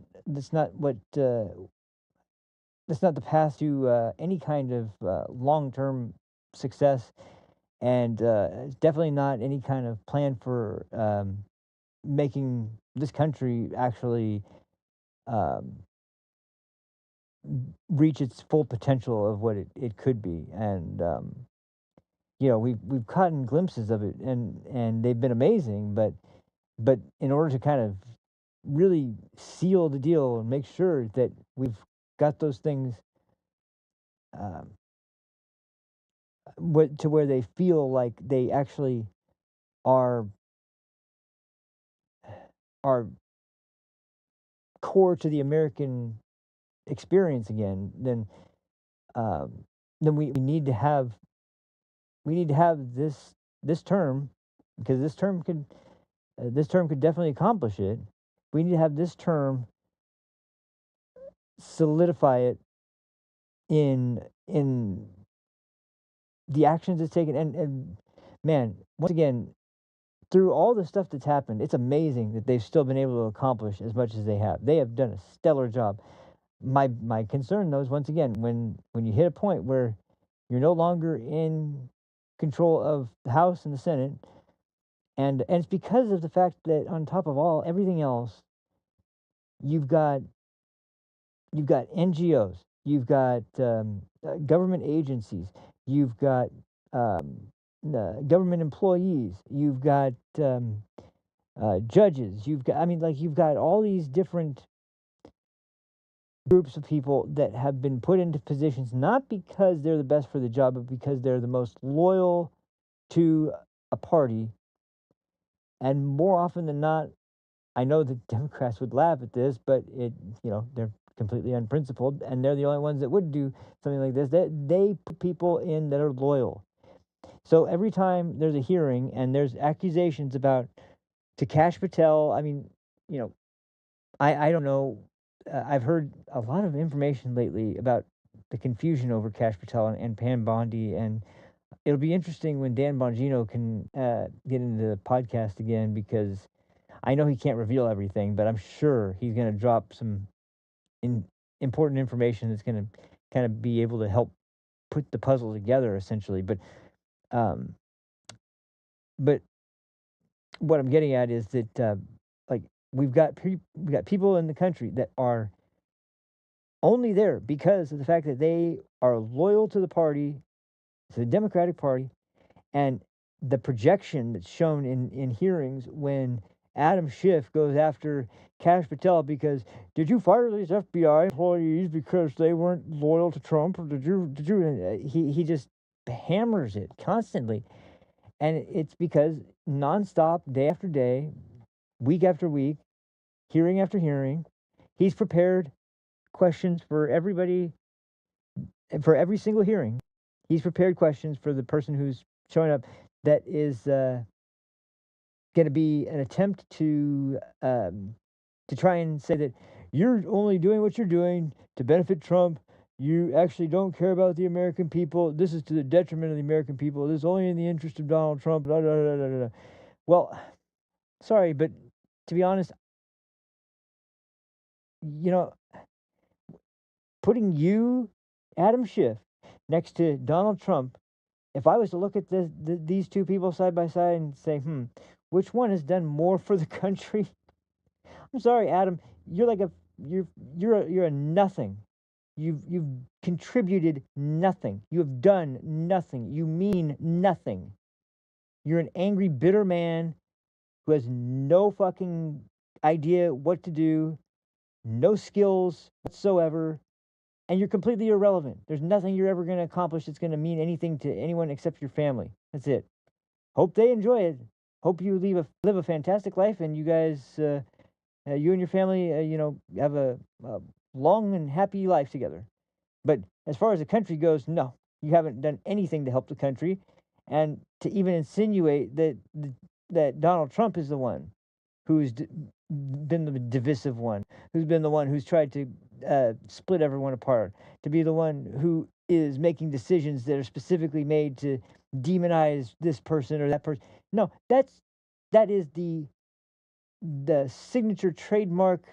what. That's not the path to any kind of long-term success, and it's definitely not any kind of plan for making this country actually um, reach its full potential of what it could be. And we've caught glimpses of it, and they've been amazing. But in order to kind of really seal the deal and make sure that we've got those things um, to where they feel like they actually are are core to the American experience again, um, then we need to have this term, because this term could definitely accomplish it. We need to have this term solidify it in the actions it's taken, and man, once again, through all the stuff that's happened, it's amazing that they've still been able to accomplish as much as they have. They have done a stellar job. My concern, though, is once again, when you hit a point where you're no longer in control of the House and the Senate, and it's because of the fact that on top of everything else, you've got NGOs, you've got government agencies, you've got um, government employees, you've got judges, you've got all these different groups of people that have been put into positions not because they're the best for the job, but because they're the most loyal to a party. And more often than not, I know the Democrats would laugh at this, but they're completely unprincipled, and they're the only ones that would do something like this. They put people in that are loyal. So every time there's a hearing and there's accusations about to Cash Patel, I mean, I don't know. I've heard a lot of information lately about the confusion over Cash Patel and Pam Bondi, and it'll be interesting when Dan Bongino can get into the podcast again, because I know he can't reveal everything, but I'm sure he's going to drop some important information that's going to kind of be able to help put the puzzle together, essentially. Um, but what I'm getting at is that like we've got people in the country that are only there because of the fact that they are loyal to the party, to the Democratic Party, and the projection that's shown in hearings when Adam Schiff goes after Kash Patel because did you fire these FBI employees because they weren't loyal to Trump, or did you? He just hammers it constantly, and it's because nonstop, day after day, week after week, hearing after hearing, he's prepared questions for everybody, for every single hearing. He's prepared questions for the person who's showing up that is going to be an attempt to try and say that you're only doing what you're doing to benefit Trump. You actually don't care about the American people. This is to the detriment of the American people. This is only in the interest of Donald Trump. Blah, blah, blah, blah, blah. Well, sorry, but to be honest, you know, putting you, Adam Schiff, next to Donald Trump, if I was to look at these two people side by side and say, which one has done more for the country? I'm sorry, Adam, you're like you're a nothing. You've contributed nothing. You have done nothing. You mean nothing. You're an angry, bitter man who has no fucking idea what to do, no skills whatsoever, and you're completely irrelevant. There's nothing you're ever going to accomplish that's going to mean anything to anyone except your family. That's it. Hope they enjoy it. Hope you live a fantastic life, and you guys, you and your family, have a long and happy life together. But as far as the country goes, no, you haven't done anything to help the country, and to even insinuate that Donald Trump is the one who's been the divisive one, who's been the one who's tried to split everyone apart, to be the one who is making decisions that are specifically made to demonize this person or that person. No, that is the signature trademark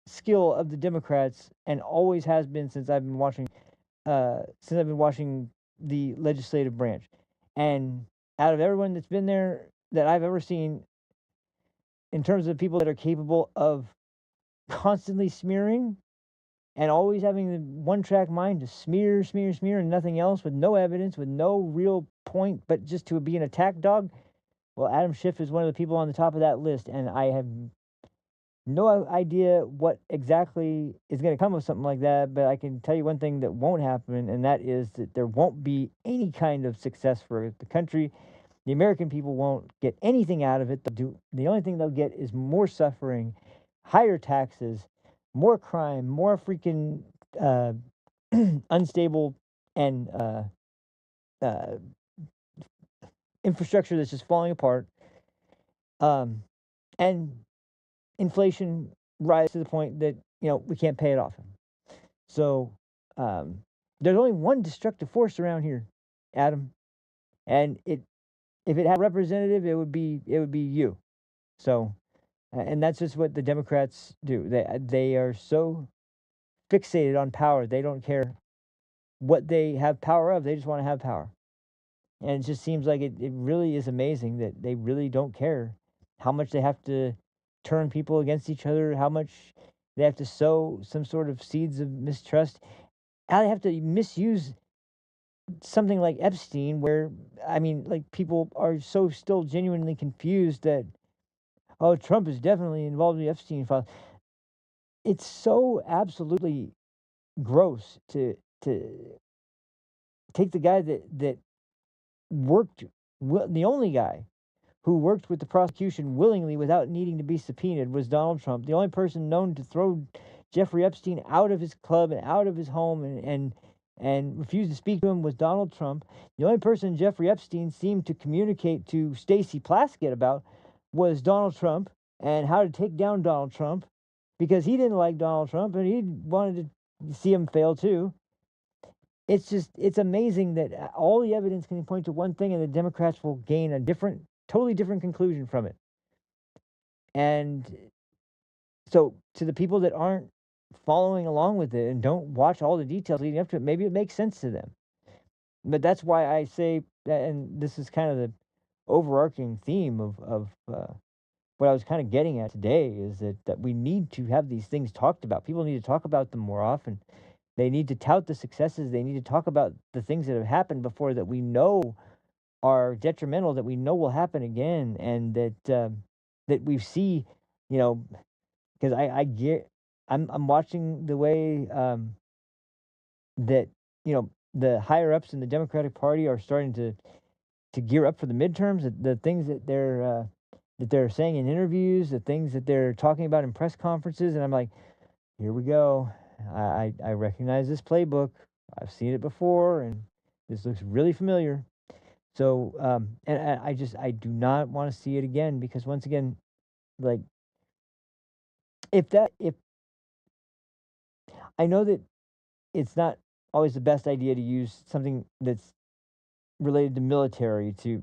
skill of the Democrats, and always has been since I've been watching the legislative branch. And out of everyone that's been there that I've ever seen, in terms of people that are capable of constantly smearing and always having the one-track mind to smear, and nothing else, with no evidence, with no real point, but just to be an attack dog, well, Adam Schiff is one of the people on the top of that list, and I have no idea what exactly is going to come of something like that, but I can tell you one thing that won't happen, and that is that there won't be any kind of success for the country. The American people won't get anything out of it. The only thing they'll get is more suffering, higher taxes, more crime, more freaking unstable and infrastructure that's just falling apart, and inflation rise to the point that we can't pay it off. So there's only one destructive force around here, Adam, and if it had a representative, it would be you. So, and that's just what the Democrats do. They are so fixated on power. They don't care what they have power of. They just want to have power. And it just seems like it really is amazing that they really don't care how much they have to turn people against each other, how much they have to sow some sort of seeds of mistrust, how they have to misuse something like Epstein, where, people are so still genuinely confused that, oh, Trump is definitely involved in the Epstein file. It's so absolutely gross to take the guy that worked, the only guy who worked with the prosecution willingly without needing to be subpoenaed was Donald Trump. The only person known to throw Jeffrey Epstein out of his club and out of his home and refuse to speak to him was Donald Trump. The only person Jeffrey Epstein seemed to communicate to Stacey Plaskett about was Donald Trump and how to take down Donald Trump, because he didn't like Donald Trump and he wanted to see him fail too. It's amazing that all the evidence can point to one thing, and the Democrats will gain a totally different conclusion from it. And so, to the people that aren't following along with it and don't watch all the details leading up to it, maybe it makes sense to them. But that's why I say that, and this is kind of the overarching theme of what I was kind of getting at today, is that we need to have these things talked about. People need to talk about them more often. They need to tout the successes. They need to talk about the things that have happened before, that we know are detrimental that we know will happen again, and that we see, you know, because I'm watching the way that the higher ups in the Democratic Party are starting to gear up for the midterms. The things that they're saying in interviews, the things that they're talking about in press conferences, and I'm like, here we go. I recognize this playbook. I've seen it before, and this looks really familiar. So, and I do not want to see it again, because once again, like, if I know that it's not always the best idea to use something that's related to military to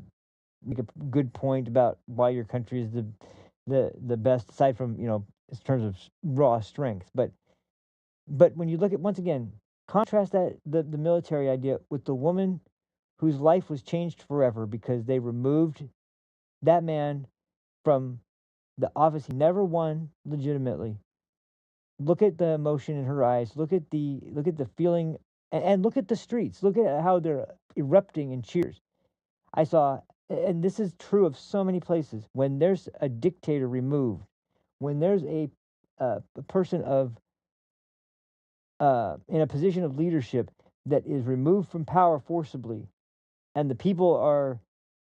make a good point about why your country is the best, aside from in terms of raw strength. But when you look at, once again, contrast that the military idea with the woman whose life was changed forever because they removed that man from the office he never won legitimately. Look at the emotion in her eyes. Look at the feeling, and look at the streets. Look at how they're erupting in cheers. I saw, and this is true of so many places, when there's a dictator removed, when there's a person of in a position of leadership that is removed from power forcibly, and the people are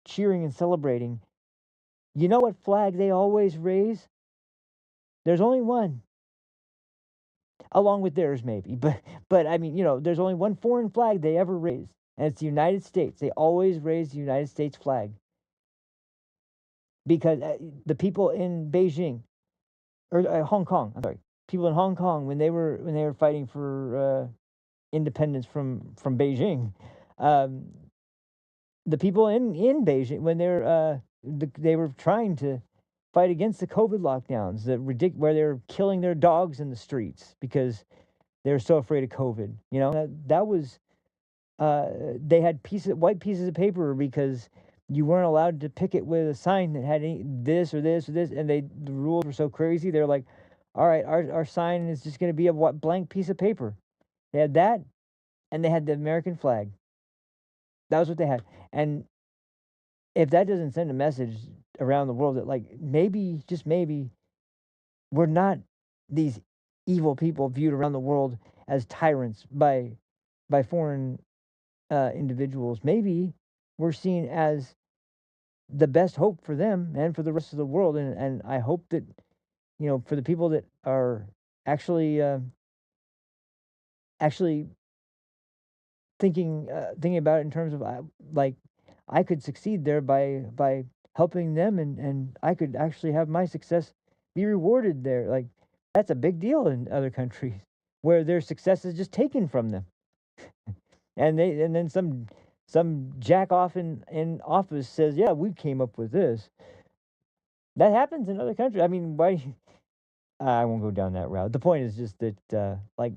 cheering and celebrating, you know what flag they always raise? There's only one, along with theirs maybe, but I mean, there's only one foreign flag they ever raise, and it's the United States. They always raise the United States flag, because the people in Beijing, or Hong Kong, I'm sorry, people in Hong Kong, when they were fighting for independence from Beijing, um, the people in Beijing, when they were trying to fight against the COVID lockdowns, where they were killing their dogs in the streets because they were so afraid of COVID. That was they had white pieces of paper because you weren't allowed to picket with a sign that had this or this or this, and the rules were so crazy. They're like, all right, our sign is just going to be a blank piece of paper. They had that, and they had the American flag. That was what they had. And if that doesn't send a message around the world that, like, maybe, just maybe, we're not these evil people viewed around the world as tyrants by foreign individuals. Maybe we're seen as the best hope for them and for the rest of the world. And I hope that, for the people that are actually thinking about it in terms of like, I could succeed there by helping them, and I could actually have my success be rewarded there. Like, that's a big deal in other countries where their success is just taken from them. And then some jack off in office says, yeah, we came up with this. That happens in other countries. I mean, why? I won't go down that route. The point is just that like,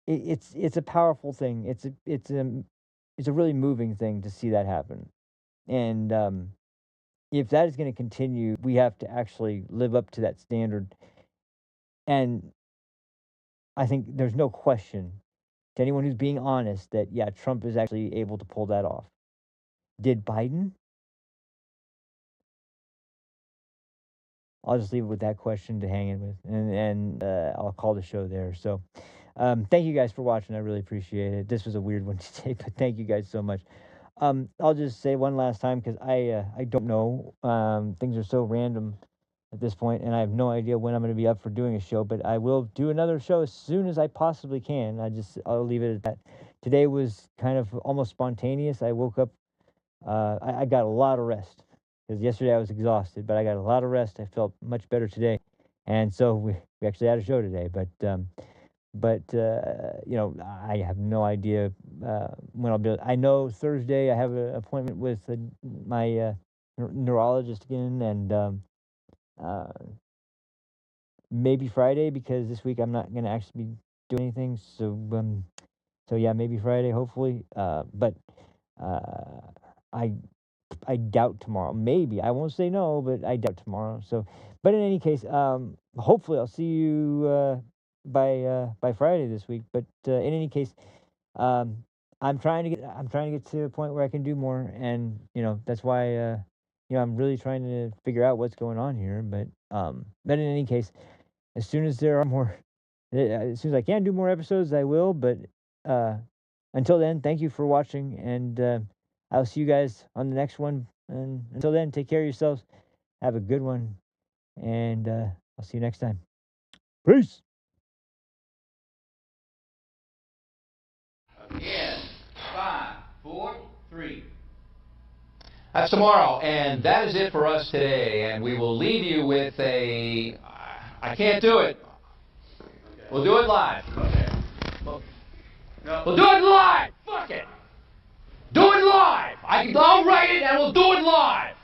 it's a powerful thing. It's a really moving thing to see that happen. And if that is going to continue, we have to actually live up to that standard. And I think there's no question to anyone who's being honest that, yeah, Trump is actually able to pull that off. Did Biden? I'll just leave it with that question to hang in with, and I'll call the show there. So, thank you guys for watching. I really appreciate it. This was a weird one today, but thank you guys so much. I'll just say one last time, because I don't know. Things are so random at this point, and I have no idea when I'm going to be up for doing a show. But I will do another show as soon as I possibly can. I'll leave it at that. Today was kind of almost spontaneous. I woke up. I got a lot of rest, because yesterday I was exhausted, but I got a lot of rest. I felt much better today, and so we actually had a show today. But I have no idea when I'll be. I know Thursday I have an appointment with my neurologist again, and maybe Friday, because this week I'm not going to actually be doing anything. So yeah, maybe Friday, hopefully. But I doubt tomorrow. Maybe, I won't say no, but I doubt tomorrow. So, but in any case, hopefully I'll see you by Friday this week. But in any case, I'm trying to get to a point where I can do more, and that's why I'm really trying to figure out what's going on here. But in any case, as soon as there are more, as soon as I can do more episodes, I will. But until then, thank you for watching, and I'll see you guys on the next one. And until then, take care of yourselves. Have a good one, and I'll see you next time. Peace. In 5, 4, 3. That's tomorrow, and that is it for us today. And we will leave you with a. I can't do it. We'll do it live. Okay. We'll do it live. Fuck it. Do it live. I'll write it, and we'll do it live.